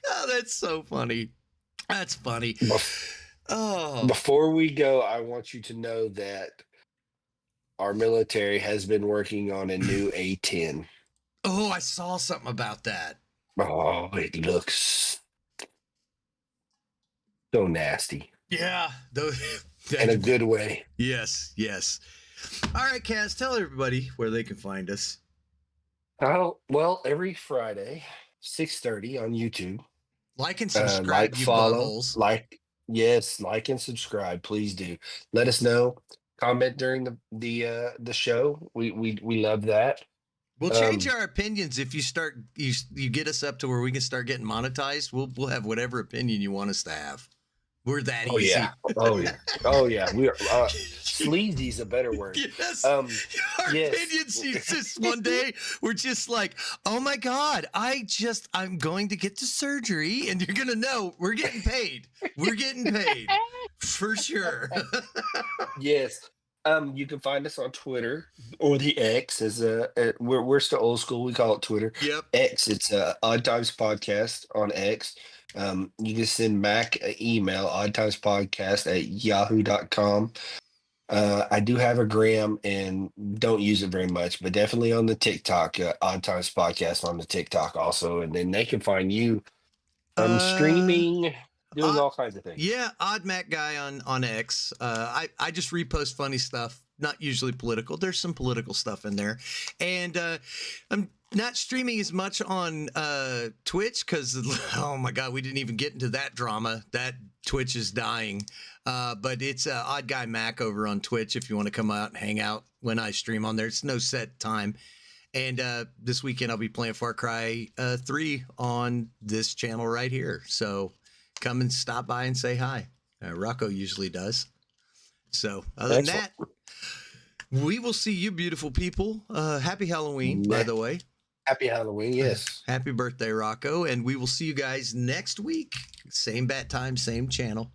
Oh, that's so funny. That's funny. Oh. Before we go, I want you to know that our military has been working on a new A-10. Oh, I saw something about that. Oh, it looks so nasty. Yeah. In a good way. Yes, yes. All right, Kaz, tell everybody where they can find us. Oh, well, every Friday, 6:30 on YouTube. Like and subscribe, you follow, buttholes. like and subscribe. Please do. Let us know. Comment during the show. We love that. We'll change our opinions if you get us up to where we can start getting monetized. We'll have whatever opinion you want us to have. We're that easy. Yeah. Oh yeah. We are. Sleazy's a better word. Yes. Our opinions just one day we're just like, oh my God, I'm going to get to surgery, and you're gonna know we're getting paid. We're getting paid for sure. Yes. You can find us on Twitter or the X. We're still old school. We call it Twitter. Yep. X. It's Odd Times Podcast on X. You can send Mac an email, oddtimespodcast@yahoo.com. I do have a gram and don't use it very much, but definitely on the TikTok, Odd Times Podcast on the TikTok also. And then they can find you streaming, doing all kinds of things. Yeah, Odd Mac Guy on X. I just repost funny stuff, not usually political. There's some political stuff in there. And I'm not streaming as much on Twitch because, oh my God, we didn't even get into that drama. That Twitch is dying. But it's Odd Guy Mac over on Twitch if you want to come out and hang out when I stream on there. It's no set time. And this weekend I'll be playing Far Cry 3 on this channel right here. So come and stop by and say hi. Rocco usually does. So other than that, we will see you beautiful people. Happy Halloween, by the way. Happy Halloween, yes. Happy birthday, Rocco. And we will see you guys next week. Same bat time, same channel.